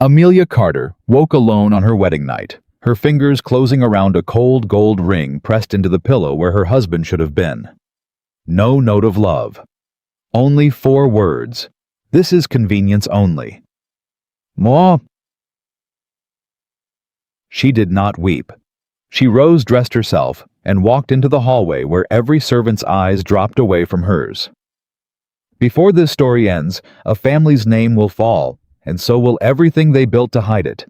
Amelia Carter woke alone on her wedding night, her fingers closing around a cold gold ring pressed into the pillow where her husband should have been. No note of love. Only 4 words. This is convenience only. Moi. She did not weep. She rose, dressed herself, and walked into the hallway where every servant's eyes dropped away from hers. Before this story ends, a family's name will fall, and so will everything they built to hide it.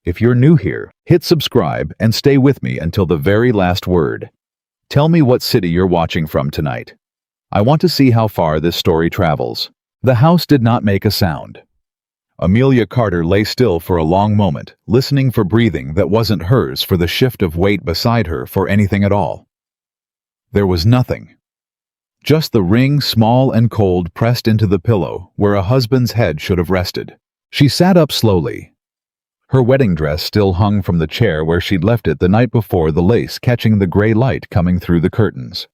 If you're new here, hit subscribe and stay with me until the very last word. Tell me what city you're watching from tonight. I want to see how far this story travels. The house did not make a sound. Amelia Carter lay still for a long moment, listening for breathing that wasn't hers, for the shift of weight beside her, for anything at all. There was nothing. Just the ring, small and cold, pressed into the pillow where a husband's head should have rested. She sat up slowly. Her wedding dress still hung from the chair where she'd left it the night before, the lace catching the gray light coming through the curtains.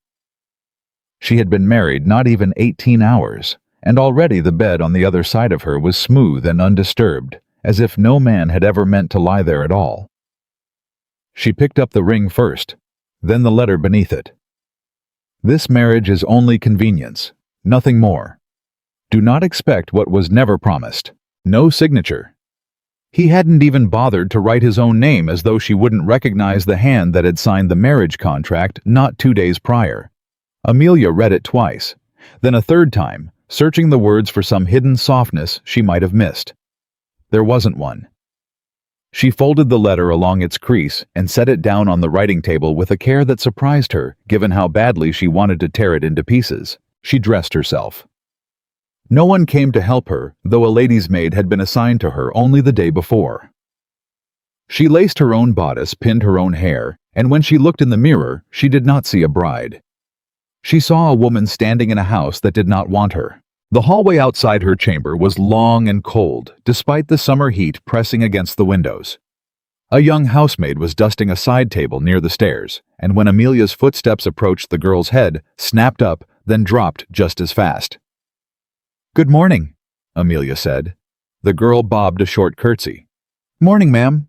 She had been married not even 18 hours, and already the bed on the other side of her was smooth and undisturbed, as if no man had ever meant to lie there at all. She picked up the ring first, then the letter beneath it. This marriage is only convenience, nothing more. Do not expect what was never promised. No signature. He hadn't even bothered to write his own name, as though she wouldn't recognize the hand that had signed the marriage contract not 2 days prior. Amelia read it twice, then a third time, searching the words for some hidden softness she might have missed. There wasn't one. She folded the letter along its crease and set it down on the writing table with a care that surprised her, given how badly she wanted to tear it into pieces. She dressed herself. No one came to help her, though a lady's maid had been assigned to her only the day before. She laced her own bodice, pinned her own hair, and when she looked in the mirror, she did not see a bride. She saw a woman standing in a house that did not want her. The hallway outside her chamber was long and cold, despite the summer heat pressing against the windows. A young housemaid was dusting a side table near the stairs, and when Amelia's footsteps approached, the girl's head snapped up, then dropped just as fast. "Good morning," Amelia said. The girl bobbed a short curtsy. "Morning, ma'am."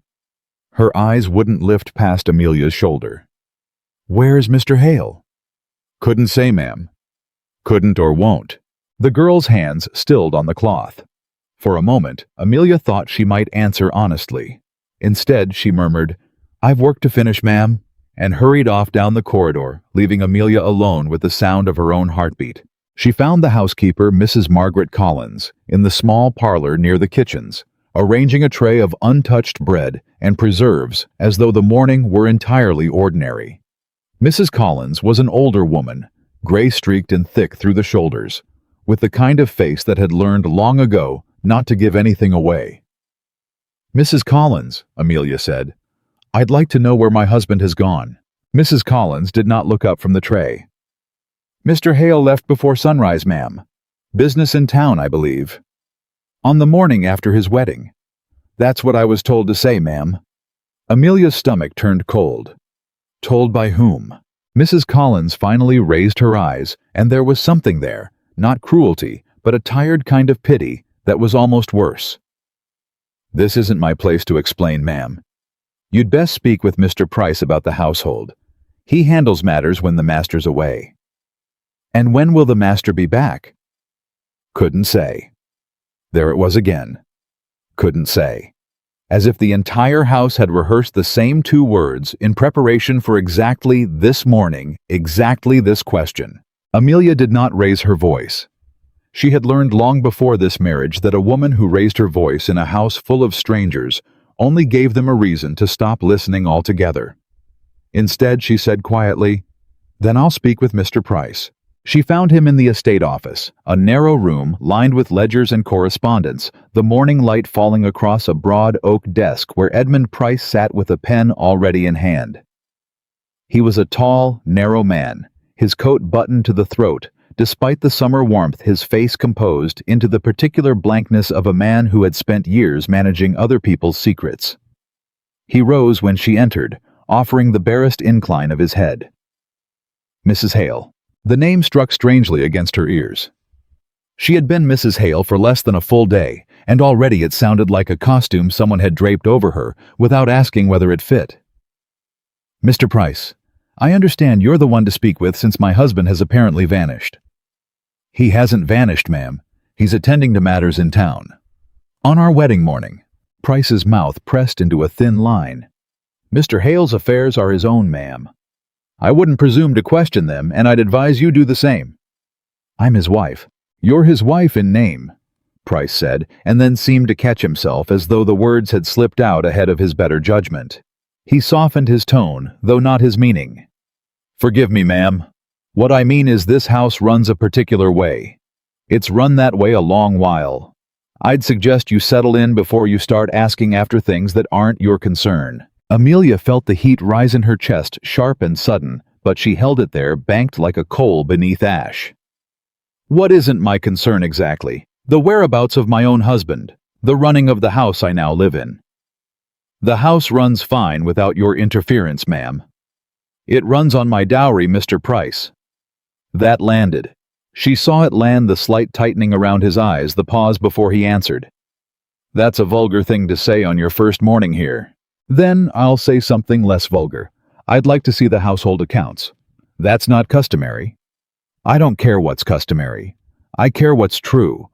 Her eyes wouldn't lift past Amelia's shoulder. "Where's Mr. Hale?" "Couldn't say, ma'am." Couldn't or won't. The girl's hands stilled on the cloth. For a moment, Amelia thought she might answer honestly. Instead, she murmured, "I've work to finish, ma'am," and hurried off down the corridor, leaving Amelia alone with the sound of her own heartbeat. She found the housekeeper, Mrs. Margaret Collins, in the small parlor near the kitchens, arranging a tray of untouched bread and preserves as though the morning were entirely ordinary. Mrs. Collins was an older woman, gray-streaked and thick through the shoulders, with the kind of face that had learned long ago not to give anything away. "Mrs. Collins," Amelia said, "I'd like to know where my husband has gone." Mrs. Collins did not look up from the tray. "Mr. Hale left before sunrise, ma'am. Business in town, I believe." "On the morning after his wedding." "That's what I was told to say, ma'am." Amelia's stomach turned cold. Told by whom? Mrs. Collins finally raised her eyes, and there was something there, not cruelty, but a tired kind of pity that was almost worse. "This isn't my place to explain, ma'am. You'd best speak with Mr. Price about the household. He handles matters when the master's away." "And when will the master be back?" "Couldn't say." There it was again. Couldn't say. As if the entire house had rehearsed the same 2 words in preparation for exactly this morning, exactly this question. Amelia did not raise her voice. She had learned long before this marriage that a woman who raised her voice in a house full of strangers only gave them a reason to stop listening altogether. Instead, she said quietly, "Then I'll speak with Mr. Price." She found him in the estate office, a narrow room lined with ledgers and correspondence, the morning light falling across a broad oak desk where Edmund Price sat with a pen already in hand. He was a tall, narrow man, his coat buttoned to the throat, despite the summer warmth, his face composed into the particular blankness of a man who had spent years managing other people's secrets. He rose when she entered, offering the barest incline of his head. "Mrs. Hale." The name struck strangely against her ears. She had been Mrs. Hale for less than a full day, and already it sounded like a costume someone had draped over her without asking whether it fit. "Mr. Price, I understand you're the one to speak with since my husband has apparently vanished." "He hasn't vanished, ma'am. He's attending to matters in town." "On our wedding morning." Price's mouth pressed into a thin line. "Mr. Hale's affairs are his own, ma'am. I wouldn't presume to question them, and I'd advise you do the same." "I'm his wife." "You're his wife in name," Price said, and then seemed to catch himself as though the words had slipped out ahead of his better judgment. He softened his tone, though not his meaning. "Forgive me, ma'am. What I mean is this house runs a particular way. It's run that way a long while. I'd suggest you settle in before you start asking after things that aren't your concern." Amelia felt the heat rise in her chest, sharp and sudden, but she held it there, banked like a coal beneath ash. "What isn't my concern exactly? The whereabouts of my own husband, the running of the house I now live in." "The house runs fine without your interference, ma'am." "It runs on my dowry, Mr. Price." That landed. She saw it land, the slight tightening around his eyes, the pause before he answered. "That's a vulgar thing to say on your first morning here." "Then I'll say something less vulgar. I'd like to see the household accounts." "That's not customary." "I don't care what's customary. I care what's true.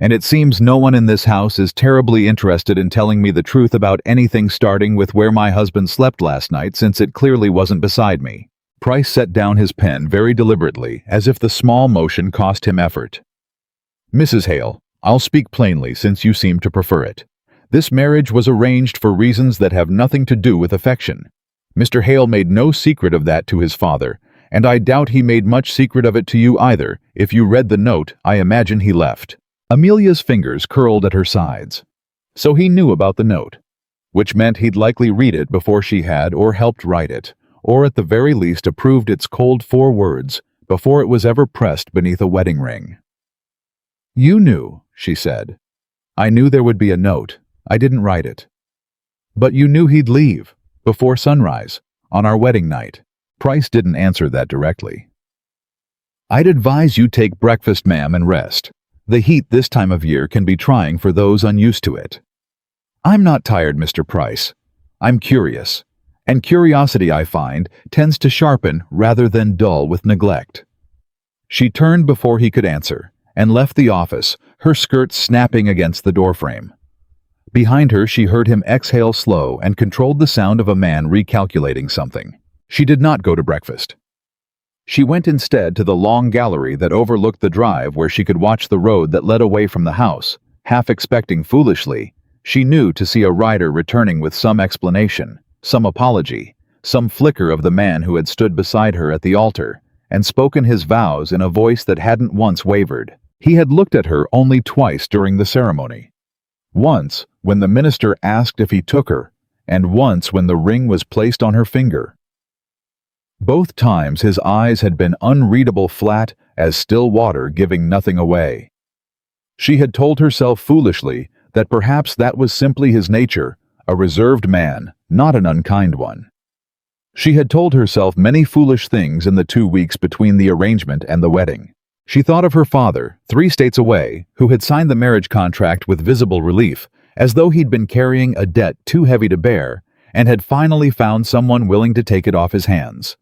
And it seems no one in this house is terribly interested in telling me the truth about anything, starting with where my husband slept last night, since it clearly wasn't beside me." Price set down his pen very deliberately, as if the small motion cost him effort. "Mrs. Hale, I'll speak plainly since you seem to prefer it. This marriage was arranged for reasons that have nothing to do with affection. Mr. Hale made no secret of that to his father, and I doubt he made much secret of it to you either. If you read the note, I imagine he left." Amelia's fingers curled at her sides. So he knew about the note, which meant he'd likely read it before she had, or helped write it, or at the very least approved its cold 4 words before it was ever pressed beneath a wedding ring. "You knew," she said. "I knew there would be a note. I didn't write it." "But you knew he'd leave, before sunrise, on our wedding night." Price didn't answer that directly. "I'd advise you take breakfast, ma'am, and rest. The heat this time of year can be trying for those unused to it." "I'm not tired, Mr. Price. I'm curious. And curiosity, I find, tends to sharpen rather than dull with neglect." She turned before he could answer, and left the office, her skirt snapping against the doorframe. Behind her she heard him exhale slow and controlled the sound of a man recalculating something. She did not go to breakfast. She went instead to the long gallery that overlooked the drive, where she could watch the road that led away from the house, half expecting foolishly, she knew, to see a rider returning with some explanation, some apology, some flicker of the man who had stood beside her at the altar and spoken his vows in a voice that hadn't once wavered. He had looked at her only twice during the ceremony. Once, when the minister asked if he took her, and once when the ring was placed on her finger. Both times his eyes had been unreadable, flat as still water, giving nothing away. She had told herself foolishly that perhaps that was simply his nature, a reserved man, not an unkind one. She had told herself many foolish things in the 2 weeks between the arrangement and the wedding. She thought of her father, 3 states away, who had signed the marriage contract with visible relief, as though he'd been carrying a debt too heavy to bear, and had finally found someone willing to take it off his hands.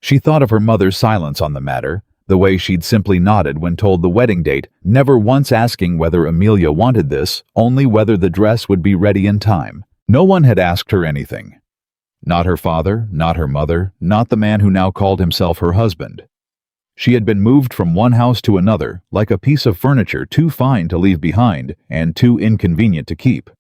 She thought of her mother's silence on the matter, the way she'd simply nodded when told the wedding date, never once asking whether Amelia wanted this, only whether the dress would be ready in time. No one had asked her anything. Not her father, not her mother, not the man who now called himself her husband. She had been moved from one house to another, like a piece of furniture too fine to leave behind and too inconvenient to keep.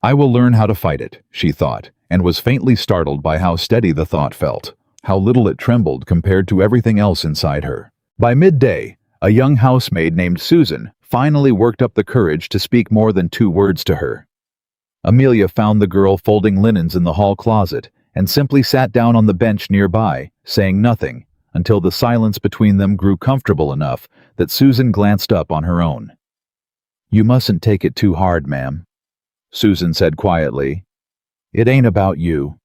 "I will learn how to fight it," she thought, and was faintly startled by how steady the thought felt, how little it trembled compared to everything else inside her. By midday, a young housemaid named Susan finally worked up the courage to speak more than 2 words to her. Amelia found the girl folding linens in the hall closet and simply sat down on the bench nearby, saying nothing, until the silence between them grew comfortable enough that Susan glanced up on her own. "You mustn't take it too hard, ma'am," Susan said quietly. "It ain't about you."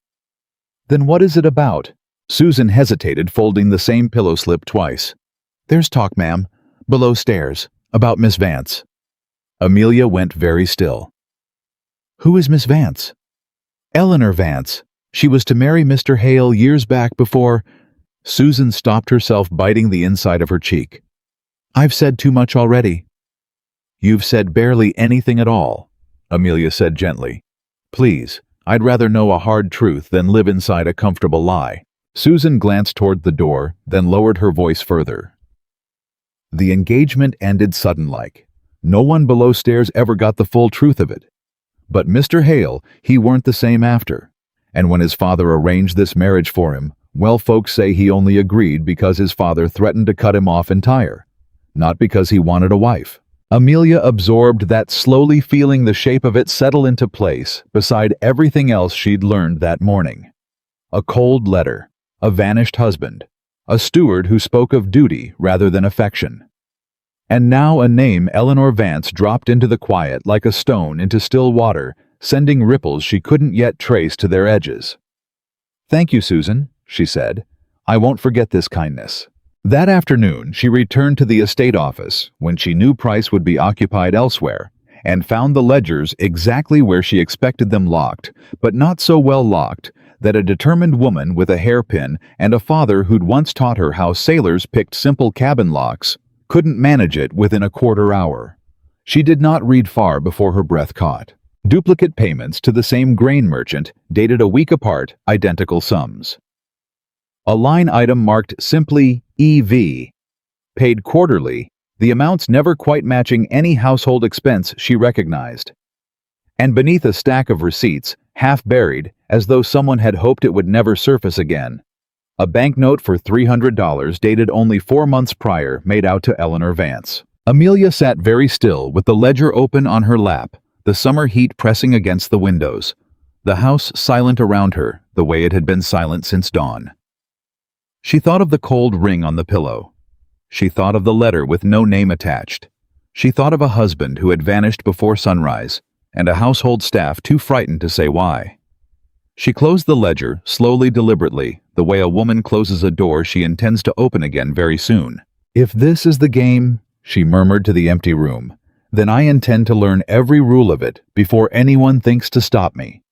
"Then what is it about?" Susan hesitated, folding the same pillow slip twice. "There's talk, ma'am, below stairs, about Miss Vance." Amelia went very still. "Who is Miss Vance?" "Eleanor Vance. She was to marry Mr. Hale years back before—" Susan stopped herself, biting the inside of her cheek. "I've said too much already." "You've said barely anything at all," Amelia said gently. "Please, I'd rather know a hard truth than live inside a comfortable lie." Susan glanced toward the door, then lowered her voice further. The engagement ended sudden-like. No one below stairs ever got the full truth of it. But Mr. Hale, he weren't the same after. And when his father arranged this marriage for him, well, folks say he only agreed because his father threatened to cut him off entire, not because he wanted a wife. Amelia absorbed that, slowly feeling the shape of it settle into place beside everything else she'd learned that morning. A cold letter, a vanished husband, a steward who spoke of duty rather than affection. And now a name, Eleanor Vance, dropped into the quiet like a stone into still water, sending ripples she couldn't yet trace to their edges. "Thank you, Susan," she said. "I won't forget this kindness." That afternoon, she returned to the estate office when she knew Price would be occupied elsewhere, and found the ledgers exactly where she expected them, locked, but not so well locked that a determined woman with a hairpin and a father who'd once taught her how sailors picked simple cabin locks couldn't manage it within a quarter hour. She did not read far before her breath caught. Duplicate payments to the same grain merchant, dated a week apart, identical sums. A line item marked simply EV, paid quarterly, the amounts never quite matching any household expense she recognized. And beneath a stack of receipts, half buried, as though someone had hoped it would never surface again, a banknote for $300 dated only 4 months prior, made out to Eleanor Vance. Amelia sat very still with the ledger open on her lap, the summer heat pressing against the windows, the house silent around her, the way it had been silent since dawn. She thought of the cold ring on the pillow. She thought of the letter with no name attached. She thought of a husband who had vanished before sunrise, and a household staff too frightened to say why. She closed the ledger, slowly, deliberately, the way a woman closes a door she intends to open again very soon. "If this is the game," she murmured to the empty room, "then I intend to learn every rule of it before anyone thinks to stop me."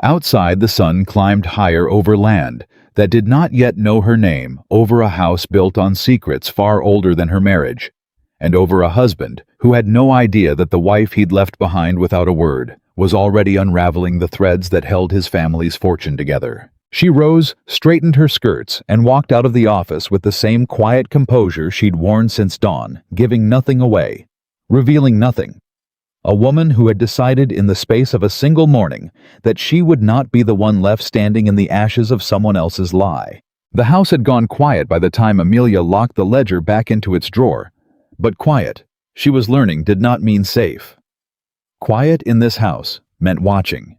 Outside, the sun climbed higher over land that did not yet know her name, over a house built on secrets far older than her marriage, and over a husband who had no idea that the wife he'd left behind without a word was already unraveling the threads that held his family's fortune together. She rose, straightened her skirts, and walked out of the office with the same quiet composure she'd worn since dawn, giving nothing away, revealing nothing. A woman who had decided in the space of a single morning that she would not be the one left standing in the ashes of someone else's lie. The house had gone quiet by the time Amelia locked the ledger back into its drawer, but quiet, she was learning, did not mean safe. Quiet in this house meant watching.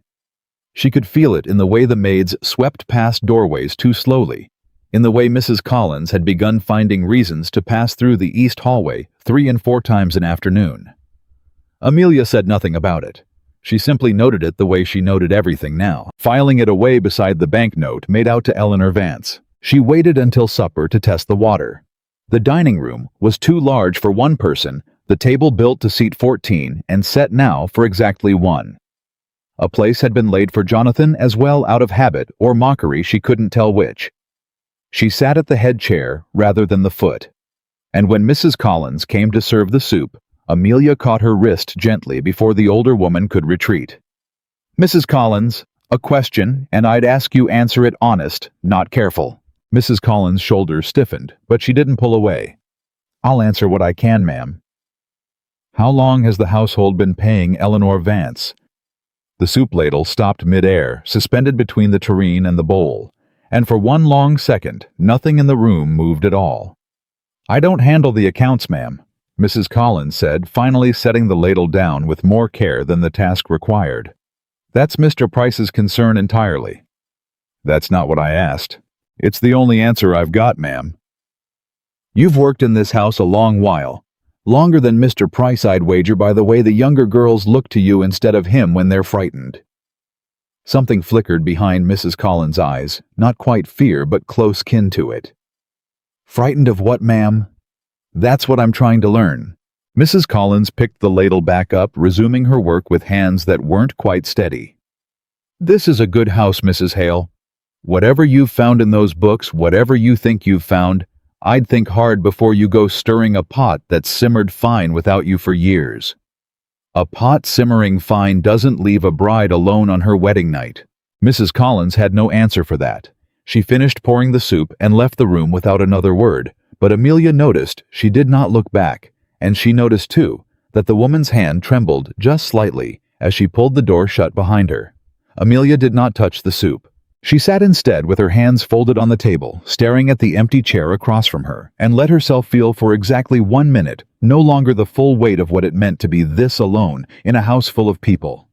She could feel it in the way the maids swept past doorways too slowly, in the way Mrs. Collins had begun finding reasons to pass through the east hallway 3 and 4 times an afternoon. Amelia said nothing about it. She simply noted it the way she noted everything now, filing it away beside the banknote made out to Eleanor Vance. She waited until supper to test the water. The dining room was too large for one person, the table built to seat 14 and set now for exactly 1. A place had been laid for Jonathan as well, out of habit or mockery, she couldn't tell which. She sat at the head chair rather than the foot, and when Mrs. Collins came to serve the soup, Amelia caught her wrist gently before the older woman could retreat. "Mrs. Collins, a question, and I'd ask you answer it honest, not careful." Mrs. Collins' shoulders stiffened, but she didn't pull away. "I'll answer what I can, ma'am." "How long has the household been paying Eleanor Vance?" The soup ladle stopped mid-air, suspended between the tureen and the bowl, and for one long second, nothing in the room moved at all. "I don't handle the accounts, ma'am," Mrs. Collins said, finally setting the ladle down with more care than the task required. "That's Mr. Price's concern entirely." "That's not what I asked. It's the only answer I've got, ma'am." "You've worked in this house a long while. Longer than Mr. Price, I'd wager, by the way the younger girls look to you instead of him when they're frightened." Something flickered behind Mrs. Collins' eyes, not quite fear, but close kin to it. "Frightened of what, ma'am?" "That's what I'm trying to learn." Mrs. Collins picked the ladle back up, resuming her work with hands that weren't quite steady. "This is a good house, Mrs. Hale. Whatever you've found in those books, whatever you think you've found, I'd think hard before you go stirring a pot that's simmered fine without you for years. A pot simmering fine doesn't leave a bride alone on her wedding night." Mrs. Collins had no answer for that. She finished pouring the soup and left the room without another word, but Amelia noticed she did not look back, and she noticed, too, that the woman's hand trembled just slightly as she pulled the door shut behind her. Amelia did not touch the soup. She sat instead with her hands folded on the table, staring at the empty chair across from her, and let herself feel for exactly 1 minute no longer the full weight of what it meant to be this alone in a house full of people.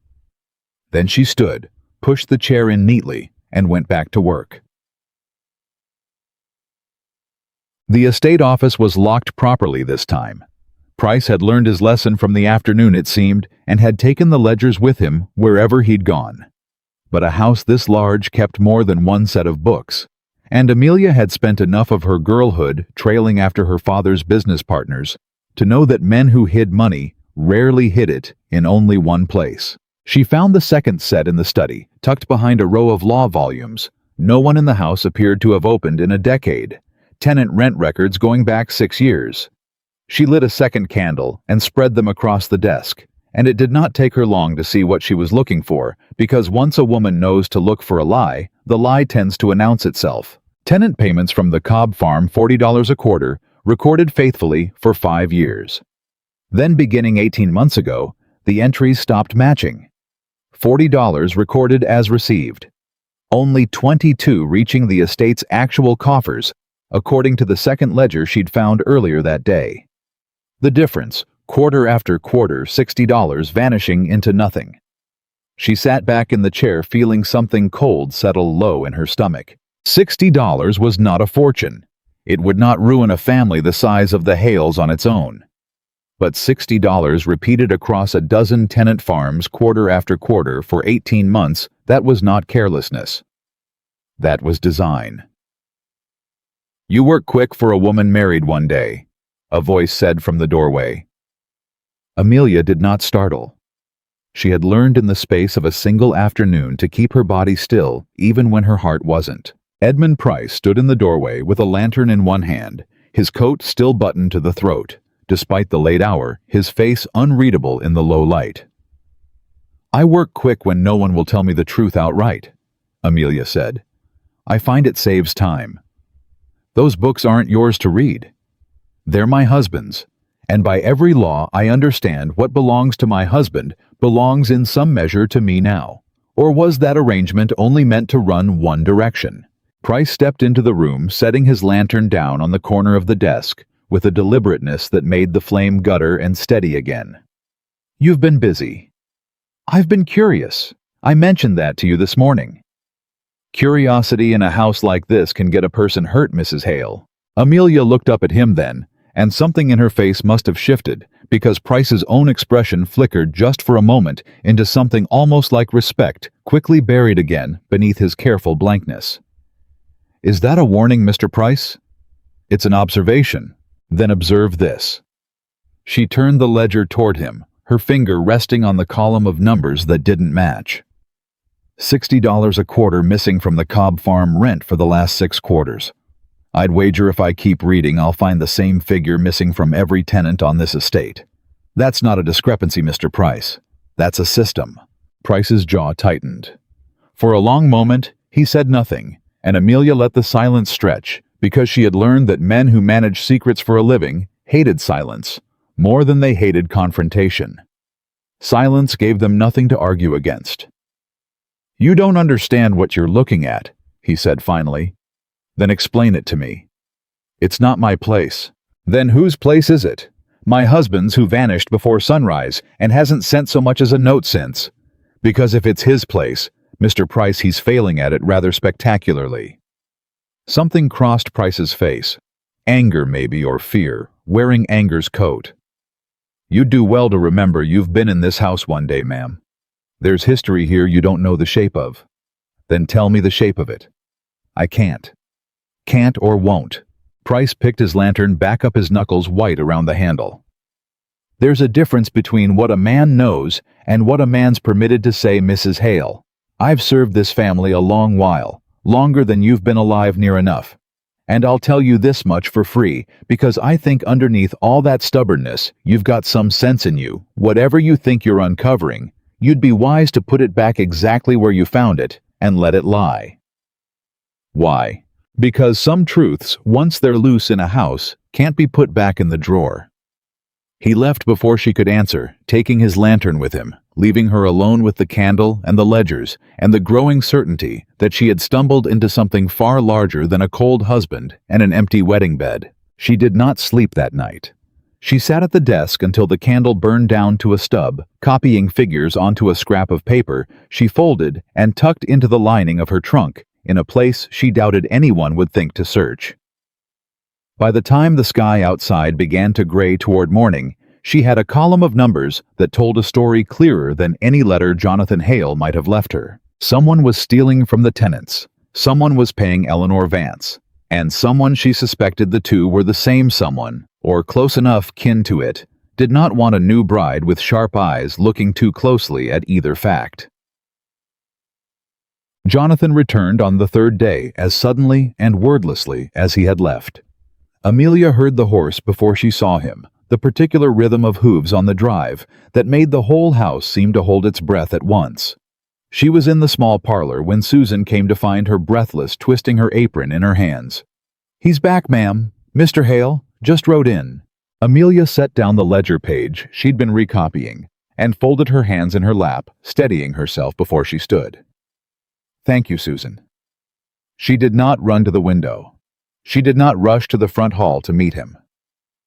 Then she stood, pushed the chair in neatly, and went back to work. The estate office was locked properly this time. Price had learned his lesson from the afternoon, it seemed, and had taken the ledgers with him wherever he'd gone. But a house this large kept more than one set of books, and Amelia had spent enough of her girlhood trailing after her father's business partners to know that men who hid money rarely hid it in only one place. She found the second set in the study, tucked behind a row of law volumes. No one in the house appeared to have opened in a decade, tenant rent records going back 6 years. She lit a second candle and spread them across the desk, and it did not take her long to see what she was looking for, because once a woman knows to look for a lie, the lie tends to announce itself. Tenant payments from the Cobb farm, $40 a quarter, recorded faithfully for 5 years. Then, beginning 18 months ago, the entries stopped matching. $40 recorded as received. Only 22 reaching the estate's actual coffers, according to the second ledger she'd found earlier that day. The difference, quarter after quarter, $60 vanishing into nothing. She sat back in the chair, feeling something cold settle low in her stomach. $60 was not a fortune. It would not ruin a family the size of the Hales on its own. But $60 repeated across a dozen tenant farms quarter after quarter for 18 months, that was not carelessness. That was design. "You work quick for a woman married one day," a voice said from the doorway. Amelia did not startle. She had learned in the space of a single afternoon to keep her body still even when her heart wasn't. Edmund Price stood in the doorway with a lantern in one hand, his coat still buttoned to the throat. Despite the late hour, his face unreadable in the low light. "I work quick when no one will tell me the truth outright," Amelia said. "I find it saves time. Those books aren't yours to read. They're my husband's, and by every law I understand what belongs to my husband belongs in some measure to me now. Or was that arrangement only meant to run one direction?" Price stepped into the room, setting his lantern down on the corner of the desk, with a deliberateness that made the flame gutter and steady again. "You've been busy." "I've been curious. I mentioned that to you this morning." "Curiosity in a house like this can get a person hurt, Mrs. Hale." Amelia looked up at him then, and something in her face must have shifted, because Price's own expression flickered just for a moment into something almost like respect, quickly buried again beneath his careful blankness. "Is that a warning, Mr. Price?" "It's an observation. Then observe this." She turned the ledger toward him, her finger resting on the column of numbers that didn't match. $60 a quarter missing from the Cobb farm rent for the last 6 quarters. I'd wager if I keep reading I'll find the same figure missing from every tenant on this estate. That's not a discrepancy, Mr. Price. That's a system. Price's jaw tightened. For a long moment, he said nothing, and Amelia let the silence stretch, because she had learned that men who managed secrets for a living hated silence more than they hated confrontation. Silence gave them nothing to argue against. "You don't understand what you're looking at," he said finally. "Then explain it to me." "It's not my place." "Then whose place is it?" "My husband's, who vanished before sunrise and hasn't sent so much as a note since." "Because if it's his place, Mr. Price, he's failing at it rather spectacularly." Something crossed Price's face. Anger, maybe, or fear, wearing anger's coat. "You'd do well to remember you've been in this house one day, ma'am. There's history here you don't know the shape of." "Then tell me the shape of it." "I can't." "Can't or won't." Price picked his lantern back up, his knuckles white around the handle. There's a difference between what a man knows and what a man's permitted to say, Mrs. Hale. I've served this family a long while, longer than you've been alive near enough. And I'll tell you this much for free, because I think underneath all that stubbornness, you've got some sense in you. Whatever you think you're uncovering, you'd be wise to put it back exactly where you found it and let it lie. Why? Because some truths, once they're loose in a house, can't be put back in the drawer. He left before she could answer, taking his lantern with him, leaving her alone with the candle and the ledgers and the growing certainty that she had stumbled into something far larger than a cold husband and an empty wedding bed. She did not sleep that night. She sat at the desk until the candle burned down to a stub, copying figures onto a scrap of paper she folded and tucked into the lining of her trunk in a place she doubted anyone would think to search. By the time the sky outside began to gray toward morning, she had a column of numbers that told a story clearer than any letter Jonathan Hale might have left her. Someone was stealing from the tenants, someone was paying Eleanor Vance, and someone she suspected the two were the same someone, or close enough kin to it, did not want a new bride with sharp eyes looking too closely at either fact. Jonathan returned on the third day as suddenly and wordlessly as he had left. Amelia heard the horse before she saw him, the particular rhythm of hooves on the drive that made the whole house seem to hold its breath at once. She was in the small parlor when Susan came to find her breathless, twisting her apron in her hands. "He's back, ma'am. Mr. Hale just rode in." Amelia set down the ledger page she'd been recopying and folded her hands in her lap, steadying herself before she stood. "Thank you, Susan." She did not run to the window. She did not rush to the front hall to meet him.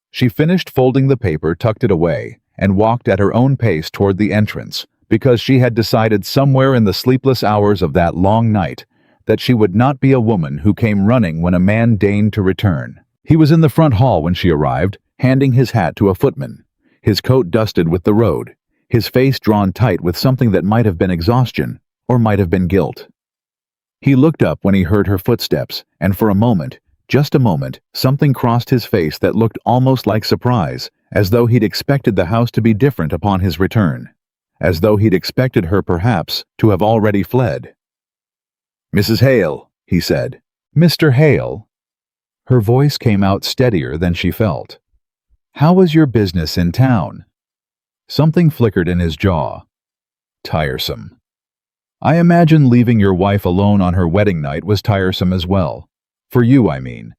She finished folding the paper, tucked it away, and walked at her own pace toward the entrance, because she had decided somewhere in the sleepless hours of that long night that she would not be a woman who came running when a man deigned to return. He was in the front hall when she arrived, handing his hat to a footman, his coat dusted with the road, his face drawn tight with something that might have been exhaustion or might have been guilt. He looked up when he heard her footsteps, and for a moment, just a moment, something crossed his face that looked almost like surprise, as though he'd expected the house to be different upon his return, as though he'd expected her perhaps to have already fled. "Mrs. Hale," he said. "Mr. Hale?" Her voice came out steadier than she felt. "How was your business in town?" Something flickered in his jaw. "Tiresome." "I imagine leaving your wife alone on her wedding night was tiresome as well. For you, I mean.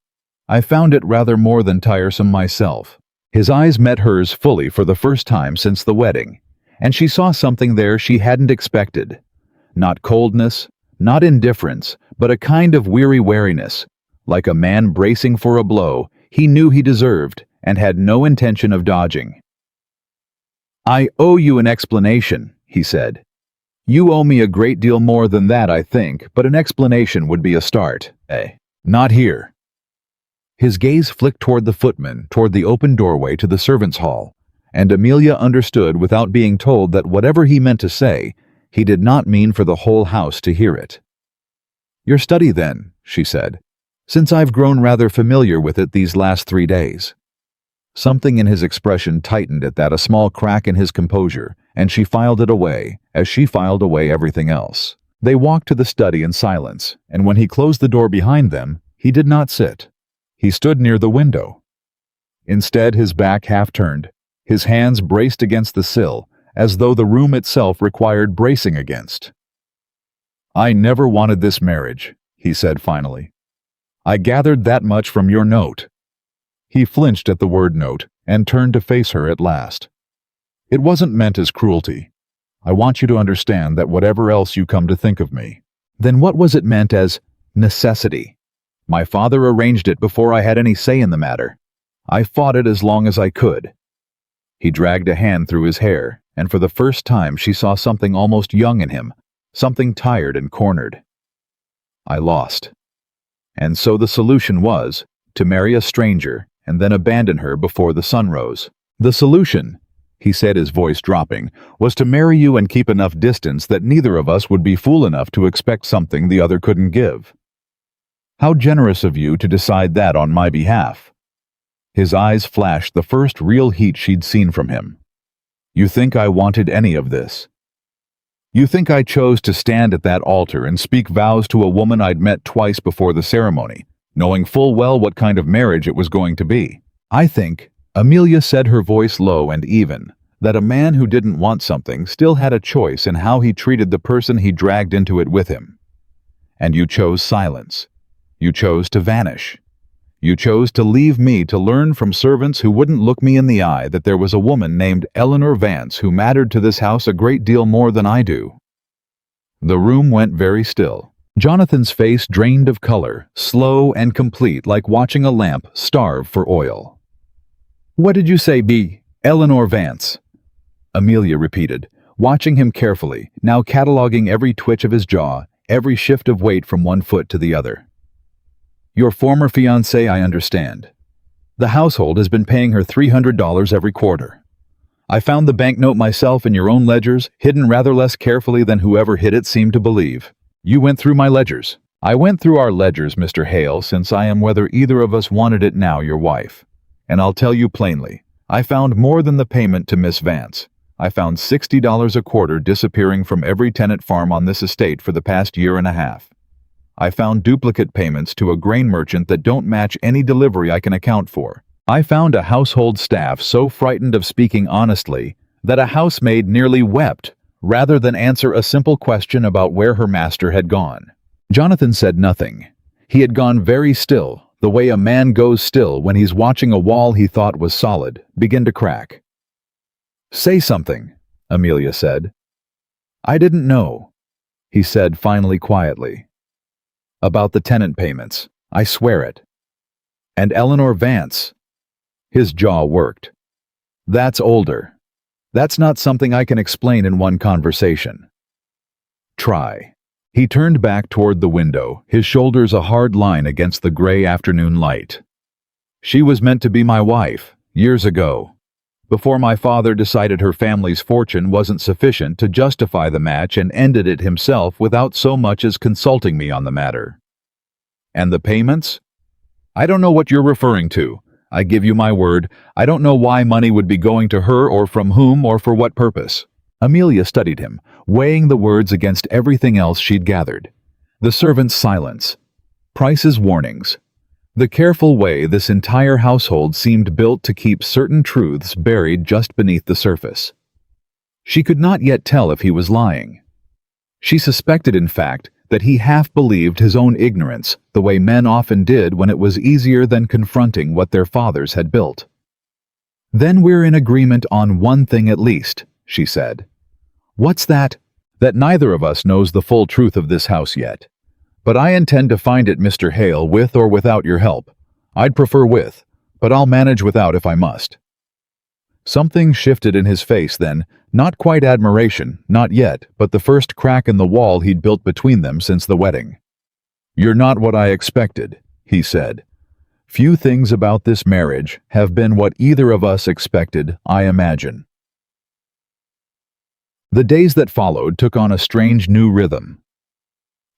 I found it rather more than tiresome myself." His eyes met hers fully for the first time since the wedding, and she saw something there she hadn't expected. Not coldness, not indifference, but a kind of weary wariness, like a man bracing for a blow he knew he deserved and had no intention of dodging. "I owe you an explanation," he said. "You owe me a great deal more than that, I think, but an explanation would be a start, eh? Not here." His gaze flicked toward the footman, toward the open doorway to the servants' hall, and Amelia understood without being told that whatever he meant to say, he did not mean for the whole house to hear it. "Your study, then," she said, "since I've grown rather familiar with it these last 3 days." Something in his expression tightened at that, a small crack in his composure, and she filed it away, as she filed away everything else. They walked to the study in silence, and when he closed the door behind them, he did not sit. He stood near the window. Instead, his back half turned, his hands braced against the sill, as though the room itself required bracing against. "I never wanted this marriage," he said finally. "I gathered that much from your note." He flinched at the word note and turned to face her at last. "It wasn't meant as cruelty. I want you to understand that whatever else you come to think of me." "Then what was it meant as necessity? My father arranged it before I had any say in the matter. I fought it as long as I could." He dragged a hand through his hair, and for the first time she saw something almost young in him, something tired and cornered. "I lost. And so the solution was to marry a stranger and then abandon her before the sun rose. The solution," he said, his voice dropping, "was to marry you and keep enough distance that neither of us would be fool enough to expect something the other couldn't give. How generous of you to decide that on my behalf." His eyes flashed the first real heat she'd seen from him. You think I wanted any of this? You think I chose to stand at that altar and speak vows to a woman I'd met twice before the ceremony, knowing full well what kind of marriage it was going to be? I think, Amelia said, her voice low and even, that a man who didn't want something still had a choice in how he treated the person he dragged into it with him. And you chose silence. You chose to vanish. You chose to leave me to learn from servants who wouldn't look me in the eye that there was a woman named Eleanor Vance who mattered to this house a great deal more than I do. The room went very still. Jonathan's face drained of color, slow and complete, like watching a lamp starve for oil. What did you say, B? Eleanor Vance? Amelia repeated, watching him carefully, now cataloging every twitch of his jaw, every shift of weight from one foot to the other. Your former fiancé, I understand. The household has been paying her $300 every quarter. I found the banknote myself in your own ledgers, hidden rather less carefully than whoever hid it seemed to believe. You went through my ledgers. I went through our ledgers, Mr. Hale, since I am, whether either of us wanted it now, your wife. And I'll tell you plainly, I found more than the payment to Miss Vance. I found $60 a quarter disappearing from every tenant farm on this estate for the past year and a half. I found duplicate payments to a grain merchant that don't match any delivery I can account for. I found a household staff so frightened of speaking honestly that a housemaid nearly wept rather than answer a simple question about where her master had gone. Jonathan said nothing. He had gone very still, the way a man goes still when he's watching a wall he thought was solid begin to crack. Say something, Amelia said. I didn't know, he said finally quietly. About the tenant payments, I swear it. And Eleanor Vance. His jaw worked. That's older. That's not something I can explain in one conversation. Try. He turned back toward the window, his shoulders a hard line against the gray afternoon light. She was meant to be my wife, years ago, before my father decided her family's fortune wasn't sufficient to justify the match and ended it himself without so much as consulting me on the matter. And the payments? I don't know what you're referring to. I give you my word, I don't know why money would be going to her or from whom or for what purpose. Amelia studied him, weighing the words against everything else she'd gathered. The servant's silence. Price's warnings. The careful way this entire household seemed built to keep certain truths buried just beneath the surface. She could not yet tell if he was lying. She suspected, in fact, that he half believed his own ignorance, the way men often did when it was easier than confronting what their fathers had built. Then we're in agreement on one thing at least, she said. What's that? That neither of us knows the full truth of this house yet. But I intend to find it, Mr. Hale, with or without your help. I'd prefer with, but I'll manage without if I must. Something shifted in his face then, not quite admiration, not yet, but the first crack in the wall he'd built between them since the wedding. You're not what I expected, he said. Few things about this marriage have been what either of us expected, I imagine. The days that followed took on a strange new rhythm.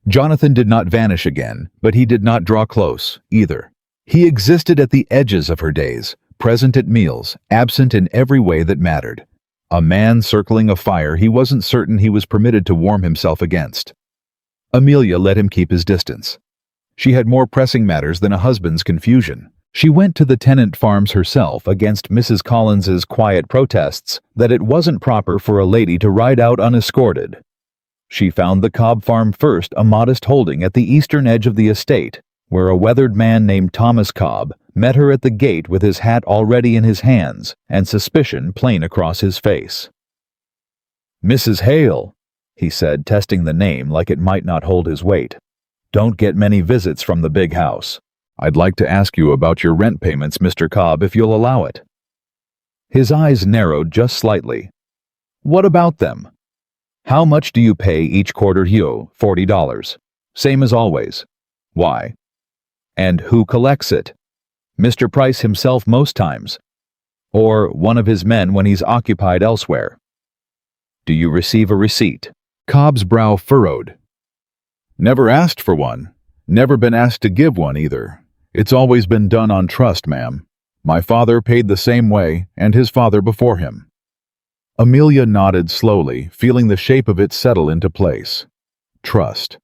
Jonathan did not vanish again, but he did not draw close, either. He existed at the edges of her days, present at meals, absent in every way that mattered. A man circling a fire he wasn't certain he was permitted to warm himself against. Amelia let him keep his distance. She had more pressing matters than a husband's confusion. She went to the tenant farms herself against Mrs. Collins's quiet protests that it wasn't proper for a lady to ride out unescorted. She found the Cobb farm first, a modest holding at the eastern edge of the estate, where a weathered man named Thomas Cobb met her at the gate with his hat already in his hands and suspicion plain across his face. Mrs. Hale, he said, testing the name like it might not hold his weight. Don't get many visits from the big house. I'd like to ask you about your rent payments, Mr. Cobb, if you'll allow it. His eyes narrowed just slightly. What about them? How much do you pay each quarter? $40. Same as always. Why? And who collects it? Mr. Price himself most times. Or one of his men when he's occupied elsewhere. Do you receive a receipt? Cobb's brow furrowed. Never asked for one. Never been asked to give one either. It's always been done on trust, ma'am. My father paid the same way, and his father before him. Amelia nodded slowly, feeling the shape of it settle into place. Trust.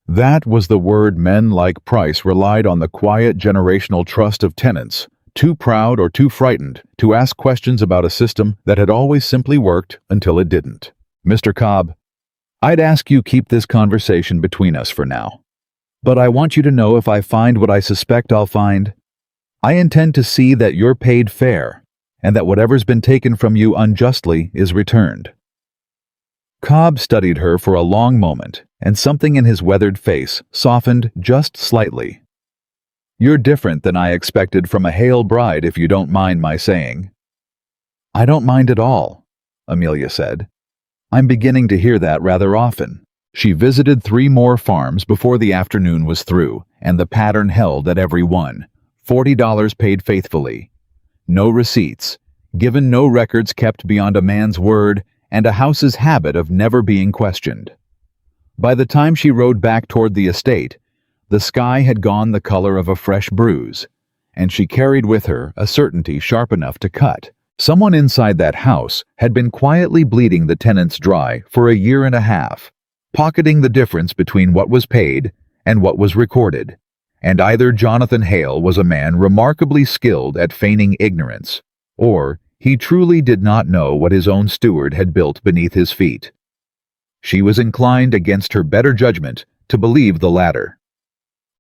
That was the word men like Price relied on, the quiet generational trust of tenants, too proud or too frightened to ask questions about a system that had always simply worked until it didn't. Mr. Cobb, I'd ask you keep this conversation between us for now. But I want you to know, if I find what I suspect I'll find, I intend to see that you're paid fair, and that whatever's been taken from you unjustly is returned. Cobb studied her for a long moment, and something in his weathered face softened just slightly. You're different than I expected from a Hale bride, if you don't mind my saying. I don't mind at all, Amelia said. I'm beginning to hear that rather often. She visited 3 more farms before the afternoon was through, and the pattern held at every one. $40 paid faithfully. No receipts, given no records kept beyond a man's word, and a house's habit of never being questioned. By the time she rode back toward the estate, the sky had gone the color of a fresh bruise, and she carried with her a certainty sharp enough to cut. Someone inside that house had been quietly bleeding the tenants dry for a year and a half, pocketing the difference between what was paid and what was recorded. And either Jonathan Hale was a man remarkably skilled at feigning ignorance, or he truly did not know what his own steward had built beneath his feet. She was inclined, against her better judgment, to believe the latter.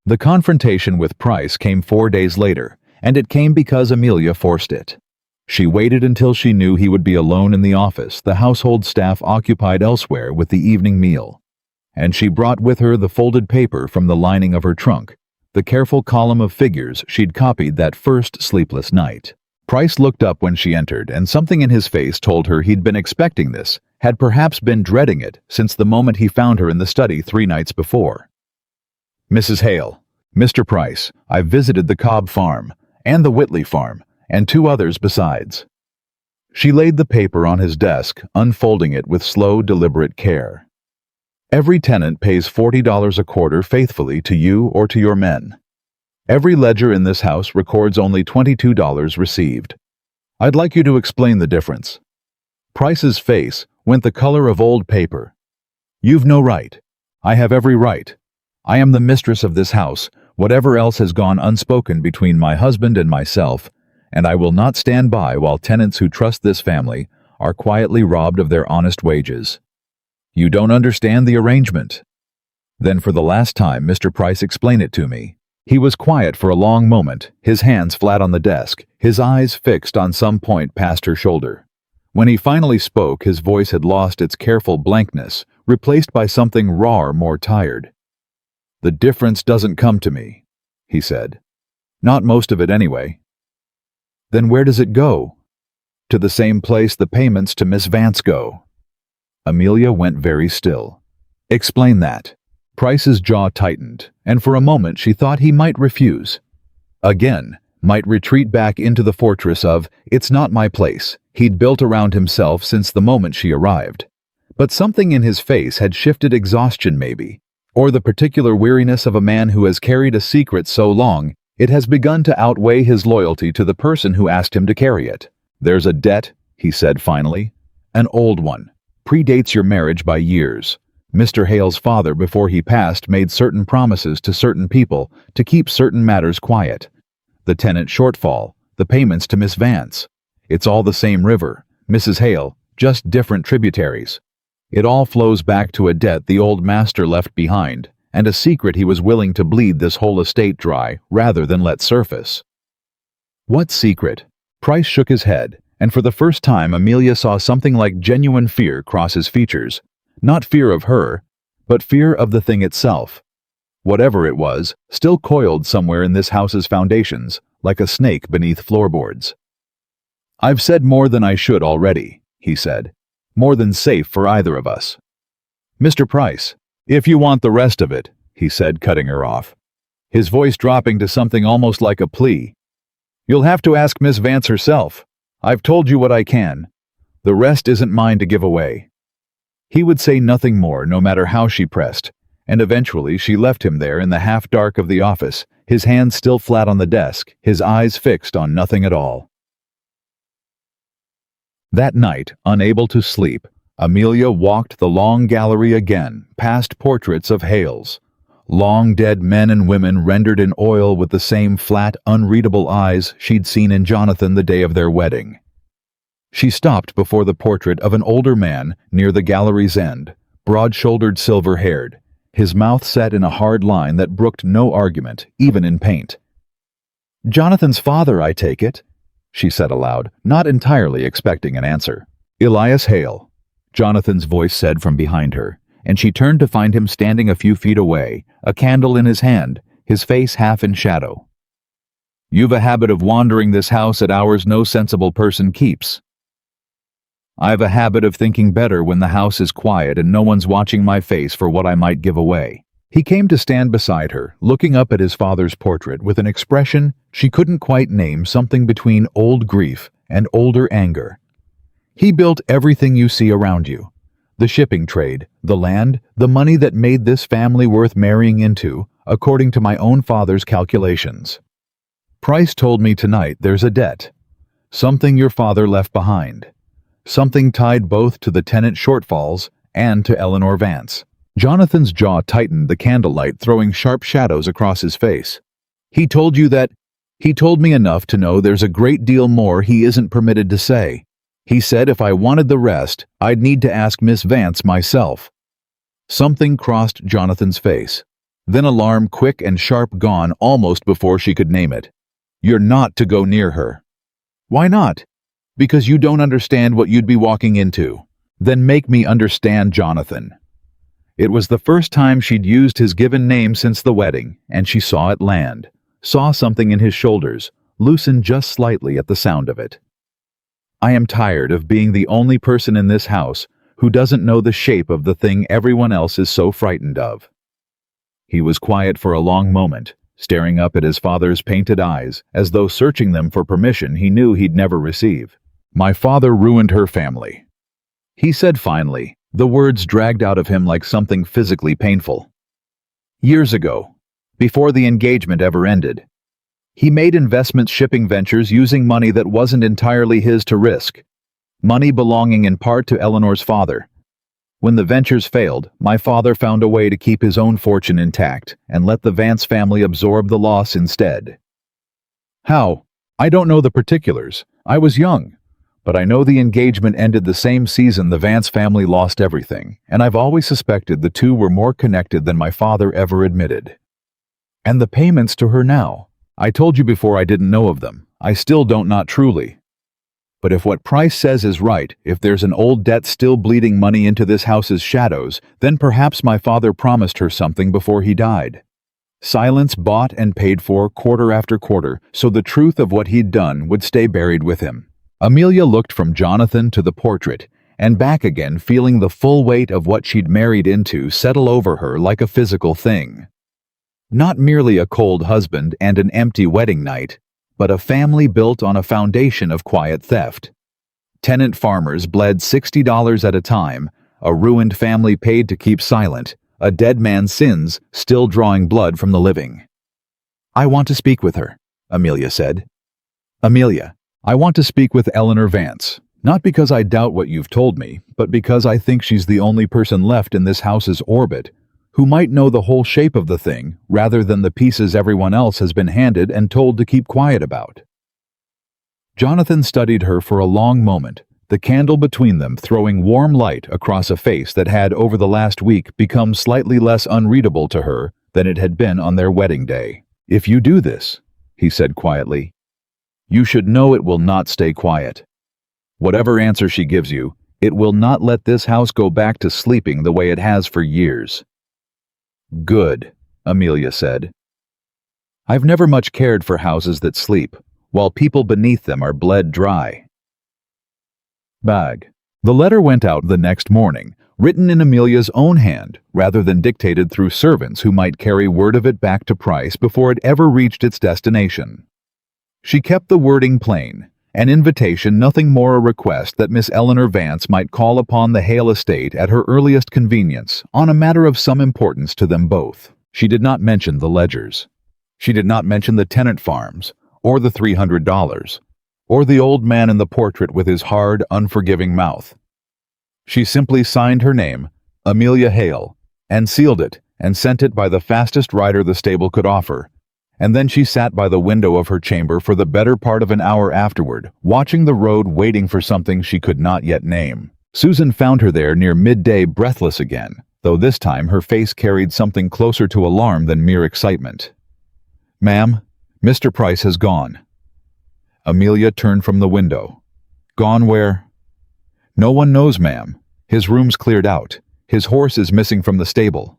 The confrontation with Price came 4 days later, and it came because Amelia forced it. She waited until she knew he would be alone in the office, the household staff occupied elsewhere with the evening meal. And she brought with her the folded paper from the lining of her trunk, the careful column of figures she'd copied that first sleepless night. Price looked up when she entered, and something in his face told her he'd been expecting this, had perhaps been dreading it since the moment he found her in the study 3 nights before. Mrs. Hale, Mr. Price, I've visited the Cobb farm, and the Whitley farm, and 2 others besides. She laid the paper on his desk, unfolding it with slow, deliberate care. Every tenant pays $40 a quarter faithfully to you or to your men. Every ledger in this house records only $22 received. I'd like you to explain the difference. Price's face went the color of old paper. You've no right. I have every right. I am the mistress of this house, whatever else has gone unspoken between my husband and myself, and I will not stand by while tenants who trust this family are quietly robbed of their honest wages. You don't understand the arrangement. Then for the last time, Mr. Price, explain it to me. He was quiet for a long moment, his hands flat on the desk, his eyes fixed on some point past her shoulder. When he finally spoke, his voice had lost its careful blankness, replaced by something raw, more tired. The difference doesn't come to me, he said. Not most of it anyway. Then where does it go? To the same place the payments to Miss Vance go. Amelia went very still. Explain that. Price's jaw tightened, and for a moment she thought he might refuse. Again, might retreat back into the fortress of, it's not my place, he'd built around himself since the moment she arrived. But something in his face had shifted, exhaustion maybe, or the particular weariness of a man who has carried a secret so long it has begun to outweigh his loyalty to the person who asked him to carry it. There's a debt, he said finally, an old one, predates your marriage by years. Mr. Hale's father, before he passed, made certain promises to certain people to keep certain matters quiet. The tenant shortfall, the payments to Miss Vance. It's all the same river, Mrs. Hale, just different tributaries. It all flows back to a debt the old master left behind, and a secret he was willing to bleed this whole estate dry rather than let surface. What secret? Price shook his head, and for the first time Amelia saw something like genuine fear cross his features. Not fear of her, but fear of the thing itself. Whatever it was, still coiled somewhere in this house's foundations, like a snake beneath floorboards. I've said more than I should already, he said. More than safe for either of us. Mr. Price, if you want the rest of it, he said, cutting her off, his voice dropping to something almost like a plea. You'll have to ask Miss Vance herself. I've told you what I can. The rest isn't mine to give away. He would say nothing more, no matter how she pressed, and eventually she left him there in the half-dark of the office, his hands still flat on the desk, his eyes fixed on nothing at all. That night, unable to sleep, Amelia walked the long gallery again, past portraits of Hales. Long dead men and women rendered in oil with the same flat, unreadable eyes she'd seen in Jonathan the day of their wedding. She stopped before the portrait of an older man near the gallery's end, broad-shouldered, silver-haired, his mouth set in a hard line that brooked no argument, even in paint. "Jonathan's father, I take it," she said aloud, not entirely expecting an answer. "Elias Hale," Jonathan's voice said from behind her, and she turned to find him standing a few feet away, a candle in his hand, his face half in shadow. "You've a habit of wandering this house at hours no sensible person keeps." "I've a habit of thinking better when the house is quiet and no one's watching my face for what I might give away." He came to stand beside her, looking up at his father's portrait with an expression she couldn't quite name, something between old grief and older anger. "He built everything you see around you. The shipping trade, the land, the money that made this family worth marrying into, according to my own father's calculations. Price told me tonight there's a debt. Something your father left behind. Something tied both to the tenant shortfalls and to Eleanor Vance." Jonathan's jaw tightened, the candlelight throwing sharp shadows across his face. "He told you that? He told me enough to know there's a great deal more he isn't permitted to say. He said if I wanted the rest, I'd need to ask Miss Vance myself." Something crossed Jonathan's face. Then alarm, quick and sharp, gone almost before she could name it. "You're not to go near her." "Why not?" "Because you don't understand what you'd be walking into." "Then make me understand, Jonathan." It was the first time she'd used his given name since the wedding, and she saw it land, saw something in his shoulders, loosen just slightly at the sound of it. "I am tired of being the only person in this house who doesn't know the shape of the thing everyone else is so frightened of." He was quiet for a long moment, staring up at his father's painted eyes, as though searching them for permission he knew he'd never receive. "My father ruined her family," he said finally, the words dragged out of him like something physically painful. "Years ago, before the engagement ever ended. He made investment shipping ventures using money that wasn't entirely his to risk, money belonging in part to Eleanor's father. When the ventures failed, my father found a way to keep his own fortune intact and let the Vance family absorb the loss instead. How? I don't know the particulars. I was young. But I know the engagement ended the same season the Vance family lost everything, and I've always suspected the two were more connected than my father ever admitted. And the payments to her now. I told you before I didn't know of them. I still don't, not truly. But if what Price says is right, if there's an old debt still bleeding money into this house's shadows, then perhaps my father promised her something before he died. Silence bought and paid for quarter after quarter, so the truth of what he'd done would stay buried with him." Amelia looked from Jonathan to the portrait, and back again, feeling the full weight of what she'd married into settle over her like a physical thing. Not merely a cold husband and an empty wedding night, but a family built on a foundation of quiet theft. Tenant farmers bled $60 at a time, a ruined family paid to keep silent, a dead man's sins still drawing blood from the living. "I want to speak with her," Amelia said. "Amelia, I want to speak with Eleanor Vance, not because I doubt what you've told me, but because I think she's the only person left in this house's orbit who might know the whole shape of the thing rather than the pieces everyone else has been handed and told to keep quiet about." Jonathan studied her for a long moment, the candle between them throwing warm light across a face that had over the last week become slightly less unreadable to her than it had been on their wedding day. "If you do this," he said quietly, "you should know it will not stay quiet. Whatever answer she gives you, it will not let this house go back to sleeping the way it has for years." "Good," Amelia said. "I've never much cared for houses that sleep, while people beneath them are bled dry." Bag. The letter went out the next morning, written in Amelia's own hand, rather than dictated through servants who might carry word of it back to Price before it ever reached its destination. She kept the wording plain, an invitation, nothing more, a request that Miss Eleanor Vance might call upon the Hale estate at her earliest convenience on a matter of some importance to them both. She did not mention the ledgers. She did not mention the tenant farms, or the $300. or the old man in the portrait with his hard, unforgiving mouth. She simply signed her name, Amelia Hale, and sealed it and sent it by the fastest rider the stable could offer. And then she sat by the window of her chamber for the better part of an hour afterward, watching the road, waiting for something she could not yet name. Susan found her there near midday, breathless again, though this time her face carried something closer to alarm than mere excitement. "Ma'am, Mr. Price has gone." Amelia turned from the window. "Gone where?" "No one knows, ma'am. His room's cleared out. His horse is missing from the stable.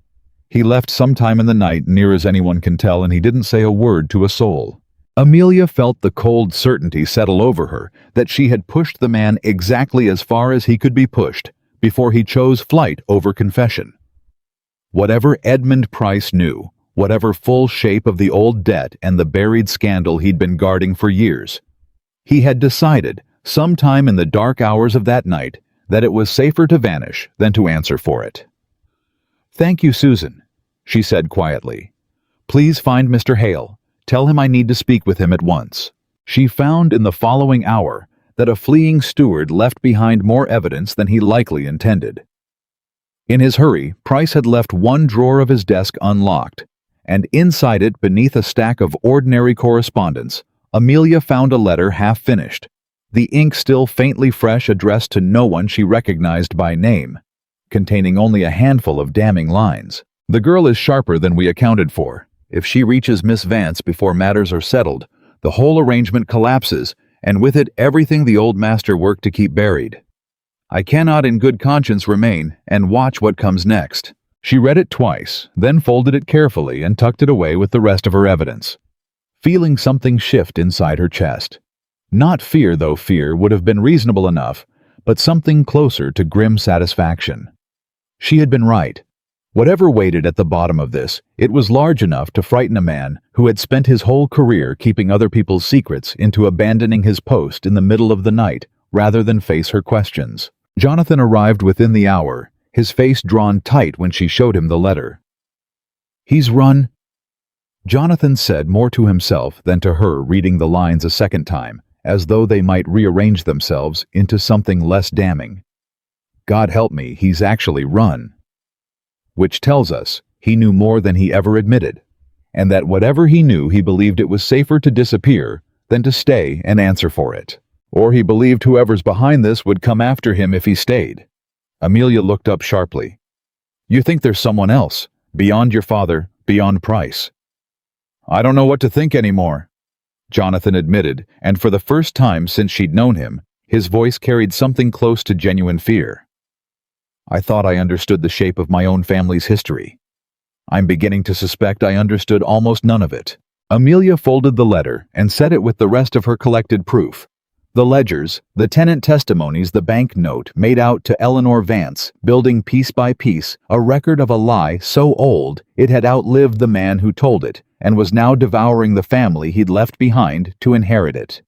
He left sometime in the night, near as anyone can tell, and he didn't say a word to a soul." Amelia felt the cold certainty settle over her that she had pushed the man exactly as far as he could be pushed before he chose flight over confession. Whatever Edmund Price knew, whatever full shape of the old debt and the buried scandal he'd been guarding for years, he had decided, sometime in the dark hours of that night, that it was safer to vanish than to answer for it. "Thank you, Susan," she said quietly. "Please find Mr. Hale. Tell him I need to speak with him at once." She found in the following hour that a fleeing steward left behind more evidence than he likely intended. In his hurry, Price had left one drawer of his desk unlocked, and inside it, beneath a stack of ordinary correspondence, Amelia found a letter half-finished, the ink still faintly fresh, addressed to no one she recognized by name, containing only a handful of damning lines. "The girl is sharper than we accounted for. If she reaches Miss Vance before matters are settled, the whole arrangement collapses, and with it everything the old master worked to keep buried. I cannot in good conscience remain and watch what comes next." She read it twice, then folded it carefully and tucked it away with the rest of her evidence, feeling something shift inside her chest. Not fear, though fear would have been reasonable enough, but something closer to grim satisfaction. She had been right. Whatever waited at the bottom of this, it was large enough to frighten a man who had spent his whole career keeping other people's secrets into abandoning his post in the middle of the night rather than face her questions. Jonathan arrived within the hour, his face drawn tight when she showed him the letter. "He's run," Jonathan said, more to himself than to her, reading the lines a second time, as though they might rearrange themselves into something less damning. "God help me, he's actually run." Which tells us he knew more than he ever admitted, and that whatever he knew, he believed it was safer to disappear than to stay and answer for it. Or he believed whoever's behind this would come after him if he stayed. Amelia looked up sharply. "You think there's someone else, beyond your father, beyond Price?" "I don't know what to think anymore," Jonathan admitted, and for the first time since she'd known him, his voice carried something close to genuine fear. "I thought I understood the shape of my own family's history. I'm beginning to suspect I understood almost none of it." Amelia folded the letter and set it with the rest of her collected proof. The ledgers, the tenant testimonies, the bank note made out to Eleanor Vance, building piece by piece a record of a lie so old it had outlived the man who told it and was now devouring the family he'd left behind to inherit it.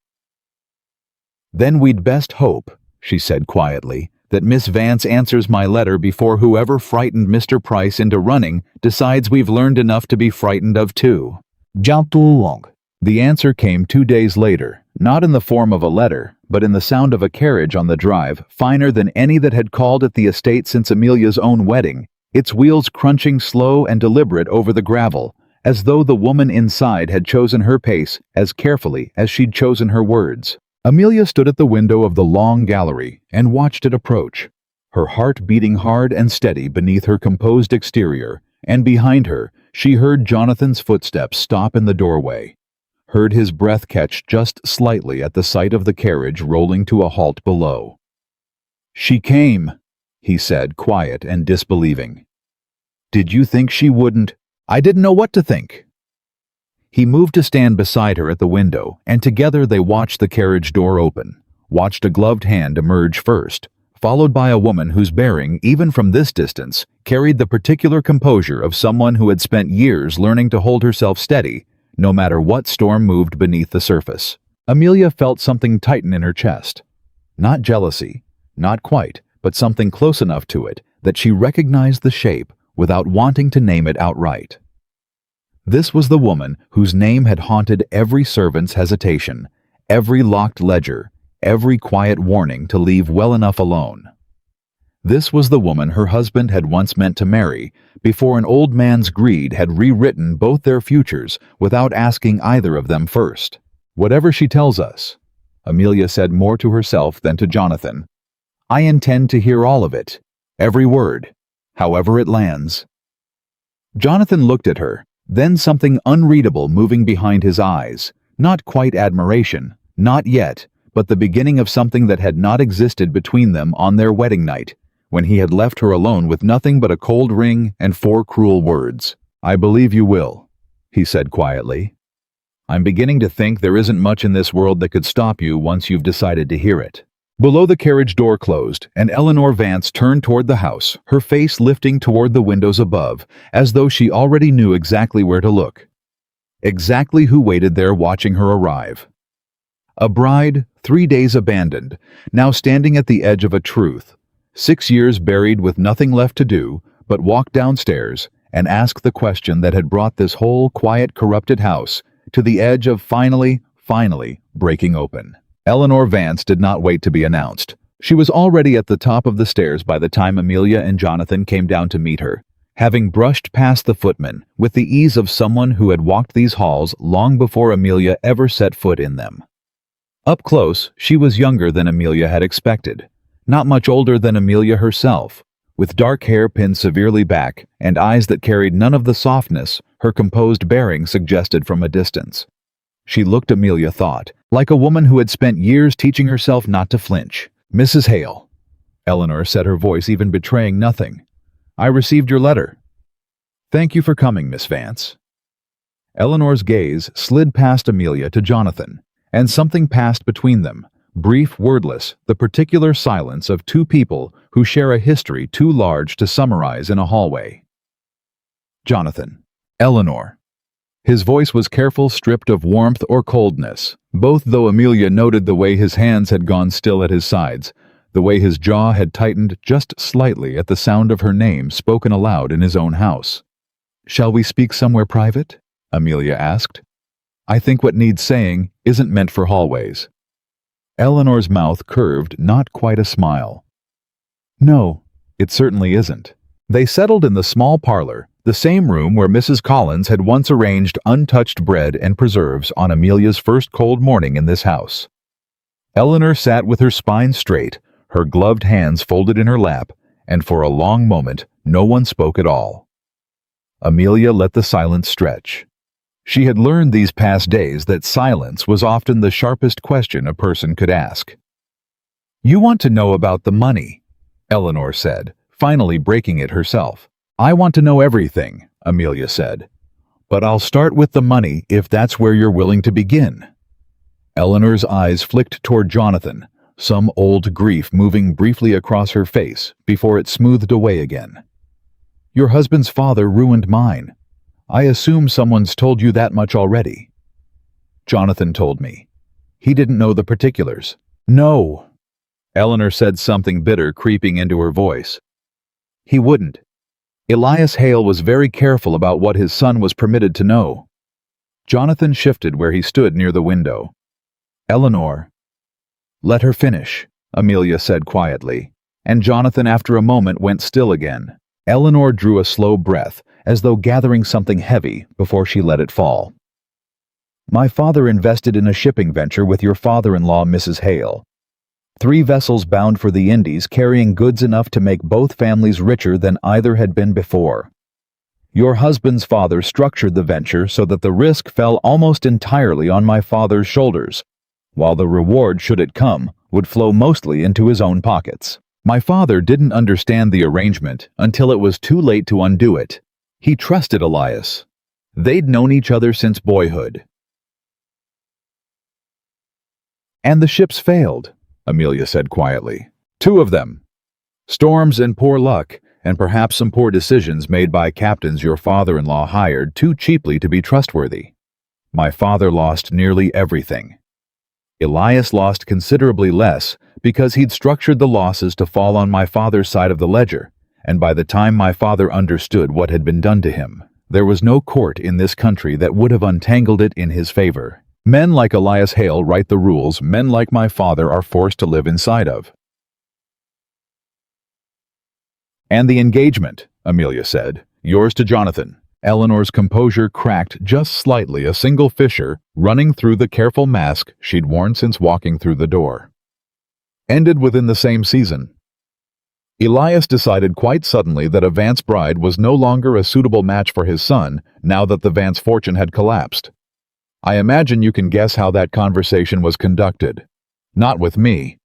"Then we'd best hope," she said quietly, "that Miss Vance answers my letter before whoever frightened Mr. Price into running decides we've learned enough to be frightened of too." The answer came 2 days later, not in the form of a letter, but in the sound of a carriage on the drive, finer than any that had called at the estate since Amelia's own wedding, its wheels crunching slow and deliberate over the gravel, as though the woman inside had chosen her pace as carefully as she'd chosen her words. Amelia stood at the window of the long gallery and watched it approach, her heart beating hard and steady beneath her composed exterior, and behind her she heard Jonathan's footsteps stop in the doorway, heard his breath catch just slightly at the sight of the carriage rolling to a halt below. "She came," he said, quiet and disbelieving. "Did you think she wouldn't?" "I didn't know what to think." He moved to stand beside her at the window, and together they watched the carriage door open, watched a gloved hand emerge first, followed by a woman whose bearing, even from this distance, carried the particular composure of someone who had spent years learning to hold herself steady, no matter what storm moved beneath the surface. Amelia felt something tighten in her chest. Not jealousy, not quite, but something close enough to it that she recognized the shape without wanting to name it outright. This was the woman whose name had haunted every servant's hesitation, every locked ledger, every quiet warning to leave well enough alone. This was the woman her husband had once meant to marry, before an old man's greed had rewritten both their futures without asking either of them first. "Whatever she tells us," Amelia said more to herself than to Jonathan, "I intend to hear all of it, every word, however it lands." Jonathan looked at her, then something unreadable moving behind his eyes, not quite admiration, not yet, but the beginning of something that had not existed between them on their wedding night, when he had left her alone with nothing but a cold ring and 4 cruel words. "I believe you will," he said quietly. "I'm beginning to think there isn't much in this world that could stop you once you've decided to hear it." Below, the carriage door closed, and Eleanor Vance turned toward the house, her face lifting toward the windows above, as though she already knew exactly where to look. Exactly who waited there watching her arrive. A bride, 3 days abandoned, now standing at the edge of a truth, 6 years buried with nothing left to do but walk downstairs and ask the question that had brought this whole quiet, corrupted house to the edge of finally breaking open. Eleanor Vance did not wait to be announced. She was already at the top of the stairs by the time Amelia and Jonathan came down to meet her, having brushed past the footman with the ease of someone who had walked these halls long before Amelia ever set foot in them. Up close, she was younger than Amelia had expected, not much older than Amelia herself, with dark hair pinned severely back and eyes that carried none of the softness her composed bearing suggested from a distance. She looked, Amelia thought, like a woman who had spent years teaching herself not to flinch. "Mrs. Hale," Eleanor said, her voice even betraying nothing. "I received your letter." "Thank you for coming, Miss Vance." Eleanor's gaze slid past Amelia to Jonathan, and something passed between them, brief, wordless, the particular silence of 2 people who share a history too large to summarize in a hallway. "Jonathan." "Eleanor." His voice was careful, stripped of warmth or coldness, both though Amelia noted the way his hands had gone still at his sides, the way his jaw had tightened just slightly at the sound of her name spoken aloud in his own house. "Shall we speak somewhere private?" Amelia asked. "I think what needs saying isn't meant for hallways." Eleanor's mouth curved not quite a smile. "No, it certainly isn't." They settled in the small parlor, the same room where Mrs. Collins had once arranged untouched bread and preserves on Amelia's first cold morning in this house. Eleanor sat with her spine straight, her gloved hands folded in her lap, and for a long moment no one spoke at all. Amelia let the silence stretch. She had learned these past days that silence was often the sharpest question a person could ask. "You want to know about the money," Eleanor said, finally breaking it herself. "I want to know everything," Amelia said. "But I'll start with the money if that's where you're willing to begin." Eleanor's eyes flicked toward Jonathan, some old grief moving briefly across her face before it smoothed away again. "Your husband's father ruined mine. I assume someone's told you that much already." "Jonathan told me. He didn't know the particulars." "No." Eleanor said, something bitter creeping into her voice. "He wouldn't. Elias Hale was very careful about what his son was permitted to know." Jonathan shifted where he stood near the window. "Eleanor." "Let her finish," Amelia said quietly, and Jonathan after a moment went still again. Eleanor drew a slow breath, as though gathering something heavy before she let it fall. "My father invested in a shipping venture with your father-in-law, Mrs. Hale. 3 vessels bound for the Indies carrying goods enough to make both families richer than either had been before. Your husband's father structured the venture so that the risk fell almost entirely on my father's shoulders, while the reward, should it come, would flow mostly into his own pockets. My father didn't understand the arrangement until it was too late to undo it. He trusted Elias. They'd known each other since boyhood." "And the ships failed," Amelia said quietly. "2 of them. Storms and poor luck, and perhaps some poor decisions made by captains your father-in-law hired too cheaply to be trustworthy. My father lost nearly everything. Elias lost considerably less because he'd structured the losses to fall on my father's side of the ledger, and by the time my father understood what had been done to him, there was no court in this country that would have untangled it in his favor. Men like Elias Hale write the rules men like my father are forced to live inside of. And the engagement, Amelia said. Yours to Jonathan. Eleanor's composure cracked just slightly, a single fissure running through the careful mask she'd worn since walking through the door. Ended within the same season. Elias decided quite suddenly that a Vance bride was no longer a suitable match for his son now that the Vance fortune had collapsed. I imagine you can guess how that conversation was conducted. Not with me.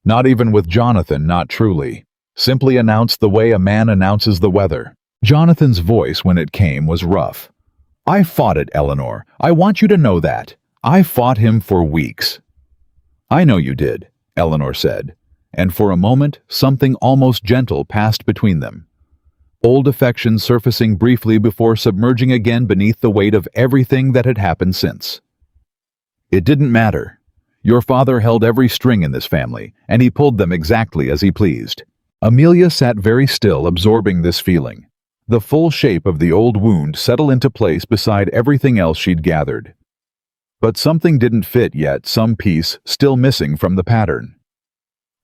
Not even with Jonathan, not truly. Simply announced the way a man announces the weather. Jonathan's voice, when it came, was rough. I fought it, Eleanor. I want you to know that. I fought him for weeks. I know you did, Eleanor said, and for a moment something almost gentle passed between them. Old affection surfacing briefly before submerging again beneath the weight of everything that had happened since. It didn't matter. Your father held every string in this family, and he pulled them exactly as he pleased. Amelia sat very still, absorbing this feeling. The full shape of the old wound settled into place beside everything else she'd gathered. But something didn't fit yet, some piece still missing from the pattern.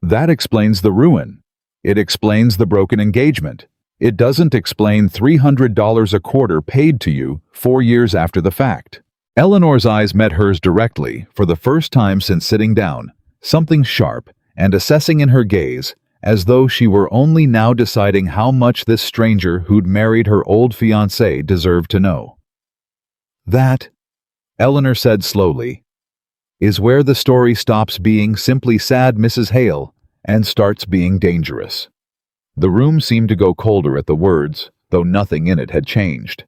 That explains the ruin. It explains the broken engagement. It doesn't explain $300 a quarter paid to you 4 years after the fact. Eleanor's eyes met hers directly, for the first time since sitting down, something sharp and assessing in her gaze, as though she were only now deciding how much this stranger who'd married her old fiancé deserved to know. That, Eleanor said slowly, is where the story stops being simply sad Mrs. Hale and starts being dangerous. The room seemed to go colder at the words, though nothing in it had changed.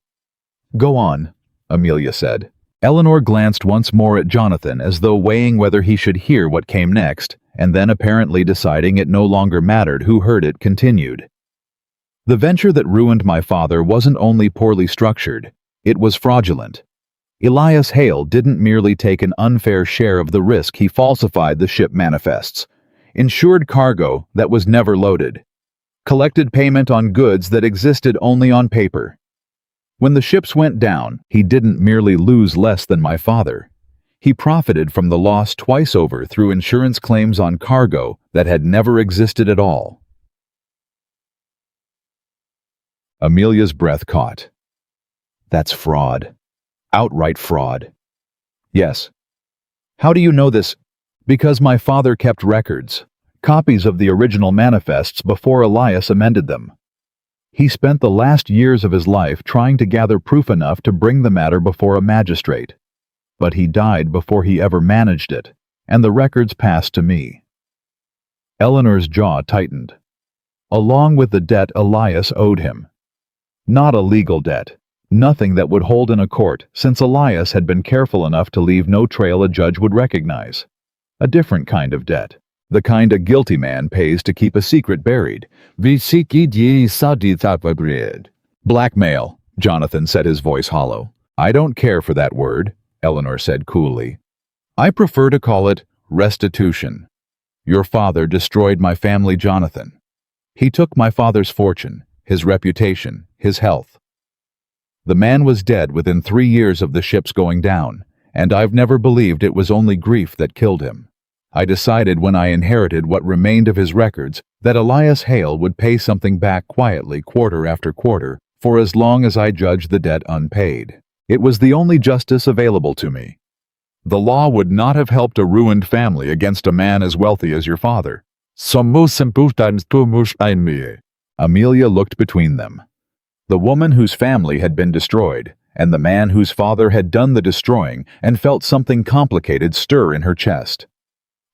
Go on, Amelia said. Eleanor glanced once more at Jonathan as though weighing whether he should hear what came next, and then apparently deciding it no longer mattered who heard it, continued. The venture that ruined my father wasn't only poorly structured, it was fraudulent. Elias Hale didn't merely take an unfair share of the risk, he falsified the ship manifests, insured cargo that was never loaded, collected payment on goods that existed only on paper. When the ships went down, he didn't merely lose less than my father. He profited from the loss twice over through insurance claims on cargo that had never existed at all. Amelia's breath caught. That's fraud. Outright fraud. Yes. How do you know this? Because my father kept records, copies of the original manifests before Elias amended them. He spent the last years of his life trying to gather proof enough to bring the matter before a magistrate. But he died before he ever managed it, and the records passed to me. Eleanor's jaw tightened. Along with the debt Elias owed him. Not a legal debt, nothing that would hold in a court, since Elias had been careful enough to leave no trail a judge would recognize. A different kind of debt, the kind a guilty man pays to keep a secret buried. Blackmail, Jonathan said, his voice hollow. I don't care for that word, Eleanor said coolly. I prefer to call it restitution. Your father destroyed my family, Jonathan. He took my father's fortune, his reputation, his health. The man was dead within 3 years of the ship's going down, and I've never believed it was only grief that killed him. I decided when I inherited what remained of his records that Elias Hale would pay something back quietly quarter after quarter for as long as I judged the debt unpaid. It was the only justice available to me. The law would not have helped a ruined family against a man as wealthy as your father. Amelia looked between them. The woman whose family had been destroyed, and the man whose father had done the destroying, and felt something complicated stir in her chest.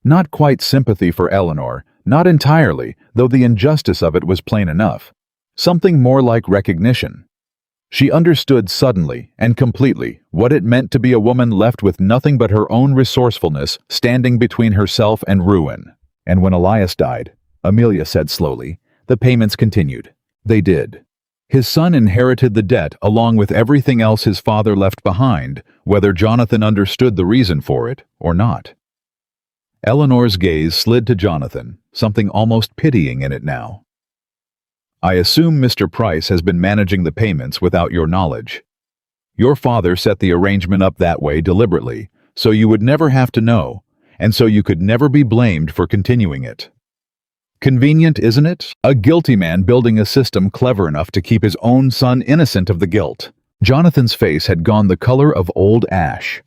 Not quite sympathy for Eleanor, not entirely, though the injustice of it was plain enough. Something more like recognition. She understood suddenly and completely what it meant to be a woman left with nothing but her own resourcefulness standing between herself and ruin. And when Elias died, Amelia said slowly, the payments continued. They did. His son inherited the debt along with everything else his father left behind, whether Jonathan understood the reason for it or not. Eleanor's gaze slid to Jonathan, something almost pitying in it now. I assume Mr. Price has been managing the payments without your knowledge. Your father set the arrangement up that way deliberately, so you would never have to know, and so you could never be blamed for continuing it. Convenient, isn't it? A guilty man building a system clever enough to keep his own son innocent of the guilt. Jonathan's face had gone the color of old ash.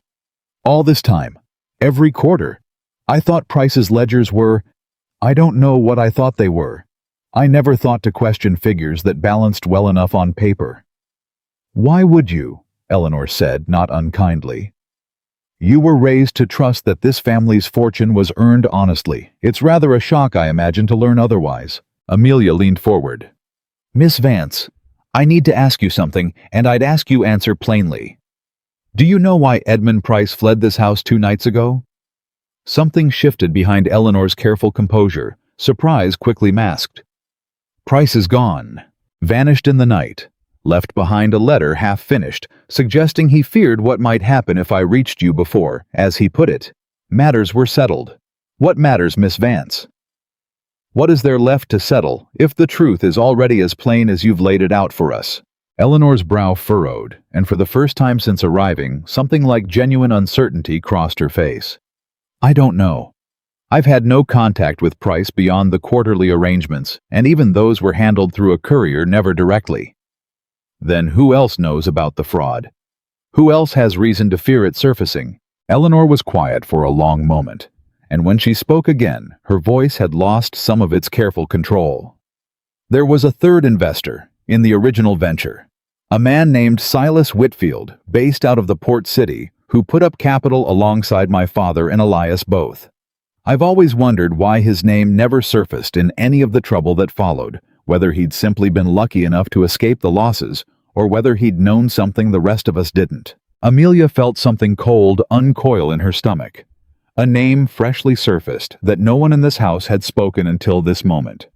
All this time, every quarter, I thought Price's ledgers were... I don't know what I thought they were. I never thought to question figures that balanced well enough on paper. Why would you? Eleanor said, not unkindly. You were raised to trust that this family's fortune was earned honestly. It's rather a shock, I imagine, to learn otherwise. Amelia leaned forward. Miss Vance, I need to ask you something, and I'd ask you answer plainly. Do you know why Edmund Price fled this house 2 nights ago? Something shifted behind Eleanor's careful composure, surprise quickly masked. Price is gone, vanished in the night, left behind a letter half-finished, suggesting he feared what might happen if I reached you before, as he put it. Matters were settled. What matters, Miss Vance? What is there left to settle, if the truth is already as plain as you've laid it out for us? Eleanor's brow furrowed, and for the first time since arriving, something like genuine uncertainty crossed her face. I don't know. I've had no contact with Price beyond the quarterly arrangements, and even those were handled through a courier, never directly. Then who else knows about the fraud? Who else has reason to fear it surfacing? Eleanor was quiet for a long moment, and when she spoke again, her voice had lost some of its careful control. There was a third investor in the original venture, a man named Silas Whitfield, based out of the port city, who put up capital alongside my father and Elias both. I've always wondered why his name never surfaced in any of the trouble that followed, whether he'd simply been lucky enough to escape the losses, or whether he'd known something the rest of us didn't. Amelia felt something cold uncoil in her stomach. A name freshly surfaced that no one in this house had spoken until this moment.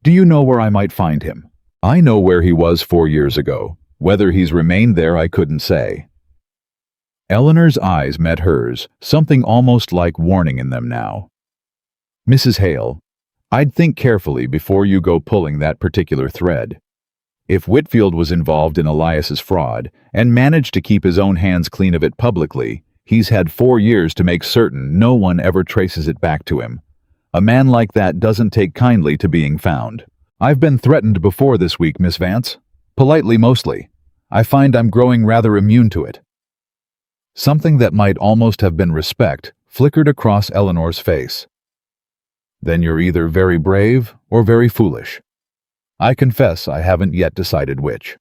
Do you know where I might find him? I know where he was 4 years ago. Whether he's remained there, I couldn't say. Eleanor's eyes met hers, something almost like warning in them now. Mrs. Hale, I'd think carefully before you go pulling that particular thread. If Whitfield was involved in Elias's fraud and managed to keep his own hands clean of it publicly, he's had 4 years to make certain no one ever traces it back to him. A man like that doesn't take kindly to being found. I've been threatened before this week, Miss Vance. Politely mostly. I find I'm growing rather immune to it. Something that might almost have been respect flickered across Eleanor's face. Then you're either very brave or very foolish. I confess I haven't yet decided which.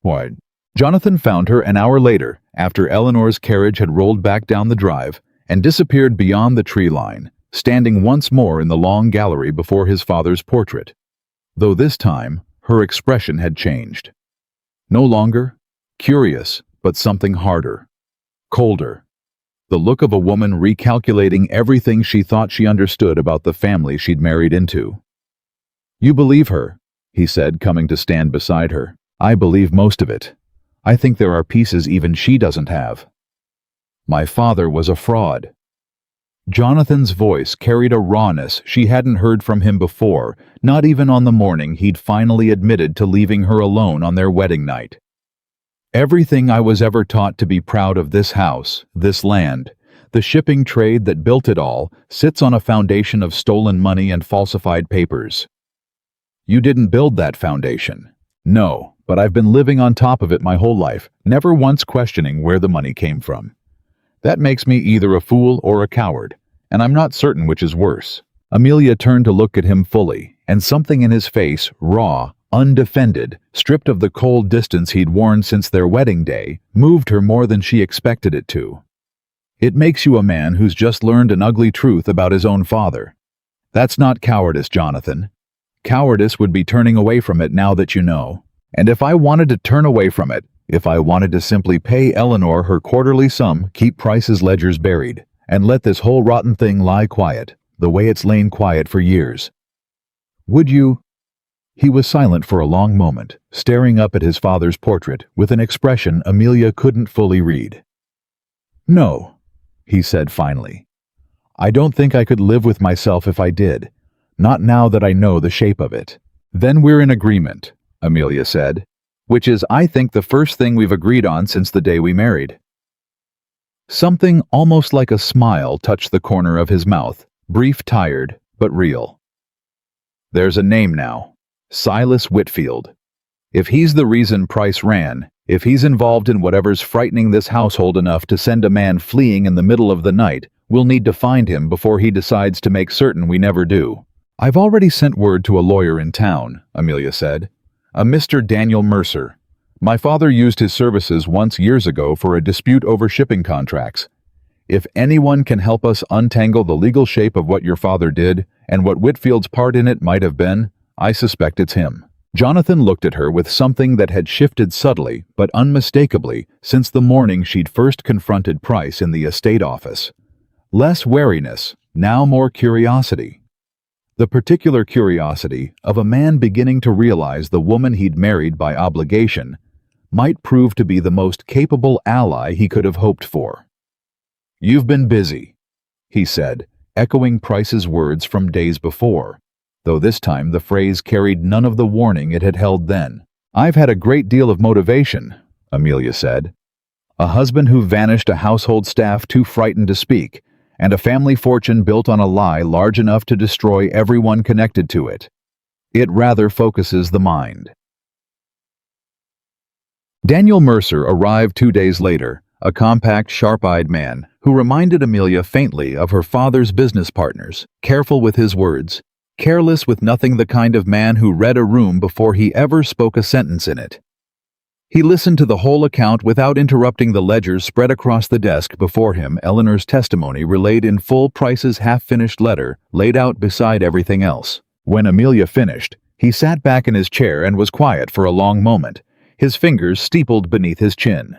Why, Jonathan found her an hour later, after Eleanor's carriage had rolled back down the drive and disappeared beyond the tree line, standing once more in the long gallery before his father's portrait, though this time her expression had changed. No longer curious, but something harder, colder, the look of a woman recalculating everything she thought she understood about the family she'd married into. You believe her, he said, coming to stand beside her. I believe most of it. I think there are pieces even she doesn't have. My father was a fraud. Jonathan's voice carried a rawness she hadn't heard from him before, not even on the morning he'd finally admitted to leaving her alone on their wedding night. Everything I was ever taught to be proud of this house, this land, the shipping trade that built it all, sits on a foundation of stolen money and falsified papers. You didn't build that foundation. No, but I've been living on top of it my whole life, never once questioning where the money came from. That makes me either a fool or a coward, and I'm not certain which is worse. Amelia turned to look at him fully, and something in his face, raw, undefended, stripped of the cold distance he'd worn since their wedding day, moved her more than she expected it to. It makes you a man who's just learned an ugly truth about his own father. That's not cowardice, Jonathan. Cowardice would be turning away from it now that you know. And if I wanted to turn away from it, if I wanted to simply pay Eleanor her quarterly sum, keep Price's ledgers buried, and let this whole rotten thing lie quiet, the way it's lain quiet for years. Would you? He was silent for a long moment, staring up at his father's portrait with an expression Amelia couldn't fully read. No, he said finally. I don't think I could live with myself if I did. Not now that I know the shape of it. Then we're in agreement, Amelia said, which is, I think, the first thing we've agreed on since the day we married. Something almost like a smile touched the corner of his mouth, brief, tired, but real. There's a name now. Silas Whitfield. If he's the reason Price ran, if he's involved in whatever's frightening this household enough to send a man fleeing in the middle of the night, we'll need to find him before he decides to make certain we never do. I've already sent word to a lawyer in town, Amelia said. A Mr. Daniel Mercer. My father used his services once years ago for a dispute over shipping contracts. If anyone can help us untangle the legal shape of what your father did and what Whitfield's part in it might have been, I suspect it's him. Jonathan looked at her with something that had shifted subtly but unmistakably since the morning she'd first confronted Price in the estate office. Less wariness, now more curiosity. The particular curiosity of a man beginning to realize the woman he'd married by obligation might prove to be the most capable ally he could have hoped for. "You've been busy," he said, echoing Price's words from days before, though this time the phrase carried none of the warning it had held then. "I've had a great deal of motivation," Amelia said. "A husband who vanished, a household staff too frightened to speak, and a family fortune built on a lie large enough to destroy everyone connected to it. It rather focuses the mind." Daniel Mercer arrived 2 days later, a compact, sharp-eyed man who reminded Amelia faintly of her father's business partners, careful with his words, careless with nothing, the kind of man who read a room before he ever spoke a sentence in it. He listened to the whole account without interrupting the ledgers spread across the desk before him. Eleanor's testimony relayed in full, Price's half-finished letter laid out beside everything else. When Amelia finished, he sat back in his chair and was quiet for a long moment, his fingers steepled beneath his chin.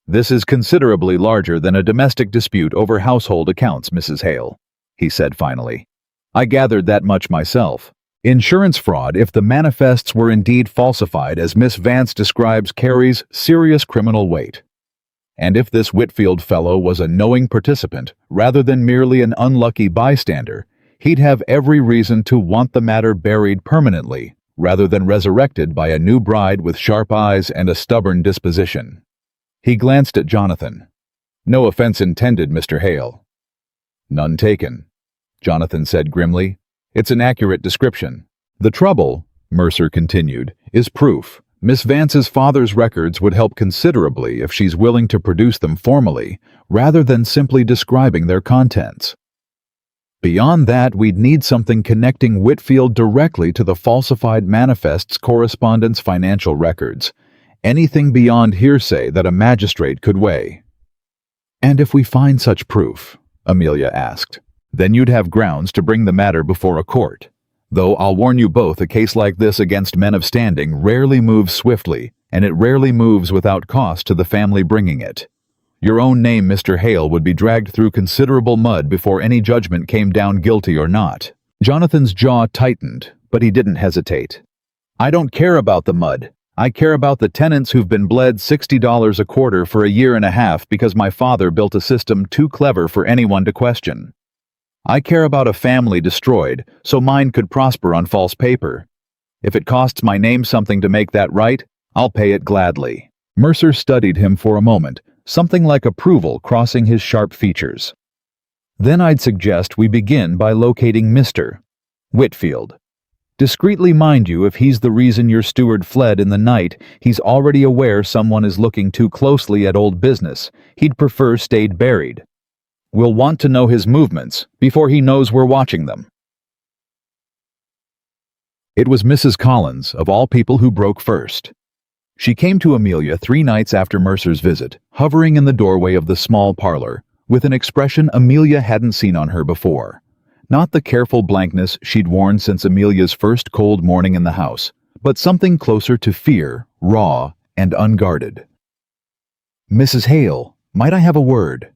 "This is considerably larger than a domestic dispute over household accounts, Mrs. Hale," he said finally. "I gathered that much myself. Insurance fraud, if the manifests were indeed falsified as Miss Vance describes, carries serious criminal weight. And if this Whitfield fellow was a knowing participant, rather than merely an unlucky bystander, he'd have every reason to want the matter buried permanently, rather than resurrected by a new bride with sharp eyes and a stubborn disposition." He glanced at Jonathan. "No offense intended, Mr. Hale." "None taken," Jonathan said grimly. "It's an accurate description. The trouble," Mercer continued, "is proof. Miss Vance's father's records would help considerably if she's willing to produce them formally, rather than simply describing their contents. Beyond that, we'd need something connecting Whitfield directly to the falsified manifest's correspondence financial records. Anything beyond hearsay that a magistrate could weigh." "And if we find such proof," Amelia asked, "then you'd have grounds to bring the matter before a court. Though I'll warn you both, a case like this against men of standing rarely moves swiftly, and it rarely moves without cost to the family bringing it. Your own name, Mr. Hale, would be dragged through considerable mud before any judgment came down guilty or not." Jonathan's jaw tightened, but he didn't hesitate. "I don't care about the mud. I care about the tenants who've been bled $60 a quarter for a year and a half because my father built a system too clever for anyone to question. I care about a family destroyed so mine could prosper on false paper. If it costs my name something to make that right, I'll pay it gladly." Mercer studied him for a moment, something like approval crossing his sharp features. "Then I'd suggest we begin by locating Mr. Whitfield. Discreetly, mind you, if he's the reason your steward fled in the night, he's already aware someone is looking too closely at old business. He'd prefer stayed buried. We'll want to know his movements before he knows we're watching them." It was Mrs. Collins, of all people, who broke first. She came to Amelia 3 nights after Mercer's visit, hovering in the doorway of the small parlor, with an expression Amelia hadn't seen on her before. Not the careful blankness she'd worn since Amelia's first cold morning in the house, but something closer to fear, raw and unguarded. "Mrs. Hale, might I have a word?"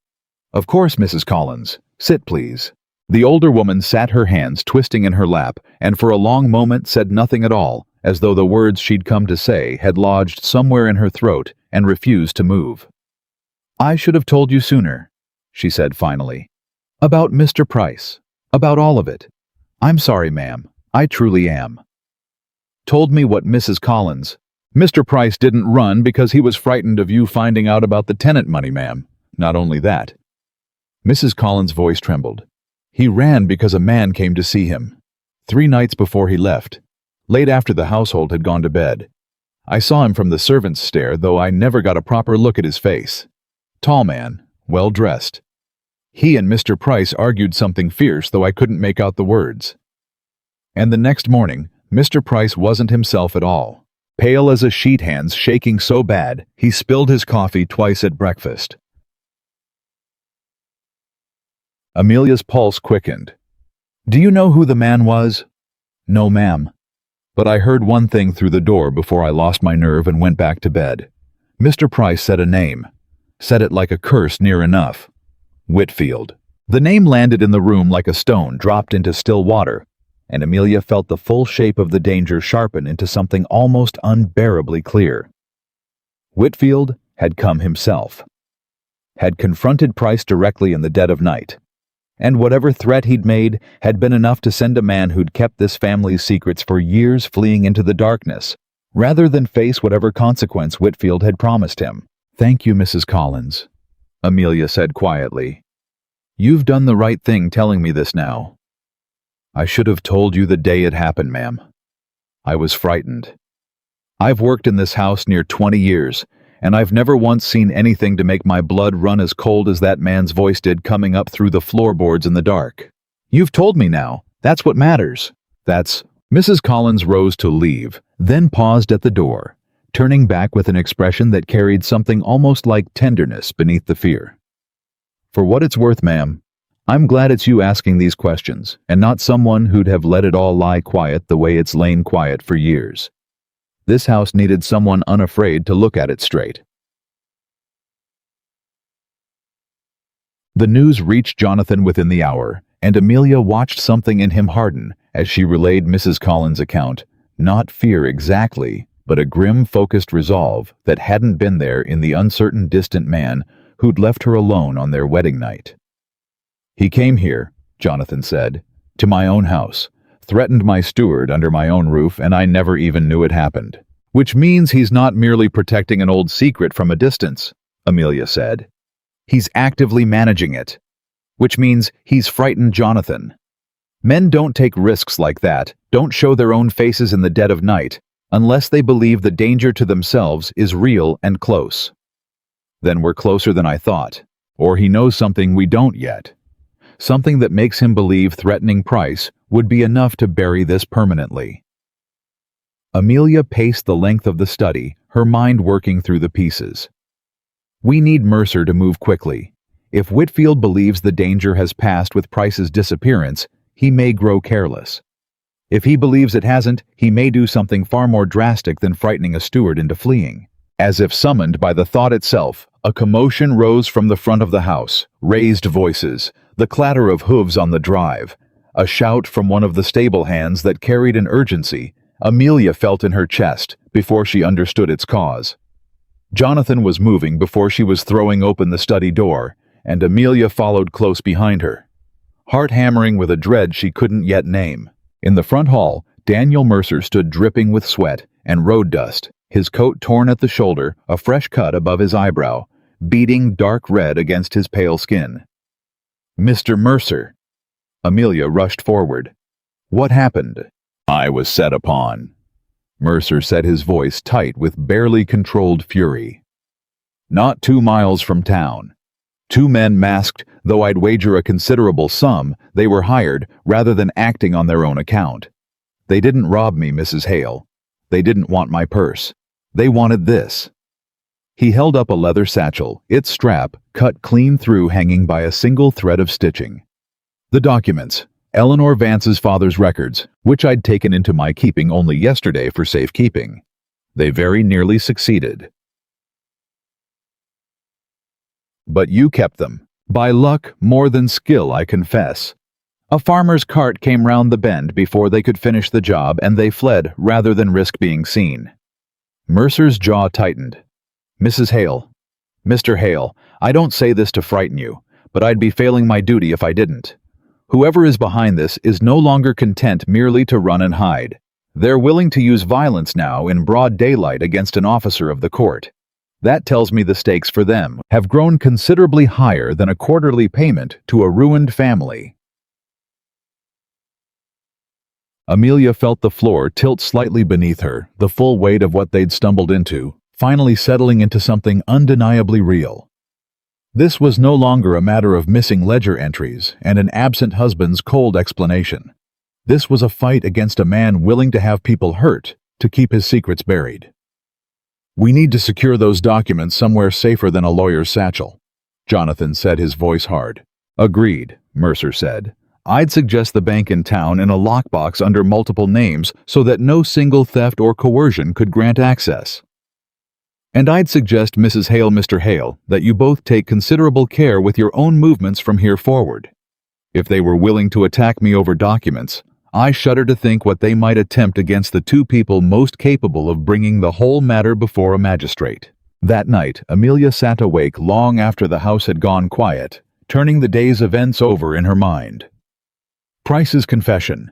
"Of course, Mrs. Collins. Sit, please." The older woman sat, her hands twisting in her lap, and for a long moment said nothing at all, as though the words she'd come to say had lodged somewhere in her throat and refused to move. "I should have told you sooner," she said finally. "About Mr. Price. About all of it. I'm sorry, ma'am. I truly am." "Told me what, Mrs. Collins?" "Mr. Price didn't run because he was frightened of you finding out about the tenant money, ma'am. Not only that, Mrs. Collins' voice trembled. He ran because a man came to see him. 3 nights before he left, late after the household had gone to bed. I saw him from the servants' stair, though I never got a proper look at his face. Tall man, well dressed. He and Mr. Price argued something fierce, though I couldn't make out the words. And the next morning, Mr. Price wasn't himself at all. Pale as a sheet, hands shaking so bad, he spilled his coffee twice at breakfast. Amelia's pulse quickened. Do you know who the man was? No, ma'am. But I heard one thing through the door before I lost my nerve and went back to bed. Mr. Price said a name. Said it like a curse near enough. Whitfield. The name landed in the room like a stone dropped into still water, and Amelia felt the full shape of the danger sharpen into something almost unbearably clear. Whitfield had come himself. Had confronted Price directly in the dead of night. And whatever threat he'd made had been enough to send a man who'd kept this family's secrets for years fleeing into the darkness, rather than face whatever consequence Whitfield had promised him. Thank you, Mrs. Collins, Amelia said quietly. You've done the right thing telling me this now. I should have told you the day it happened, ma'am. I was frightened. I've worked in this house near 20 years, and I've never once seen anything to make my blood run as cold as that man's voice did coming up through the floorboards in the dark. You've told me now. That's what matters. That's... Mrs. Collins rose to leave, then paused at the door, turning back with an expression that carried something almost like tenderness beneath the fear. For what it's worth, ma'am, I'm glad it's you asking these questions, and not someone who'd have let it all lie quiet the way it's lain quiet for years. This house needed someone unafraid to look at it straight. The news reached Jonathan within the hour, and Amelia watched something in him harden as she relayed Mrs. Collins' account. Not fear exactly, but a grim, focused resolve that hadn't been there in the uncertain, distant man who'd left her alone on their wedding night. He came here, Jonathan said, to my own house, threatened my steward under my own roof, and I never even knew it happened. Which means he's not merely protecting an old secret from a distance, Amelia said. He's actively managing it. Which means he's frightened Jonathan. Men don't take risks like that, don't show their own faces in the dead of night, unless they believe the danger to themselves is real and close. Then we're closer than I thought. Or he knows something we don't yet. Something that makes him believe threatening Price would be enough to bury this permanently. Amelia paced the length of the study, her mind working through the pieces. We need Mercer to move quickly. If Whitfield believes the danger has passed with Price's disappearance, he may grow careless. If he believes it hasn't, he may do something far more drastic than frightening a steward into fleeing. As if summoned by the thought itself, a commotion rose from the front of the house, raised voices, the clatter of hooves on the drive, a shout from one of the stable hands that carried an urgency Amelia felt in her chest before she understood its cause. Jonathan was moving before she was throwing open the study door, and Amelia followed close behind her, heart hammering with a dread she couldn't yet name. In the front hall, Daniel Mercer stood dripping with sweat and road dust, his coat torn at the shoulder, a fresh cut above his eyebrow, beating dark red against his pale skin. Mr. Mercer! Amelia rushed forward. What happened? I was set upon. Mercer said, his voice tight with barely controlled fury. Not 2 miles from town. 2 men masked, though I'd wager a considerable sum they were hired rather than acting on their own account. They didn't rob me, Mrs. Hale. They didn't want my purse. They wanted this. He held up a leather satchel, its strap cut clean through, hanging by a single thread of stitching. The documents, Eleanor Vance's father's records, which I'd taken into my keeping only yesterday for safekeeping. They very nearly succeeded. But you kept them. By luck, more than skill, I confess. A farmer's cart came round the bend before they could finish the job, and they fled rather than risk being seen. Mercer's jaw tightened. Mrs. Hale. Mr. Hale, I don't say this to frighten you, but I'd be failing my duty if I didn't. Whoever is behind this is no longer content merely to run and hide. They're willing to use violence now in broad daylight against an officer of the court. That tells me the stakes for them have grown considerably higher than a quarterly payment to a ruined family. Amelia felt the floor tilt slightly beneath her, the full weight of what they'd stumbled into, finally settling into something undeniably real. This was no longer a matter of missing ledger entries and an absent husband's cold explanation. This was a fight against a man willing to have people hurt to keep his secrets buried. "We need to secure those documents somewhere safer than a lawyer's satchel," Jonathan said, his voice hard. "Agreed," Mercer said. "I'd suggest the bank in town in a lockbox under multiple names so that no single theft or coercion could grant access. And I'd suggest, Mrs. Hale, Mr. Hale, that you both take considerable care with your own movements from here forward. If they were willing to attack me over documents, I shudder to think what they might attempt against the two people most capable of bringing the whole matter before a magistrate." That night, Amelia sat awake long after the house had gone quiet, turning the day's events over in her mind. Price's confession.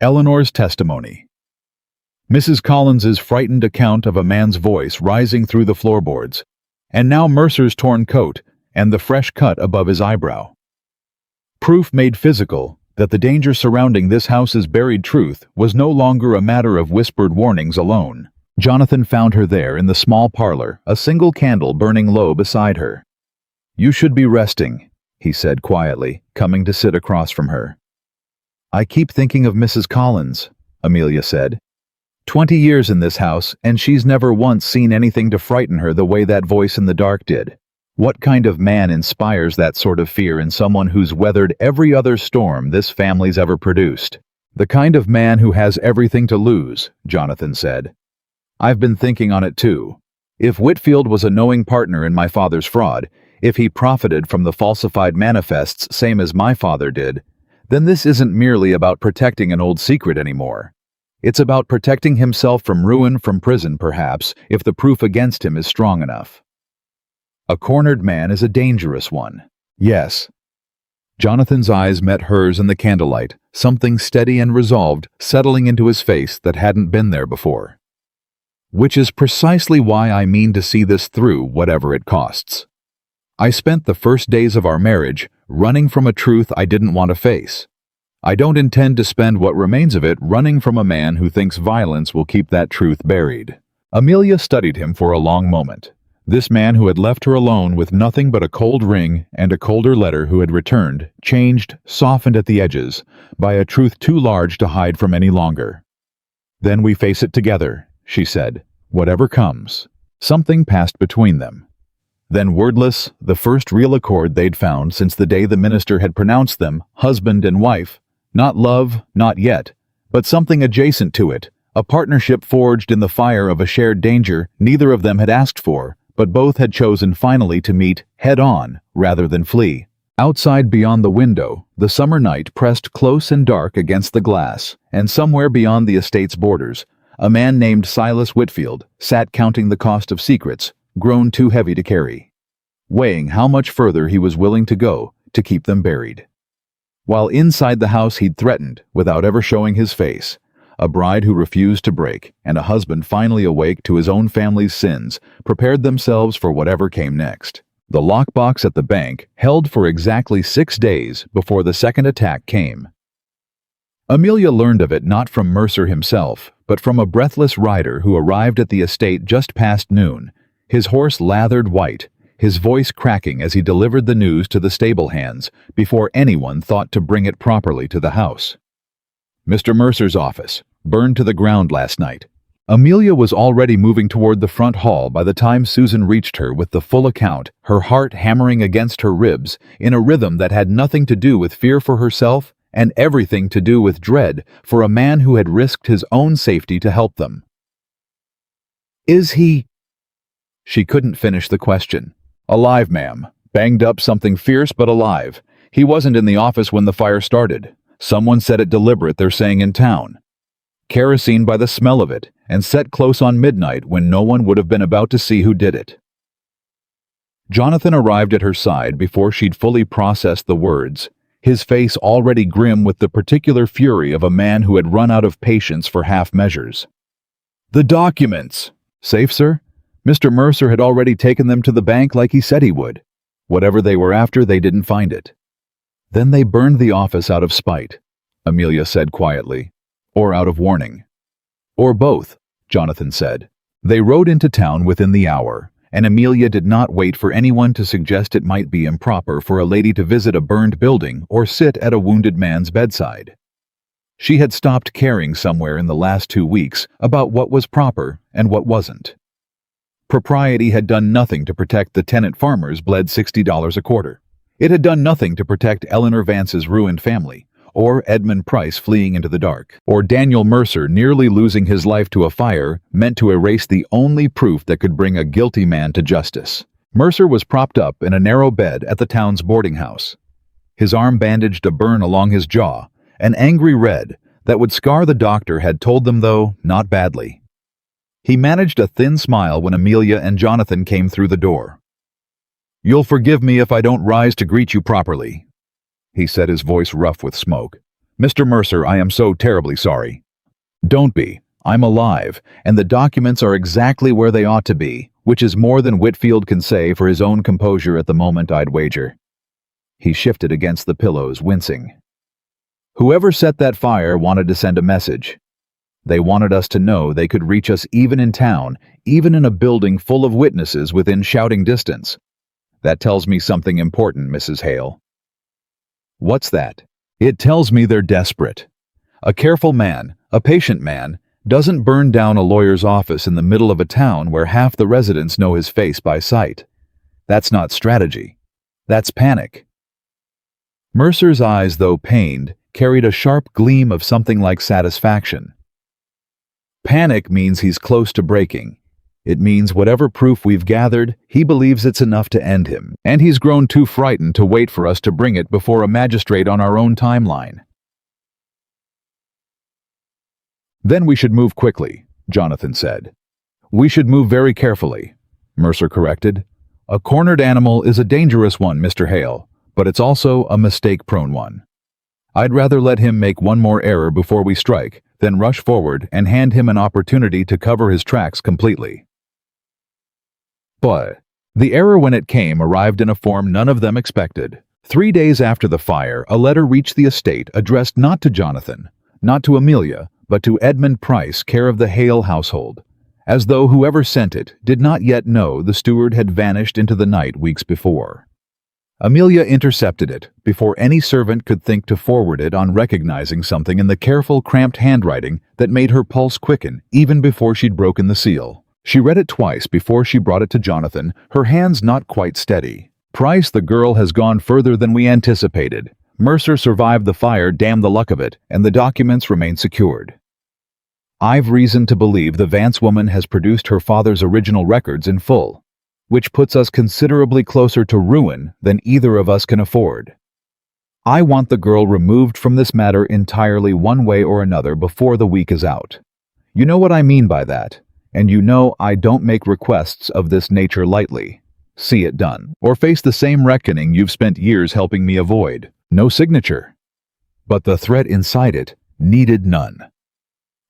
Eleanor's testimony. Mrs. Collins's frightened account of a man's voice rising through the floorboards, and now Mercer's torn coat and the fresh cut above his eyebrow. Proof made physical that the danger surrounding this house's buried truth was no longer a matter of whispered warnings alone. Jonathan found her there in the small parlor, a single candle burning low beside her. "You should be resting," he said quietly, coming to sit across from her. "I keep thinking of Mrs. Collins," Amelia said. 20 years in this house, and she's never once seen anything to frighten her the way that voice in the dark did. What kind of man inspires that sort of fear in someone who's weathered every other storm this family's ever produced? "The kind of man who has everything to lose," Jonathan said. "I've been thinking on it too. If Whitfield was a knowing partner in my father's fraud, if he profited from the falsified manifests same as my father did, then this isn't merely about protecting an old secret anymore. It's about protecting himself from ruin, from prison perhaps, if the proof against him is strong enough. A cornered man is a dangerous one." "Yes." Jonathan's eyes met hers in the candlelight, something steady and resolved settling into his face that hadn't been there before. "Which is precisely why I mean to see this through, whatever it costs. I spent the first days of our marriage running from a truth I didn't want to face. I don't intend to spend what remains of it running from a man who thinks violence will keep that truth buried." Amelia studied him for a long moment. This man who had left her alone with nothing but a cold ring and a colder letter who had returned, changed, softened at the edges, by a truth too large to hide from any longer. "Then we face it together," she said. "Whatever comes." Something passed between them. Then, wordless, the first real accord they'd found since the day the minister had pronounced them husband and wife. Not love, not yet, but something adjacent to it, a partnership forged in the fire of a shared danger neither of them had asked for, but both had chosen finally to meet head-on rather than flee. Outside beyond the window, the summer night pressed close and dark against the glass, and somewhere beyond the estate's borders, a man named Silas Whitfield sat counting the cost of secrets, grown too heavy to carry, weighing how much further he was willing to go to keep them buried. While inside the house he'd threatened, without ever showing his face, a bride who refused to break, and a husband finally awake to his own family's sins, prepared themselves for whatever came next. The lockbox at the bank held for exactly 6 days before the second attack came. Amelia learned of it not from Mercer himself, but from a breathless rider who arrived at the estate just past noon, his horse lathered white, his voice cracking as he delivered the news to the stable hands before anyone thought to bring it properly to the house. "Mr. Mercer's office, burned to the ground last night." Amelia was already moving toward the front hall by the time Susan reached her with the full account, her heart hammering against her ribs in a rhythm that had nothing to do with fear for herself and everything to do with dread for a man who had risked his own safety to help them. "Is he—" She couldn't finish the question. "Alive, ma'am. Banged up, something fierce but alive. He wasn't in the office when the fire started. Someone said it deliberate, they're saying in town. Kerosene by the smell of it, and set close on midnight when no one would have been about to see who did it." Jonathan arrived at her side before she'd fully processed the words, his face already grim with the particular fury of a man who had run out of patience for half measures. "The documents!" "Safe, sir?" Mr. Mercer had already taken them to the bank like he said he would. Whatever they were after, they didn't find it. Then they burned the office out of spite, Amelia said quietly. Or out of warning. Or both, Jonathan said. They rode into town within the hour, and Amelia did not wait for anyone to suggest it might be improper for a lady to visit a burned building or sit at a wounded man's bedside. She had stopped caring somewhere in the last 2 weeks about what was proper and what wasn't. Propriety had done nothing to protect the tenant farmers bled $60 a quarter. It had done nothing to protect Eleanor Vance's ruined family, or Edmund Price fleeing into the dark, or Daniel Mercer nearly losing his life to a fire meant to erase the only proof that could bring a guilty man to justice. Mercer was propped up in a narrow bed at the town's boarding house. His arm bandaged a burn along his jaw, an angry red that would scar the doctor had told them, though, not badly. He managed a thin smile when Amelia and Jonathan came through the door. "You'll forgive me if I don't rise to greet you properly," he said, his voice rough with smoke. "Mr. Mercer, I am so terribly sorry." "Don't be. I'm alive, and the documents are exactly where they ought to be, which is more than Whitfield can say for his own composure at the moment, I'd wager." He shifted against the pillows, wincing. "Whoever set that fire wanted to send a message. They wanted us to know they could reach us even in town, even in a building full of witnesses within shouting distance. That tells me something important, Mrs. Hale." "What's that?" "It tells me they're desperate. A careful man, a patient man, doesn't burn down a lawyer's office in the middle of a town where half the residents know his face by sight. That's not strategy. That's panic." Mercer's eyes, though pained, carried a sharp gleam of something like satisfaction. "Panic means he's close to breaking. It means whatever proof we've gathered, he believes it's enough to end him, and he's grown too frightened to wait for us to bring it before a magistrate on our own timeline." "Then we should move quickly," Jonathan said. "We should move very carefully," Mercer corrected. "A cornered animal is a dangerous one, Mr. Hale, but it's also a mistake-prone one. I'd rather let him make one more error before we strike than rush forward and hand him an opportunity to cover his tracks completely." But the error, when it came, arrived in a form none of them expected. 3 days after the fire, a letter reached the estate addressed not to Jonathan, not to Amelia, but to Edmund Price, care of the Hale household, as though whoever sent it did not yet know the steward had vanished into the night weeks before. Amelia intercepted it before any servant could think to forward it on recognizing something in the careful, cramped handwriting that made her pulse quicken even before she'd broken the seal. She read it twice before she brought it to Jonathan, her hands not quite steady. "Price, the girl has gone further than we anticipated. Mercer survived the fire, damn the luck of it, and the documents remain secured. I've reason to believe the Vance woman has produced her father's original records in full, which puts us considerably closer to ruin than either of us can afford. I want the girl removed from this matter entirely one way or another before the week is out. You know what I mean by that, and you know I don't make requests of this nature lightly. See it done, or face the same reckoning you've spent years helping me avoid. No signature." But the threat inside it needed none.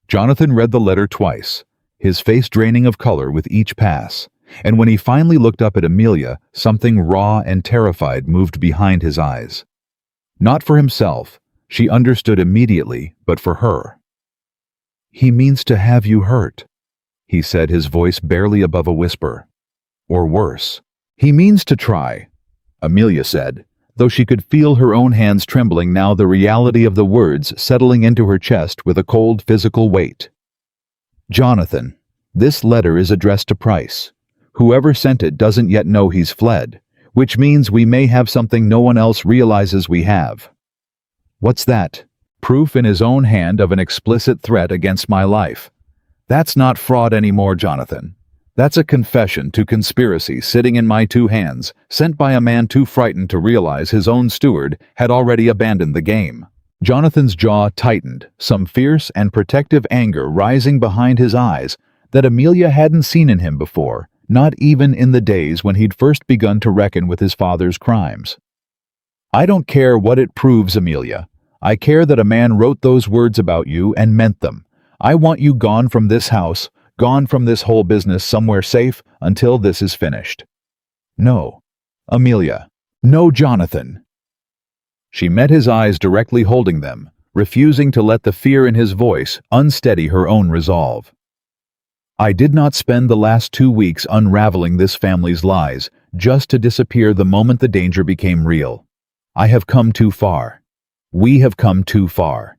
Jonathan read the letter twice, his face draining of color with each pass, and when he finally looked up at Amelia, something raw and terrified moved behind his eyes. Not for himself, she understood immediately, but for her. "He means to have you hurt," he said, his voice barely above a whisper. "Or worse. He means to try," Amelia said, though she could feel her own hands trembling now, the reality of the words settling into her chest with a cold physical weight. "Jonathan, this letter is addressed to Price. Whoever sent it doesn't yet know he's fled, which means we may have something no one else realizes we have." "What's that?" "Proof in his own hand of an explicit threat against my life. That's not fraud anymore, Jonathan. That's a confession to conspiracy sitting in my 2 hands, sent by a man too frightened to realize his own steward had already abandoned the game." Jonathan's jaw tightened, some fierce and protective anger rising behind his eyes that Amelia hadn't seen in him before, not even in the days when he'd first begun to reckon with his father's crimes. "I don't care what it proves, Amelia. I care that a man wrote those words about you and meant them. I want you gone from this house, gone from this whole business somewhere safe until this is finished. No, Amelia. No, Jonathan. She met his eyes directly holding them, refusing to let the fear in his voice unsteady her own resolve. I did not spend the last 2 weeks unraveling this family's lies, just to disappear the moment the danger became real. I have come too far. We have come too far.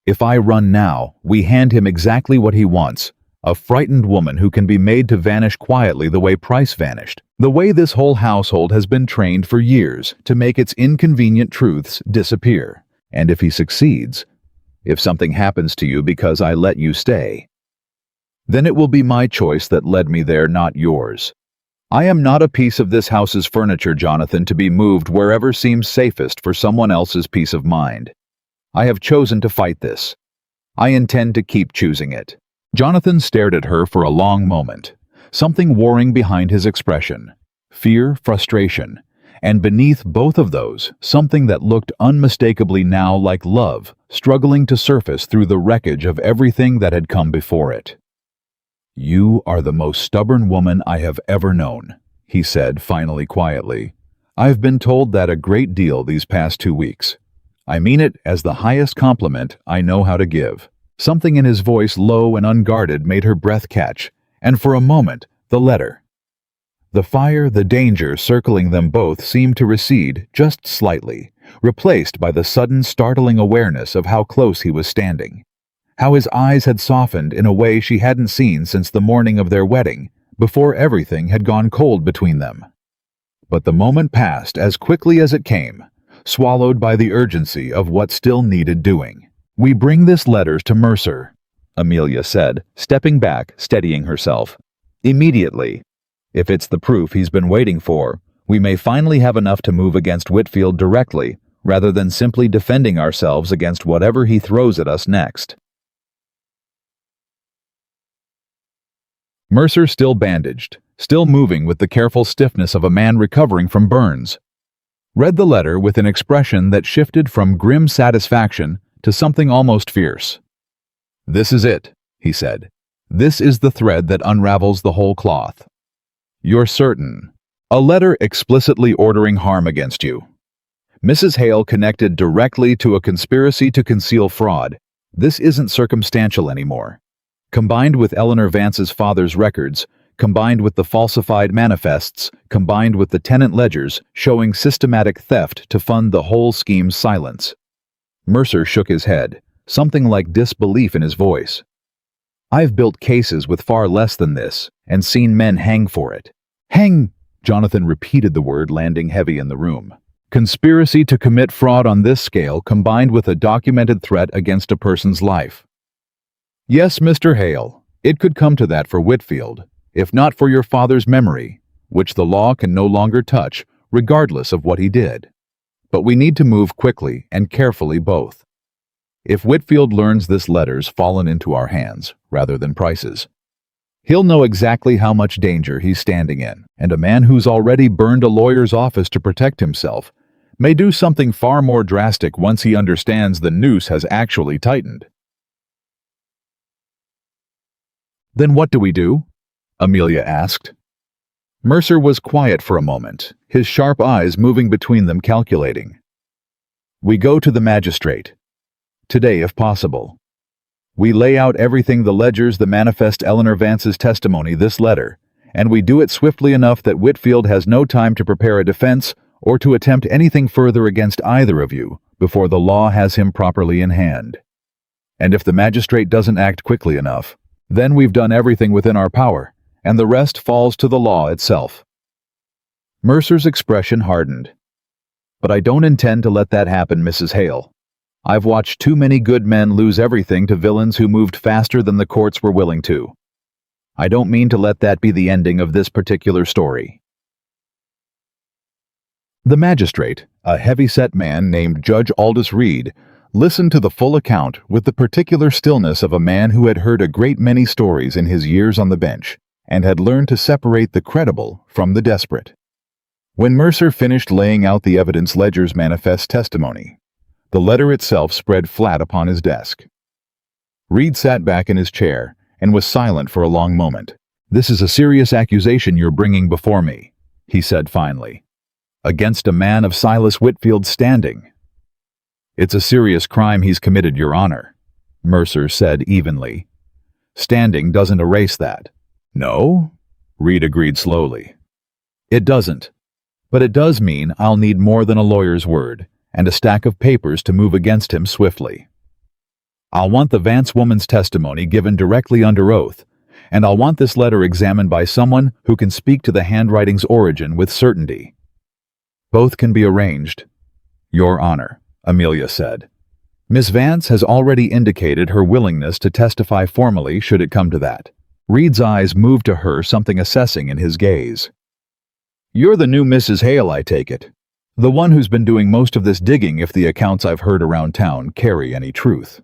If I run now, we hand him exactly what he wants, a frightened woman who can be made to vanish quietly the way Price vanished, the way this whole household has been trained for years to make its inconvenient truths disappear. And if he succeeds, if something happens to you because I let you stay, then it will be my choice that led me there, not yours. I am not a piece of this house's furniture, Jonathan, to be moved wherever seems safest for someone else's peace of mind. I have chosen to fight this. I intend to keep choosing it. Jonathan stared at her for a long moment, something warring behind his expression. Fear, frustration, and beneath both of those, something that looked unmistakably now like love, struggling to surface through the wreckage of everything that had come before it. "You are the most stubborn woman I have ever known," he said finally quietly. "I've been told that a great deal these past 2 weeks. I mean it as the highest compliment I know how to give." Something in his voice, low and unguarded, made her breath catch, and for a moment, the letter. The fire, the danger circling them both seemed to recede just slightly, replaced by the sudden startling awareness of how close he was standing. How his eyes had softened in a way she hadn't seen since the morning of their wedding, before everything had gone cold between them. But the moment passed as quickly as it came, swallowed by the urgency of what still needed doing. "We bring this letter to Mercer," Amelia said, stepping back, steadying herself. "Immediately. If it's the proof he's been waiting for, we may finally have enough to move against Whitfield directly, rather than simply defending ourselves against whatever he throws at us next." Mercer, still bandaged, still moving with the careful stiffness of a man recovering from burns, read the letter with an expression that shifted from grim satisfaction to something almost fierce. "This is it," he said. "This is the thread that unravels the whole cloth. You're certain. A letter explicitly ordering harm against you. Mrs. Hale connected directly to a conspiracy to conceal fraud. This isn't circumstantial anymore. Combined with Eleanor Vance's father's records, combined with the falsified manifests, combined with the tenant ledgers showing systematic theft to fund the whole scheme's silence." Mercer shook his head, something like disbelief in his voice. "I've built cases with far less than this, and seen men hang for it." "Hang!" Jonathan repeated the word, landing heavy in the room. "Conspiracy to commit fraud on this scale combined with a documented threat against a person's life. Yes, Mr. Hale, it could come to that for Whitfield, if not for your father's memory, which the law can no longer touch, regardless of what he did. But we need to move quickly and carefully both. If Whitfield learns this letter's fallen into our hands, rather than Price's, he'll know exactly how much danger he's standing in, and a man who's already burned a lawyer's office to protect himself may do something far more drastic once he understands the noose has actually tightened." "Then what do we do?" Amelia asked. Mercer was quiet for a moment, his sharp eyes moving between them, calculating. "We go to the magistrate. Today, if possible. We lay out everything, the ledgers, the manifest, Eleanor Vance's testimony, this letter, and we do it swiftly enough that Whitfield has no time to prepare a defense or to attempt anything further against either of you before the law has him properly in hand. And if the magistrate doesn't act quickly enough, then we've done everything within our power, and the rest falls to the law itself." Mercer's expression hardened. "But I don't intend to let that happen, Mrs. Hale. I've watched too many good men lose everything to villains who moved faster than the courts were willing to. I don't mean to let that be the ending of this particular story." The magistrate, a heavy-set man named Judge Aldous Reed, listened to the full account with the particular stillness of a man who had heard a great many stories in his years on the bench and had learned to separate the credible from the desperate. When Mercer finished laying out the evidence, ledger's manifest testimony, the letter itself spread flat upon his desk. Reed sat back in his chair and was silent for a long moment. "This is a serious accusation you're bringing before me," he said finally. "Against a man of Silas Whitfield's standing." "It's a serious crime he's committed, Your Honor," Mercer said evenly. "Standing doesn't erase that." "No?" Reed agreed slowly. "It doesn't. But it does mean I'll need more than a lawyer's word and a stack of papers to move against him swiftly. I'll want the Vance woman's testimony given directly under oath, and I'll want this letter examined by someone who can speak to the handwriting's origin with certainty." "Both can be arranged, Your Honor," Amelia said. "Miss Vance has already indicated her willingness to testify formally should it come to that." Reed's eyes moved to her, something assessing in his gaze. "You're the new Mrs. Hale, I take it. The one who's been doing most of this digging if the accounts I've heard around town carry any truth."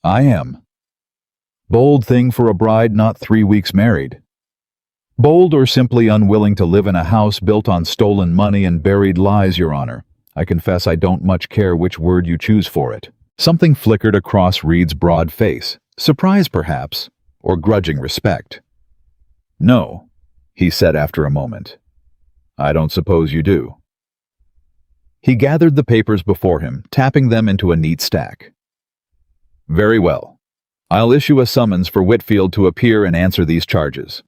"I am." "Bold thing for a bride not 3 weeks married." "Bold or simply unwilling to live in a house built on stolen money and buried lies, Your Honor. I confess I don't much care which word you choose for it." Something flickered across Reed's broad face, surprise perhaps, or grudging respect. "No," he said after a moment. "I don't suppose you do." He gathered the papers before him, tapping them into a neat stack. "Very well. I'll issue a summons for Whitfield to appear and answer these charges.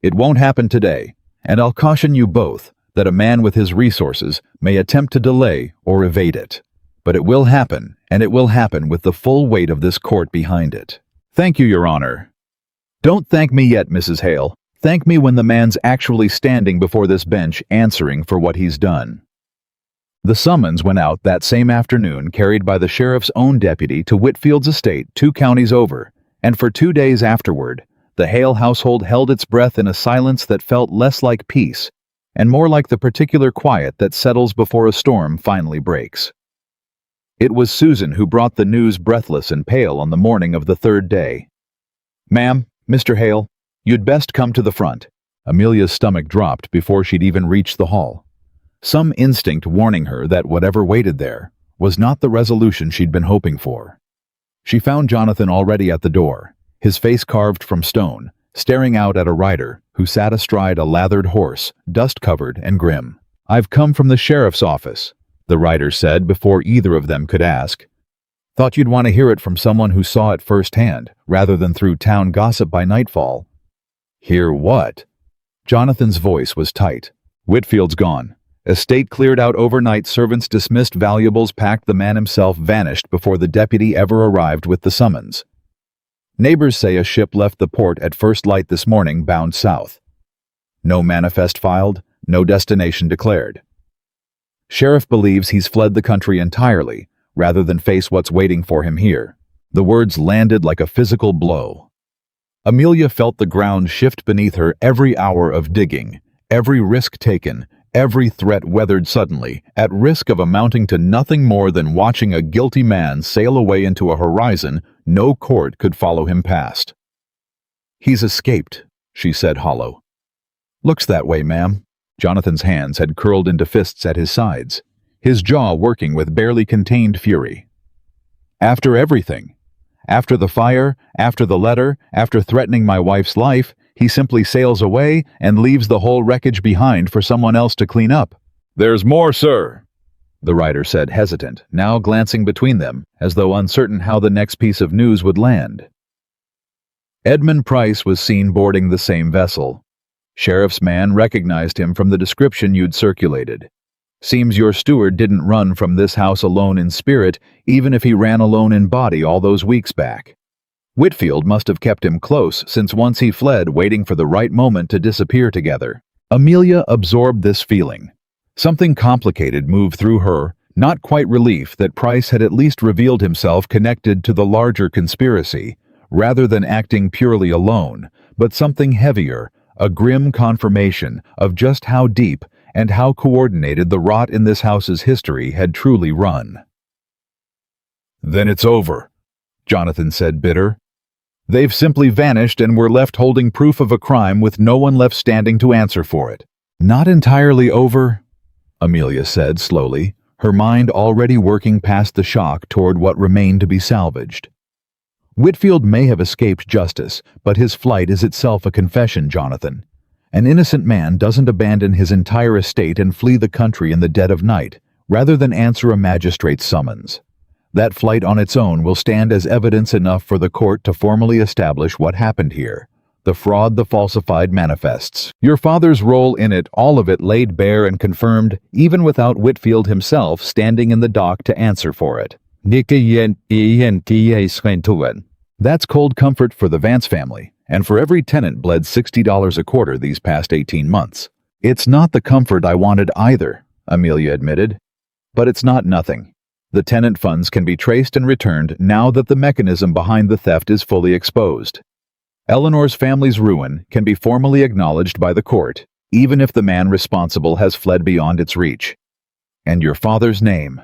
It won't happen today, and I'll caution you both that a man with his resources may attempt to delay or evade it. But it will happen, and it will happen with the full weight of this court behind it." "Thank you, Your Honor." "Don't thank me yet, Mrs. Hale. Thank me when the man's actually standing before this bench answering for what he's done." The summons went out that same afternoon, carried by the sheriff's own deputy to Whitfield's estate 2 counties over, and for 2 days afterward, the Hale household held its breath in a silence that felt less like peace and more like the particular quiet that settles before a storm finally breaks. It was Susan who brought the news, breathless and pale, on the morning of the 3rd day. "Ma'am, Mr. Hale, you'd best come to the front." Amelia's stomach dropped before she'd even reached the hall. Some instinct warning her that whatever waited there was not the resolution she'd been hoping for. She found Jonathan already at the door, his face carved from stone, staring out at a rider who sat astride a lathered horse, dust-covered and grim. "I've come from the sheriff's office," the rider said before either of them could ask. "Thought you'd want to hear it from someone who saw it firsthand, rather than through town gossip by nightfall." "Hear what?" Jonathan's voice was tight. "Whitfield's gone. Estate cleared out overnight, servants dismissed, valuables packed, the man himself vanished before the deputy ever arrived with the summons. Neighbors say a ship left the port at first light this morning bound south. No manifest filed, no destination declared. Sheriff believes he's fled the country entirely, rather than face what's waiting for him here." The words landed like a physical blow. Amelia felt the ground shift beneath her every hour of digging, every risk taken, every threat weathered suddenly, at risk of amounting to nothing more than watching a guilty man sail away into a horizon no court could follow him past. "He's escaped," she said hollow. "Looks that way, ma'am." Jonathan's hands had curled into fists at his sides, his jaw working with barely contained fury. "After everything. After the fire, after the letter, after threatening my wife's life, he simply sails away and leaves the whole wreckage behind for someone else to clean up." "There's more, sir," the rider said, hesitant, now glancing between them, as though uncertain how the next piece of news would land. Edmund Price was seen boarding the same vessel. Sheriff's man recognized him from the description you'd circulated. "Seems your steward didn't run from this house alone in spirit, even if he ran alone in body all those weeks back. Whitfield must have kept him close, since once he fled, waiting for the right moment to disappear together." Amelia absorbed this feeling. Something complicated moved through her, not quite relief that Price had at least revealed himself connected to the larger conspiracy, rather than acting purely alone, but something heavier, a grim confirmation of just how deep and how coordinated the rot in this house's history had truly run. "Then it's over," Jonathan said, bitter. "They've simply vanished and we're left holding proof of a crime with no one left standing to answer for it." "Not entirely over," Amelia said slowly, her mind already working past the shock toward what remained to be salvaged. Whitfield may have escaped justice, but his flight is itself a confession, Jonathan. An innocent man doesn't abandon his entire estate and flee the country in the dead of night, rather than answer a magistrate's summons. That flight on its own will stand as evidence enough for the court to formally establish what happened here. The fraud the falsified manifests. Your father's role in it, all of it laid bare and confirmed, even without Whitfield himself standing in the dock to answer for it. That's cold comfort for the Vance family, and for every tenant bled $60 a quarter these past 18 months. It's not the comfort I wanted either, Amelia admitted. But it's not nothing. The tenant funds can be traced and returned now that the mechanism behind the theft is fully exposed. Eleanor's family's ruin can be formally acknowledged by the court, even if the man responsible has fled beyond its reach. And your father's name.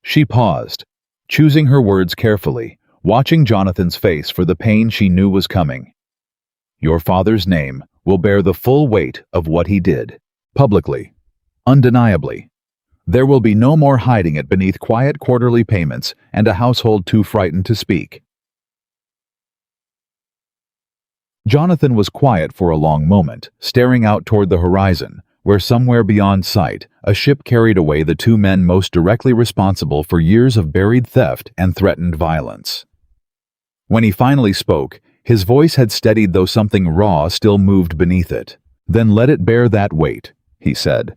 She paused, choosing her words carefully, watching Jonathan's face for the pain she knew was coming. Your father's name will bear the full weight of what he did, publicly, undeniably. There will be no more hiding it beneath quiet quarterly payments and a household too frightened to speak. Jonathan was quiet for a long moment, staring out toward the horizon, where somewhere beyond sight, a ship carried away the two men most directly responsible for years of buried theft and threatened violence. When he finally spoke, his voice had steadied though something raw still moved beneath it. Then let it bear that weight, he said.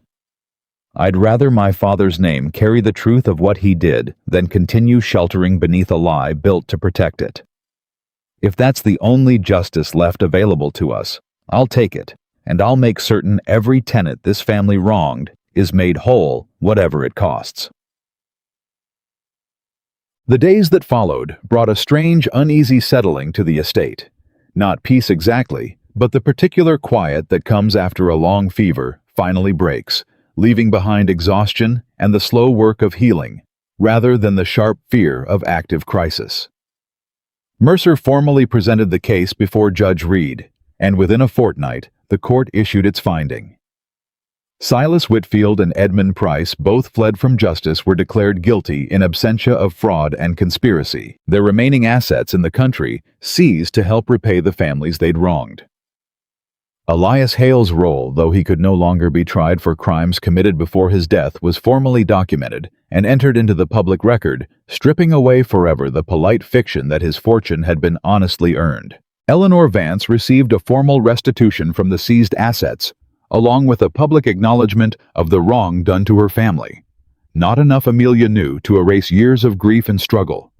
I'd rather my father's name carry the truth of what he did than continue sheltering beneath a lie built to protect it. If that's the only justice left available to us, I'll take it, and I'll make certain every tenant this family wronged is made whole, whatever it costs. The days that followed brought a strange, uneasy settling to the estate. Not peace exactly, but the particular quiet that comes after a long fever finally breaks, leaving behind exhaustion and the slow work of healing, rather than the sharp fear of active crisis. Mercer formally presented the case before Judge Reed, and within a fortnight, the court issued its finding. Silas Whitfield and Edmund Price, both fled from justice, were declared guilty in absentia of fraud and conspiracy, their remaining assets in the country seized to help repay the families they'd wronged. Elias Hale's role, though he could no longer be tried for crimes committed before his death, was formally documented and entered into the public record, stripping away forever the polite fiction that his fortune had been honestly earned. Eleanor Vance received a formal restitution from the seized assets, along with a public acknowledgement of the wrong done to her family. Not enough, Amelia knew, to erase years of grief and struggle,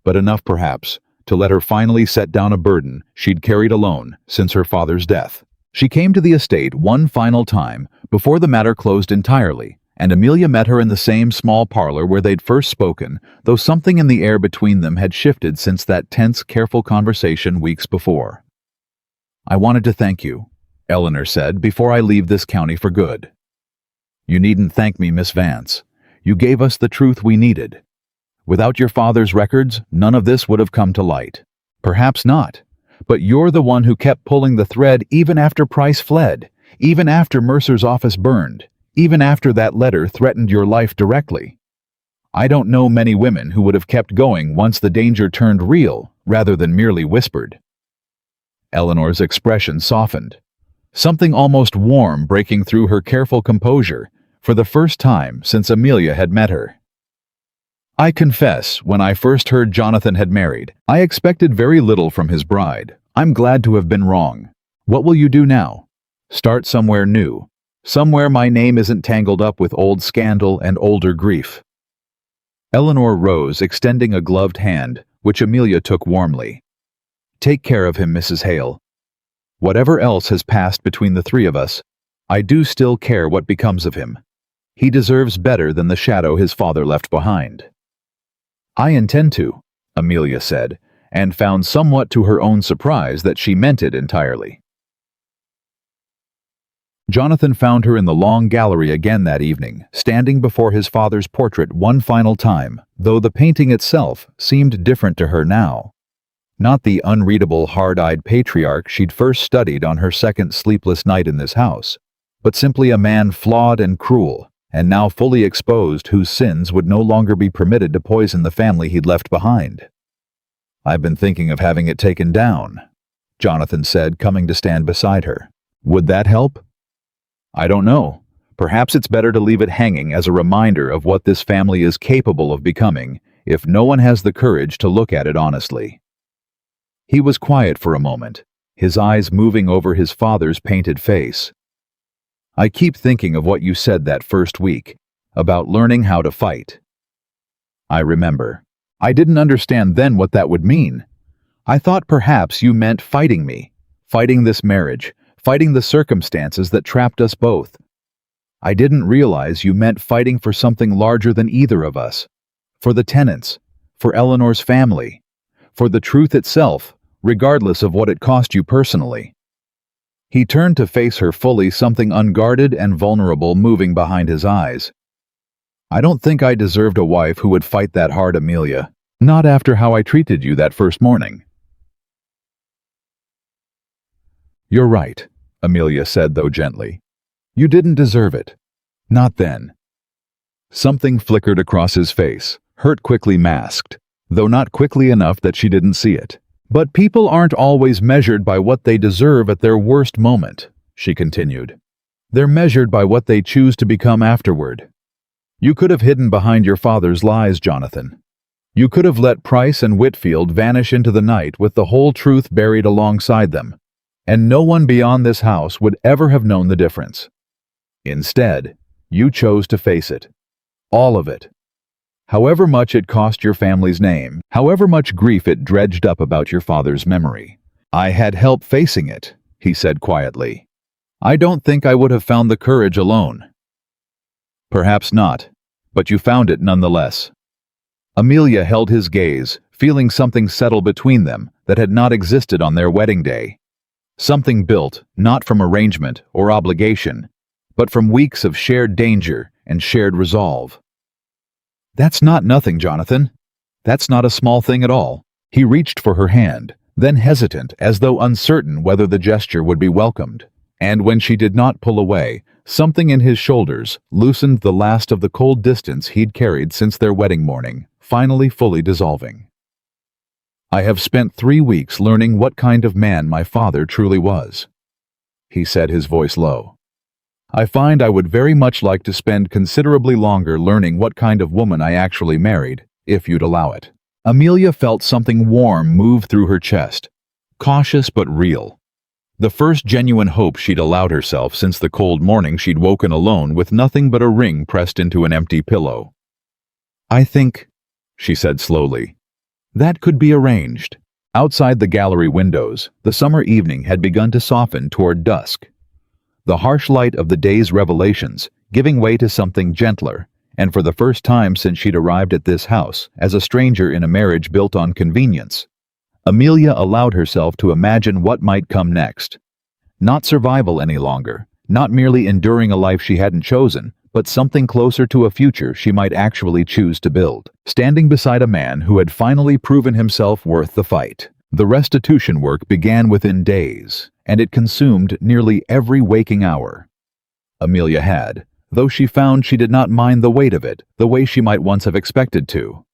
but enough, perhaps, to let her finally set down a burden she'd carried alone since her father's death. She came to the estate one final time before the matter closed entirely, and Amelia met her in the same small parlor where they'd first spoken, though something in the air between them had shifted since that tense, careful conversation weeks before. I wanted to thank you, Eleanor said, before I leave this county for good. You needn't thank me, Miss Vance. You gave us the truth we needed. Without your father's records, none of this would have come to light. Perhaps not. But you're the one who kept pulling the thread even after Price fled, even after Mercer's office burned, even after that letter threatened your life directly. I don't know many women who would have kept going once the danger turned real, rather than merely whispered. Eleanor's expression softened, something almost warm breaking through her careful composure, for the first time since Amelia had met her. I confess, when I first heard Jonathan had married, I expected very little from his bride. I'm glad to have been wrong. What will you do now? Start somewhere new, somewhere my name isn't tangled up with old scandal and older grief. Eleanor rose, extending a gloved hand, which Amelia took warmly. Take care of him, Mrs. Hale. Whatever else has passed between the three of us, I do still care what becomes of him. He deserves better than the shadow his father left behind. I intend to, Amelia said, and found somewhat to her own surprise that she meant it entirely. Jonathan found her in the long gallery again that evening, standing before his father's portrait one final time, though the painting itself seemed different to her now. Not the unreadable, hard-eyed patriarch she'd first studied on her second sleepless night in this house, but simply a man flawed and cruel, and now fully exposed, whose sins would no longer be permitted to poison the family he'd left behind. I've been thinking of having it taken down, Jonathan said, coming to stand beside her. Would that help? I don't know. Perhaps it's better to leave it hanging as a reminder of what this family is capable of becoming if no one has the courage to look at it honestly. He was quiet for a moment, his eyes moving over his father's painted face. I keep thinking of what you said that first week, about learning how to fight. I remember. I didn't understand then what that would mean. I thought perhaps you meant fighting me, fighting this marriage, fighting the circumstances that trapped us both. I didn't realize you meant fighting for something larger than either of us, for the tenants, for Eleanor's family, for the truth itself, regardless of what it cost you personally. He turned to face her fully, something unguarded and vulnerable moving behind his eyes. I don't think I deserved a wife who would fight that hard, Amelia. Not after how I treated you that first morning. You're right, Amelia said, though gently. You didn't deserve it. Not then. Something flickered across his face, hurt quickly masked, though not quickly enough that she didn't see it. But people aren't always measured by what they deserve at their worst moment, she continued. They're measured by what they choose to become afterward. You could have hidden behind your father's lies, Jonathan. You could have let Price and Whitfield vanish into the night with the whole truth buried alongside them, and no one beyond this house would ever have known the difference. Instead, you chose to face it. All of it. However much it cost your family's name, however much grief it dredged up about your father's memory. I had help facing it, he said quietly. I don't think I would have found the courage alone. Perhaps not, but you found it nonetheless. Amelia held his gaze, feeling something settle between them that had not existed on their wedding day. Something built, not from arrangement or obligation, but from weeks of shared danger and shared resolve. That's not nothing, Jonathan. That's not a small thing at all. He reached for her hand, then hesitant, as though uncertain whether the gesture would be welcomed. And when she did not pull away, something in his shoulders loosened the last of the cold distance he'd carried since their wedding morning, finally fully dissolving. I have spent 3 weeks learning what kind of man my father truly was, he said, his voice low. I find I would very much like to spend considerably longer learning what kind of woman I actually married, if you'd allow it. Amelia felt something warm move through her chest, cautious but real. The first genuine hope she'd allowed herself since the cold morning she'd woken alone with nothing but a ring pressed into an empty pillow. I think, she said slowly, that could be arranged. Outside the gallery windows, the summer evening had begun to soften toward dusk. The harsh light of the day's revelations giving way to something gentler, and for the first time since she'd arrived at this house as a stranger in a marriage built on convenience, Amelia allowed herself to imagine what might come next. Not survival any longer, not merely enduring a life she hadn't chosen, but something closer to a future she might actually choose to build. Standing beside a man who had finally proven himself worth the fight. The restitution work began within days, and it consumed nearly every waking hour. Amelia had, though she found she did not mind the weight of it the way she might once have expected to.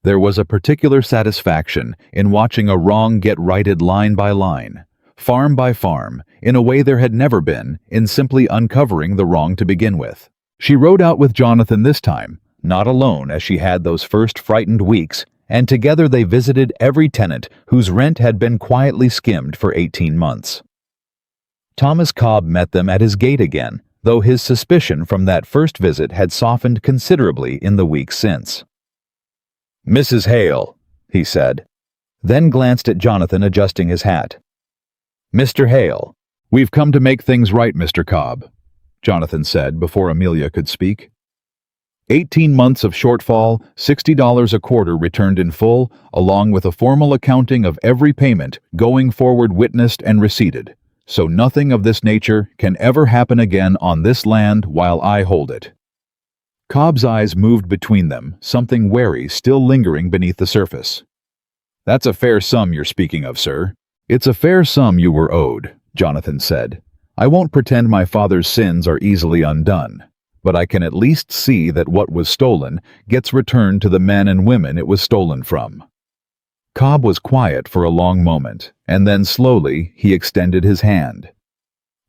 There was a particular satisfaction in watching a wrong get righted line by line, farm by farm, in a way there had never been in simply uncovering the wrong to begin with. She rode out with Jonathan this time, not alone as she had those first frightened weeks, and together they visited every tenant whose rent had been quietly skimmed for 18 months. Thomas Cobb met them at his gate again, though his suspicion from that first visit had softened considerably in the weeks since. Mrs. Hale, he said, then glanced at Jonathan adjusting his hat. Mr. Hale, we've come to make things right, Mr. Cobb, Jonathan said before Amelia could speak. 18 months of shortfall, $60 a quarter returned in full, along with a formal accounting of every payment going forward witnessed and receipted, so nothing of this nature can ever happen again on this land while I hold it. Cobb's eyes moved between them, something wary still lingering beneath the surface. That's a fair sum you're speaking of, sir. It's a fair sum you were owed, Jonathan said. I won't pretend my father's sins are easily undone, but I can at least see that what was stolen gets returned to the men and women it was stolen from. Cobb was quiet for a long moment, and then slowly he extended his hand.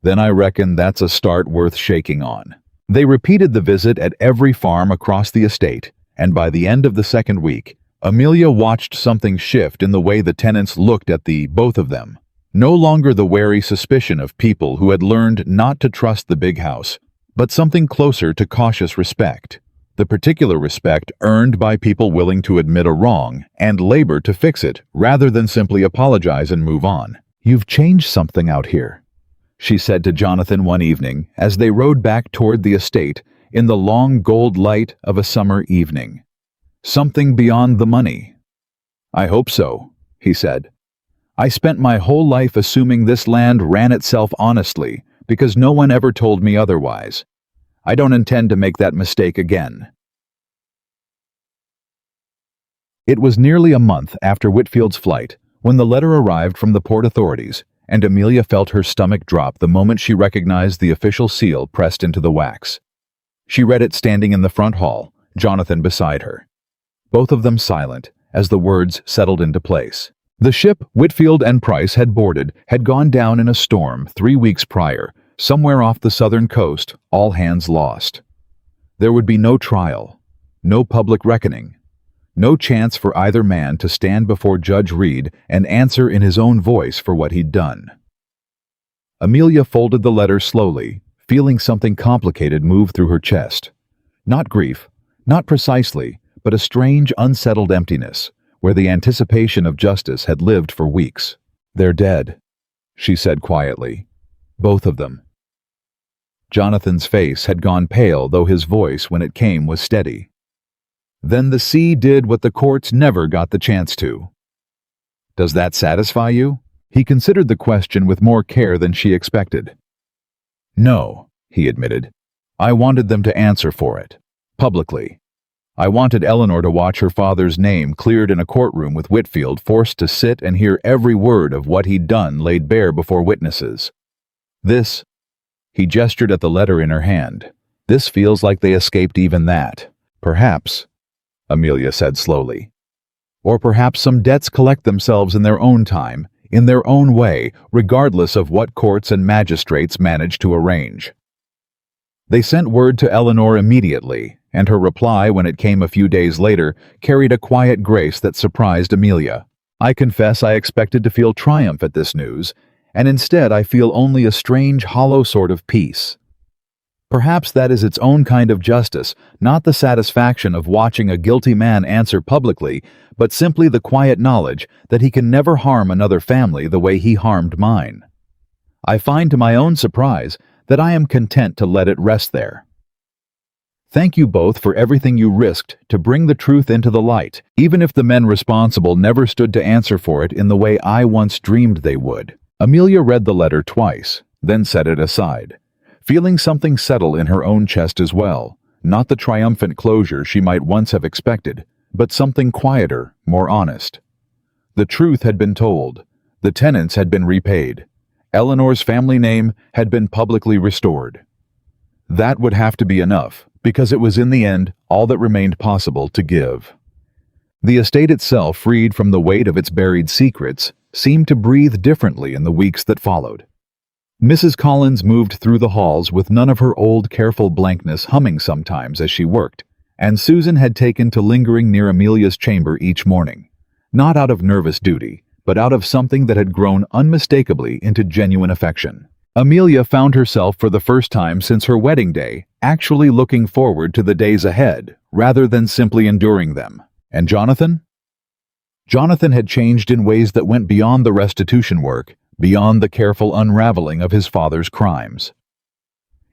"Then I reckon that's a start worth shaking on." They repeated the visit at every farm across the estate, and by the end of the second week, Amelia watched something shift in the way the tenants looked at the both of them. No longer the wary suspicion of people who had learned not to trust the big house, but something closer to cautious respect. The particular respect earned by people willing to admit a wrong and labor to fix it rather than simply apologize and move on. "You've changed something out here," she said to Jonathan one evening as they rode back toward the estate in the long gold light of a summer evening. "Something beyond the money." "I hope so," he said. "I spent my whole life assuming this land ran itself honestly because no one ever told me otherwise. I don't intend to make that mistake again." It was nearly a month after Whitfield's flight when the letter arrived from the port authorities, and Amelia felt her stomach drop the moment she recognized the official seal pressed into the wax. She read it standing in the front hall, Jonathan beside her. Both of them silent as the words settled into place. The ship Whitfield and Price had boarded had gone down in a storm 3 weeks prior, somewhere off the southern coast, all hands lost. There would be no trial, no public reckoning, no chance for either man to stand before Judge Reed and answer in his own voice for what he'd done. Amelia folded the letter slowly, feeling something complicated move through her chest. Not grief, not precisely, but a strange, unsettled emptiness, where the anticipation of justice had lived for weeks. "They're dead," she said quietly. "Both of them." Jonathan's face had gone pale, though his voice, when it came, was steady. "Then the sea did what the courts never got the chance to. Does that satisfy you?" He considered the question with more care than she expected. "No," he admitted. "I wanted them to answer for it, publicly. I wanted Eleanor to watch her father's name cleared in a courtroom with Whitfield forced to sit and hear every word of what he'd done laid bare before witnesses. This," he gestured at the letter in her hand, "this feels like they escaped even that. Perhaps," Amelia said slowly, "or perhaps some debts collect themselves in their own time, in their own way, regardless of what courts and magistrates manage to arrange." They sent word to Eleanor immediately, and her reply, when it came a few days later, carried a quiet grace that surprised Amelia. "I confess I expected to feel triumph at this news, and instead I feel only a strange, hollow sort of peace. Perhaps that is its own kind of justice, not the satisfaction of watching a guilty man answer publicly, but simply the quiet knowledge that he can never harm another family the way he harmed mine. I find to my own surprise that I am content to let it rest there. Thank you both for everything you risked to bring the truth into the light, even if the men responsible never stood to answer for it in the way I once dreamed they would." Amelia read the letter twice, then set it aside, feeling something settle in her own chest as well, not the triumphant closure she might once have expected, but something quieter, more honest. The truth had been told. The tenants had been repaid. Eleanor's family name had been publicly restored. That would have to be enough, because it was in the end all that remained possible to give. The estate itself, freed from the weight of its buried secrets, seemed to breathe differently in the weeks that followed. Mrs. Collins moved through the halls with none of her old careful blankness humming sometimes as she worked, and Susan had taken to lingering near Amelia's chamber each morning, not out of nervous duty, but out of something that had grown unmistakably into genuine affection. Amelia found herself for the first time since her wedding day actually looking forward to the days ahead, rather than simply enduring them. And Jonathan? Jonathan had changed in ways that went beyond the restitution work, beyond the careful unraveling of his father's crimes.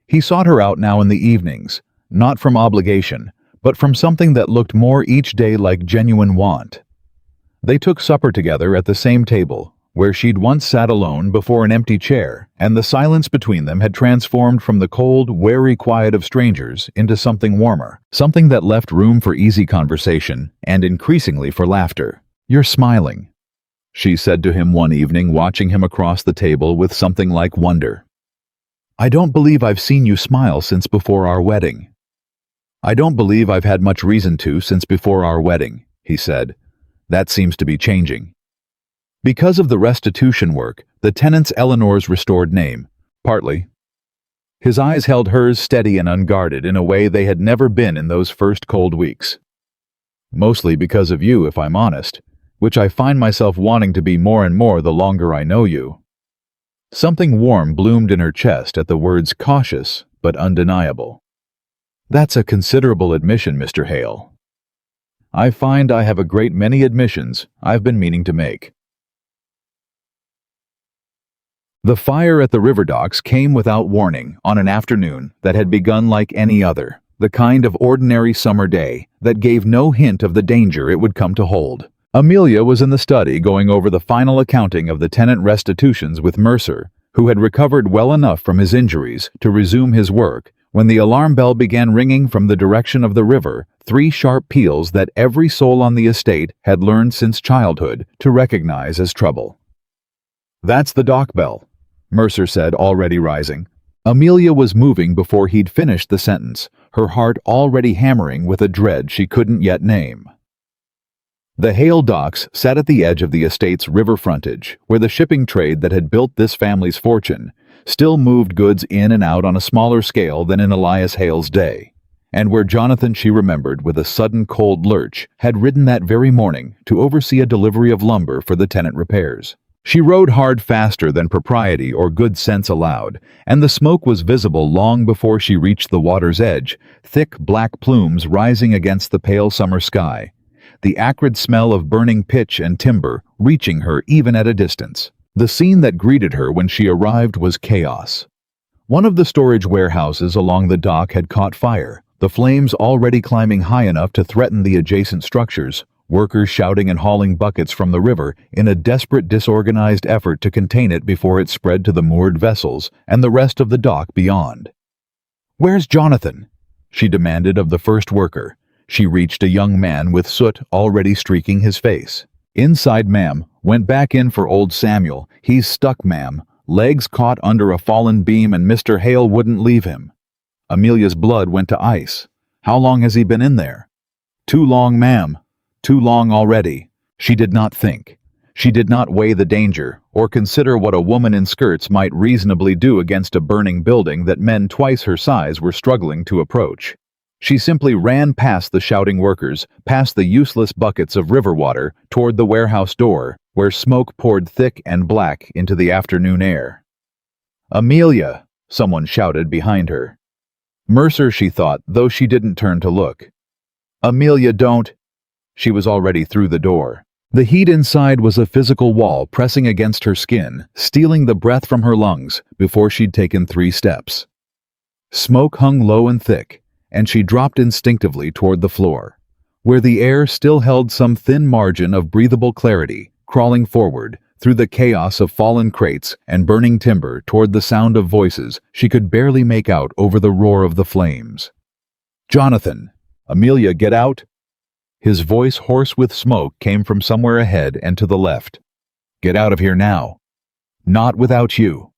He sought her out now in the evenings, not from obligation, but from something that looked more each day like genuine want. They took supper together at the same table, where she'd once sat alone before an empty chair, and the silence between them had transformed from the cold, wary quiet of strangers into something warmer, something that left room for easy conversation, and increasingly for laughter. "You're smiling," she said to him one evening, watching him across the table with something like wonder. "I don't believe I've seen you smile since before our wedding." "I don't believe I've had much reason to since before our wedding," he said. That seems to be changing. Because of the restitution work, the tenant's Eleanor's restored name, partly. His eyes held hers steady and unguarded in a way they had never been in those first cold weeks. Mostly because of you, if I'm honest, which I find myself wanting to be more and more the longer I know you. Something warm bloomed in her chest at the words cautious but undeniable. That's a considerable admission, Mr. Hale. I find I have a great many admissions I've been meaning to make. The fire at the river docks came without warning on an afternoon that had begun like any other, the kind of ordinary summer day that gave no hint of the danger it would come to hold. Amelia was in the study going over the final accounting of the tenant restitutions with Mercer, who had recovered well enough from his injuries to resume his work, when the alarm bell began ringing from the direction of the river, 3 sharp peals that every soul on the estate had learned since childhood to recognize as trouble. "That's the dock bell," Mercer said, already rising. Amelia was moving before he'd finished the sentence, her heart already hammering with a dread she couldn't yet name. The Hale docks sat at the edge of the estate's river frontage, where the shipping trade that had built this family's fortune still moved goods in and out on a smaller scale than in Elias Hale's day, and where Jonathan, she remembered with a sudden cold lurch, had ridden that very morning to oversee a delivery of lumber for the tenant repairs. She rode hard faster than propriety or good sense allowed, and the smoke was visible long before she reached the water's edge, thick black plumes rising against the pale summer sky, the acrid smell of burning pitch and timber reaching her even at a distance. The scene that greeted her when she arrived was chaos. One of the storage warehouses along the dock had caught fire, the flames already climbing high enough to threaten the adjacent structures, workers shouting and hauling buckets from the river in a desperate, disorganized effort to contain it before it spread to the moored vessels and the rest of the dock beyond. "Where's Jonathan?" she demanded of the first worker. She reached a young man with soot already streaking his face. "Inside, ma'am. Went back in for old Samuel. He's stuck, ma'am. Legs caught under a fallen beam and Mr. Hale wouldn't leave him." Amelia's blood went to ice. "How long has he been in there?" "Too long, ma'am. Too long already." She did not think. She did not weigh the danger, or consider what a woman in skirts might reasonably do against a burning building that men twice her size were struggling to approach. She simply ran past the shouting workers, past the useless buckets of river water, toward the warehouse door, where smoke poured thick and black into the afternoon air. "Amelia!" someone shouted behind her. Mercer, she thought, though she didn't turn to look. "Amelia, don't!" She was already through the door. The heat inside was a physical wall pressing against her skin, stealing the breath from her lungs before she'd taken 3 steps. Smoke hung low and thick, and she dropped instinctively toward the floor, where the air still held some thin margin of breathable clarity, crawling forward through the chaos of fallen crates and burning timber toward the sound of voices she could barely make out over the roar of the flames. "Jonathan! Amelia, get out!" His voice, hoarse with smoke, came from somewhere ahead and to the left. "Get out of here now." "Not without you."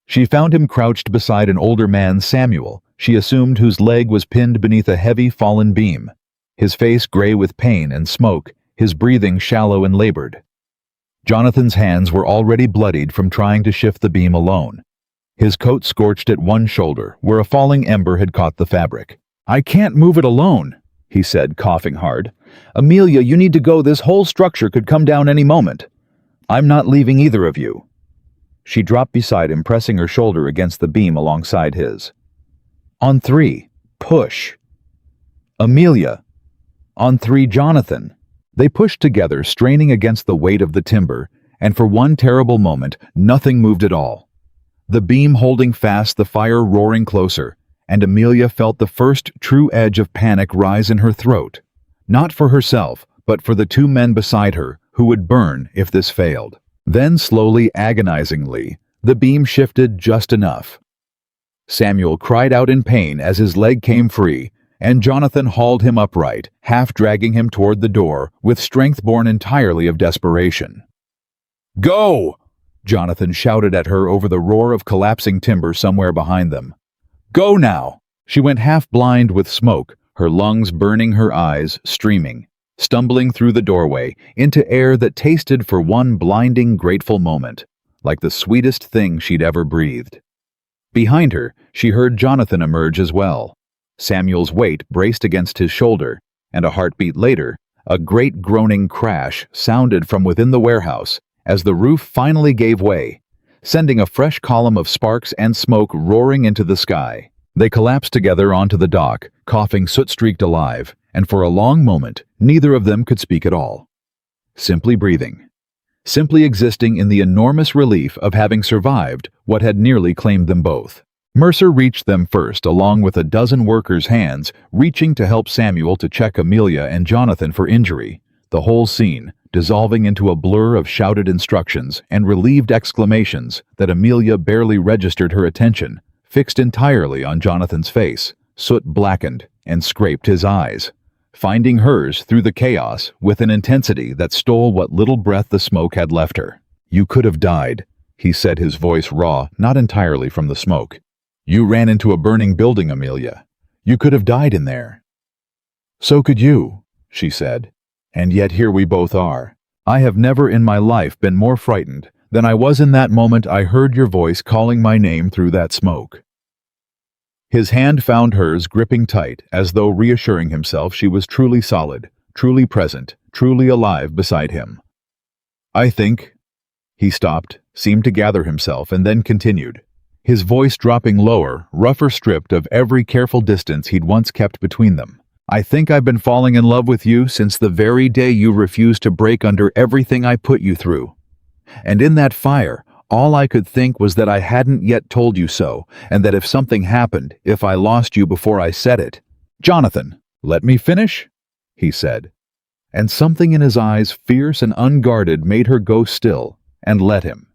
She found him crouched beside an older man, Samuel, she assumed, whose leg was pinned beneath a heavy fallen beam, his face gray with pain and smoke, his breathing shallow and labored. Jonathan's hands were already bloodied from trying to shift the beam alone. His coat scorched at one shoulder, where a falling ember had caught the fabric. "I can't move it alone," he said, coughing hard. "Amelia, you need to go. This whole structure could come down any moment. I'm not leaving either of you." She dropped beside him, pressing her shoulder against the beam alongside his. "On 3, push." "Amelia." "On 3, Jonathan." They pushed together, straining against the weight of the timber, and for one terrible moment, nothing moved at all. The beam holding fast, the fire roaring closer, and Amelia felt the first true edge of panic rise in her throat, not for herself, but for the 2 men beside her who would burn if this failed. Then slowly, agonizingly, the beam shifted just enough. Samuel cried out in pain as his leg came free, and Jonathan hauled him upright, half dragging him toward the door, with strength born entirely of desperation. "Go!" Jonathan shouted at her over the roar of collapsing timber somewhere behind them. "Go now!" She went half blind with smoke, her lungs burning, her eyes streaming. stumbling through the doorway into air that tasted for one blinding, grateful moment, like the sweetest thing she'd ever breathed. Behind her, she heard Jonathan emerge as well. Samuel's weight braced against his shoulder, and a heartbeat later, a great groaning crash sounded from within the warehouse as the roof finally gave way, sending a fresh column of sparks and smoke roaring into the sky. They collapsed together onto the dock, coughing soot-streaked alive, and for a long moment, neither of them could speak at all. Simply breathing. Simply existing in the enormous relief of having survived what had nearly claimed them both. Mercer reached them first, along with a dozen workers' hands reaching to help Samuel to check Amelia and Jonathan for injury, the whole scene dissolving into a blur of shouted instructions and relieved exclamations that Amelia barely registered her attention, fixed entirely on Jonathan's face, soot blackened, and scraped his eyes, finding hers through the chaos with an intensity that stole what little breath the smoke had left her. "You could have died," he said, his voice raw, not entirely from the smoke. "You ran into a burning building, Amelia. You could have died in there." "So could you," she said. "And yet here we both are. I have never in my life been more frightened than I was in that moment I heard your voice calling my name through that smoke." His hand found hers, gripping tight, as though reassuring himself she was truly solid, truly present, truly alive beside him. "I think—" He stopped, seemed to gather himself, and then continued, his voice dropping lower, rougher, stripped of every careful distance he'd once kept between them. "I think I've been falling in love with you since the very day you refused to break under everything I put you through. And in that fire, all I could think was that I hadn't yet told you so, and that if something happened, if I lost you before I said it—" "Jonathan, let me finish," he said. And something in his eyes, fierce and unguarded, made her go still, and let him.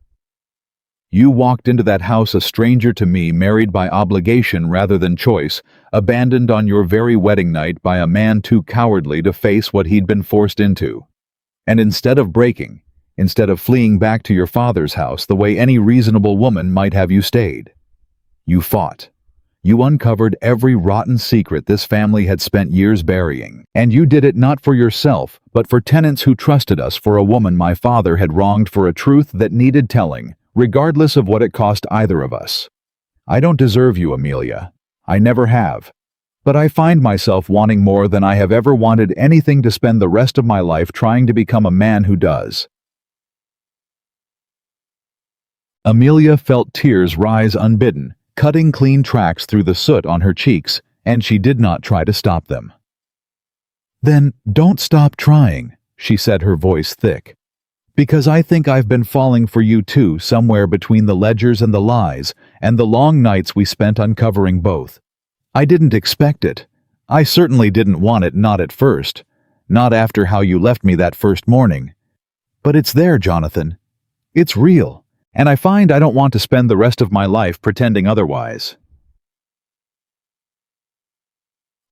"You walked into that house a stranger to me, married by obligation rather than choice, abandoned on your very wedding night by a man too cowardly to face what he'd been forced into. And instead of breaking, instead of fleeing back to your father's house the way any reasonable woman might have you stayed, you fought. You uncovered every rotten secret this family had spent years burying. And you did it not for yourself, but for tenants who trusted us, for a woman my father had wronged, for a truth that needed telling, regardless of what it cost either of us. I don't deserve you, Amelia. I never have. But I find myself wanting more than I have ever wanted anything to spend the rest of my life trying to become a man who does." Amelia felt tears rise unbidden, cutting clean tracks through the soot on her cheeks, and she did not try to stop them. "Then don't stop trying," she said, her voice thick. "Because I think I've been falling for you too, somewhere between the ledgers and the lies, and the long nights we spent uncovering both. I didn't expect it. I certainly didn't want it, not at first. Not after how you left me that first morning. But it's there, Jonathan. It's real, and I find I don't want to spend the rest of my life pretending otherwise."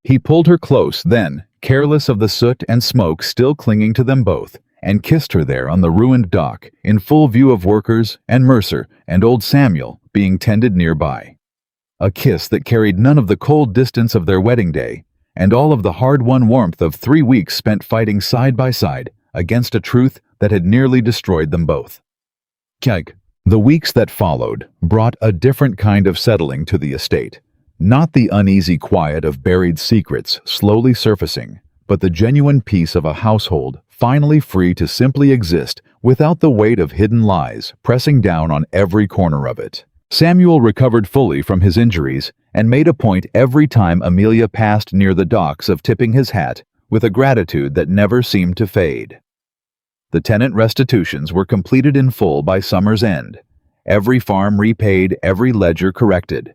He pulled her close then, careless of the soot and smoke still clinging to them both, and kissed her there on the ruined dock, in full view of workers and Mercer and old Samuel being tended nearby. A kiss that carried none of the cold distance of their wedding day, and all of the hard-won warmth of 3 weeks spent fighting side by side against a truth that had nearly destroyed them both. The weeks that followed brought a different kind of settling to the estate. Not the uneasy quiet of buried secrets slowly surfacing, but the genuine peace of a household finally free to simply exist without the weight of hidden lies pressing down on every corner of it. Samuel recovered fully from his injuries and made a point every time Amelia passed near the docks of tipping his hat with a gratitude that never seemed to fade. The tenant restitutions were completed in full by summer's end, every farm repaid, every ledger corrected,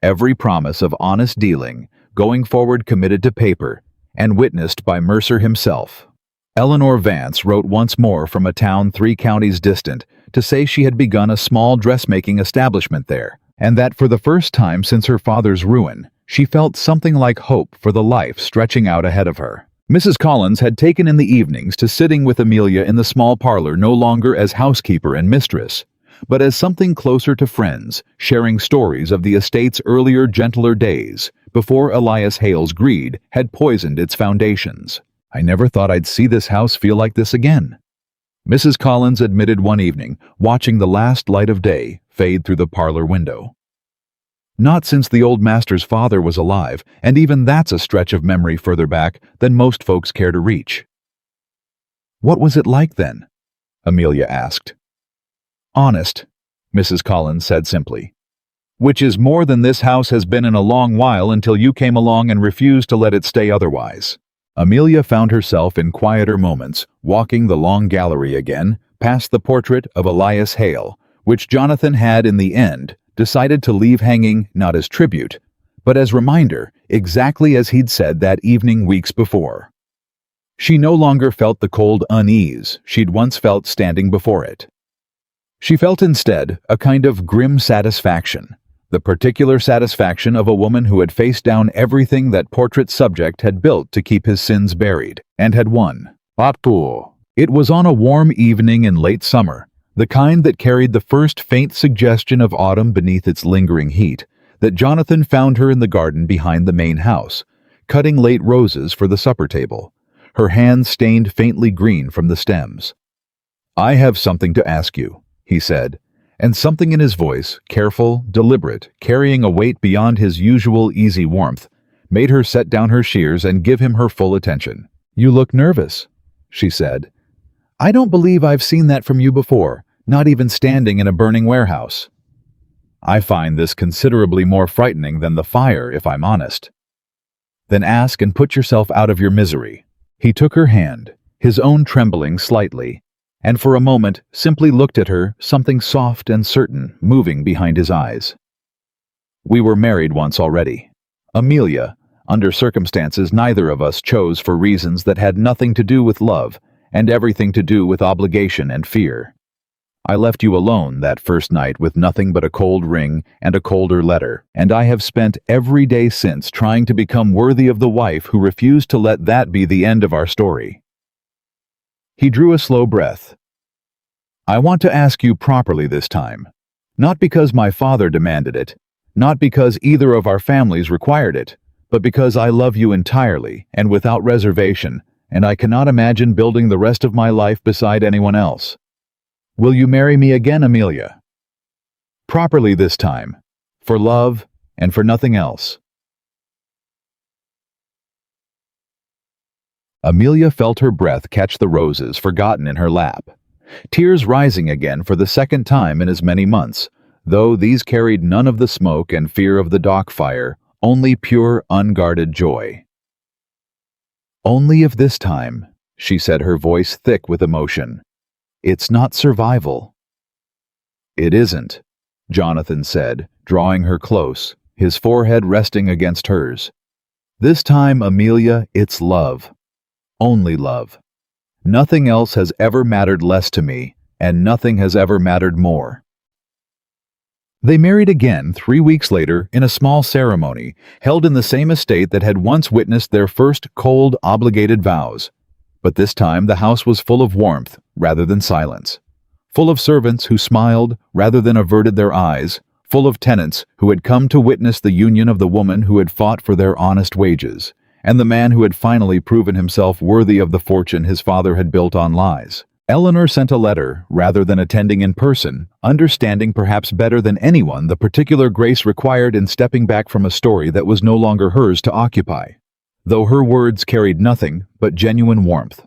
every promise of honest dealing going forward committed to paper and witnessed by Mercer himself. Eleanor Vance wrote once more from a town 3 counties distant to say she had begun a small dressmaking establishment there, and that for the first time since her father's ruin, she felt something like hope for the life stretching out ahead of her. Mrs. Collins had taken in the evenings to sitting with Amelia in the small parlor, no longer as housekeeper and mistress, but as something closer to friends, sharing stories of the estate's earlier, gentler days, before Elias Hale's greed had poisoned its foundations. I never thought I'd see this house feel like this again," Mrs. Collins admitted one evening, watching the last light of day fade through the parlor window. "Not since the old master's father was alive, and even that's a stretch of memory further back than most folks care to reach." "What was it like then?" Amelia asked. "Honest," Mrs. Collins said simply. "Which is more than this house has been in a long while until you came along and refused to let it stay otherwise." Amelia found herself in quieter moments, walking the long gallery again, past the portrait of Elias Hale, which Jonathan had in the end decided to leave hanging not as tribute, but as reminder, exactly as he'd said that evening weeks before. She no longer felt the cold unease she'd once felt standing before it. She felt instead a kind of grim satisfaction, the particular satisfaction of a woman who had faced down everything that portrait subject had built to keep his sins buried, and had won. It was on a warm evening in late summer, the kind that carried the first faint suggestion of autumn beneath its lingering heat, that Jonathan found her in the garden behind the main house, cutting late roses for the supper table, her hands stained faintly green from the stems. "I have something to ask you," he said, and something in his voice, careful, deliberate, carrying a weight beyond his usual easy warmth, made her set down her shears and give him her full attention. "You look nervous," she said. "I don't believe I've seen that from you before, not even standing in a burning warehouse." "I find this considerably more frightening than the fire, if I'm honest." "Then ask and put yourself out of your misery." He took her hand, his own trembling slightly, and for a moment simply looked at her, something soft and certain moving behind his eyes. "We were married once already. Amelia, under circumstances neither of us chose for reasons that had nothing to do with love and everything to do with obligation and fear. I left you alone that first night with nothing but a cold ring and a colder letter, and I have spent every day since trying to become worthy of the wife who refused to let that be the end of our story." He drew a slow breath. "I want to ask you properly this time, not because my father demanded it, not because either of our families required it, but because I love you entirely and without reservation, and I cannot imagine building the rest of my life beside anyone else. Will you marry me again, Amelia? Properly this time, for love and for nothing else." Amelia felt her breath catch the roses forgotten in her lap, tears rising again for the second time in as many months, though these carried none of the smoke and fear of the dock fire, only pure, unguarded joy. "Only if this time," she said, her voice thick with emotion, "it's not survival." "It isn't," Jonathan said, drawing her close, his forehead resting against hers. "This time, Amelia, it's love. Only love. Nothing else has ever mattered less to me, and nothing has ever mattered more." They married again 3 weeks later in a small ceremony held in the same estate that had once witnessed their first cold, obligated vows. But this time the house was full of warmth rather than silence, full of servants who smiled rather than averted their eyes, full of tenants who had come to witness the union of the woman who had fought for their honest wages, and the man who had finally proven himself worthy of the fortune his father had built on lies. Eleanor sent a letter rather than attending in person, understanding perhaps better than anyone the particular grace required in stepping back from a story that was no longer hers to occupy, though her words carried nothing but genuine warmth.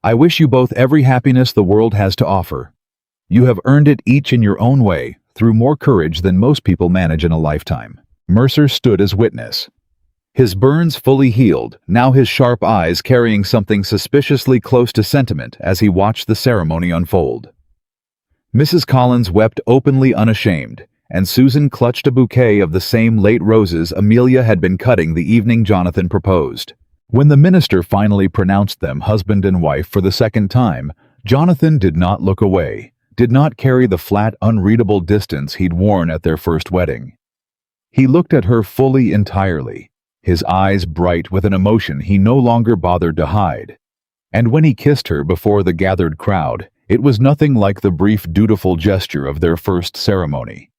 "I wish you both every happiness the world has to offer. You have earned it each in your own way, through more courage than most people manage in a lifetime." Mercer stood as witness, his burns fully healed, now his sharp eyes carrying something suspiciously close to sentiment as he watched the ceremony unfold. Mrs. Collins wept openly unashamed, and Susan clutched a bouquet of the same late roses Amelia had been cutting the evening Jonathan proposed. When the minister finally pronounced them husband and wife for the second time, Jonathan did not look away, did not carry the flat, unreadable distance he'd worn at their first wedding. He looked at her fully, entirely, his eyes bright with an emotion he no longer bothered to hide. And when he kissed her before the gathered crowd, it was nothing like the brief, dutiful gesture of their first ceremony.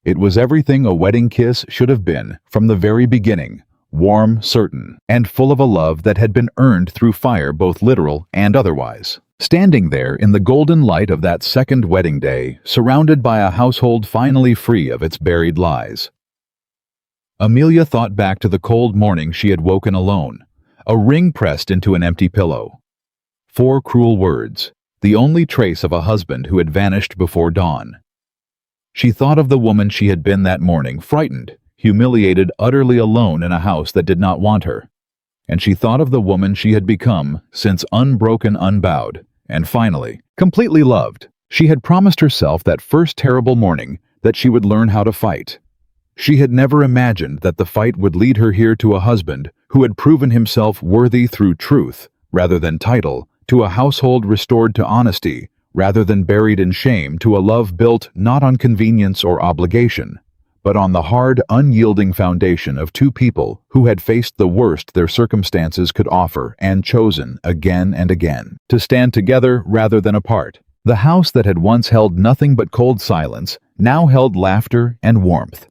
It was everything a wedding kiss should have been from the very beginning, warm, certain, and full of a love that had been earned through fire, both literal and otherwise. Standing there in the golden light of that second wedding day, surrounded by a household finally free of its buried lies. Amelia thought back to the cold morning she had woken alone, a ring pressed into an empty pillow. 4 cruel words, the only trace of a husband who had vanished before dawn. She thought of the woman she had been that morning, frightened, humiliated, utterly alone in a house that did not want her. And she thought of the woman she had become, since unbroken, unbowed, and finally, completely loved. She had promised herself that first terrible morning that she would learn how to fight. She had never imagined that the fight would lead her here to a husband who had proven himself worthy through truth rather than title, to a household restored to honesty rather than buried in shame, to a love built not on convenience or obligation, but on the hard, unyielding foundation of 2 people who had faced the worst their circumstances could offer and chosen again and again to stand together rather than apart. The house that had once held nothing but cold silence now held laughter and warmth,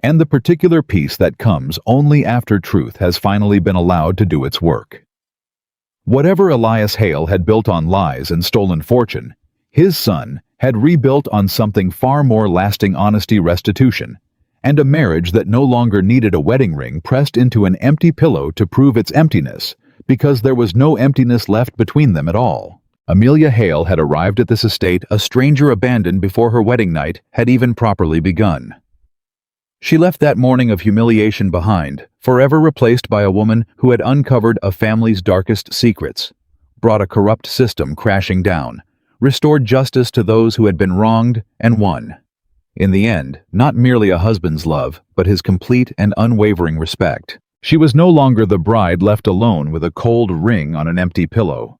and the particular peace that comes only after truth has finally been allowed to do its work. Whatever Elias Hale had built on lies and stolen fortune, his son had rebuilt on something far more lasting: honesty, restitution, and a marriage that no longer needed a wedding ring pressed into an empty pillow to prove its emptiness, because there was no emptiness left between them at all. Amelia Hale had arrived at this estate a stranger, abandoned before her wedding night had even properly begun. She left that morning of humiliation behind, forever replaced by a woman who had uncovered a family's darkest secrets, brought a corrupt system crashing down, restored justice to those who had been wronged, and won, in the end, not merely a husband's love, but his complete and unwavering respect. She was no longer the bride left alone with a cold ring on an empty pillow.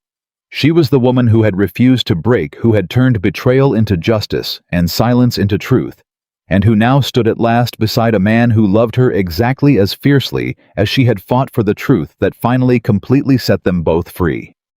She was the woman who had refused to break, who had turned betrayal into justice and silence into truth, and who now stood at last beside a man who loved her exactly as fiercely as she had fought for the truth that finally completely set them both free.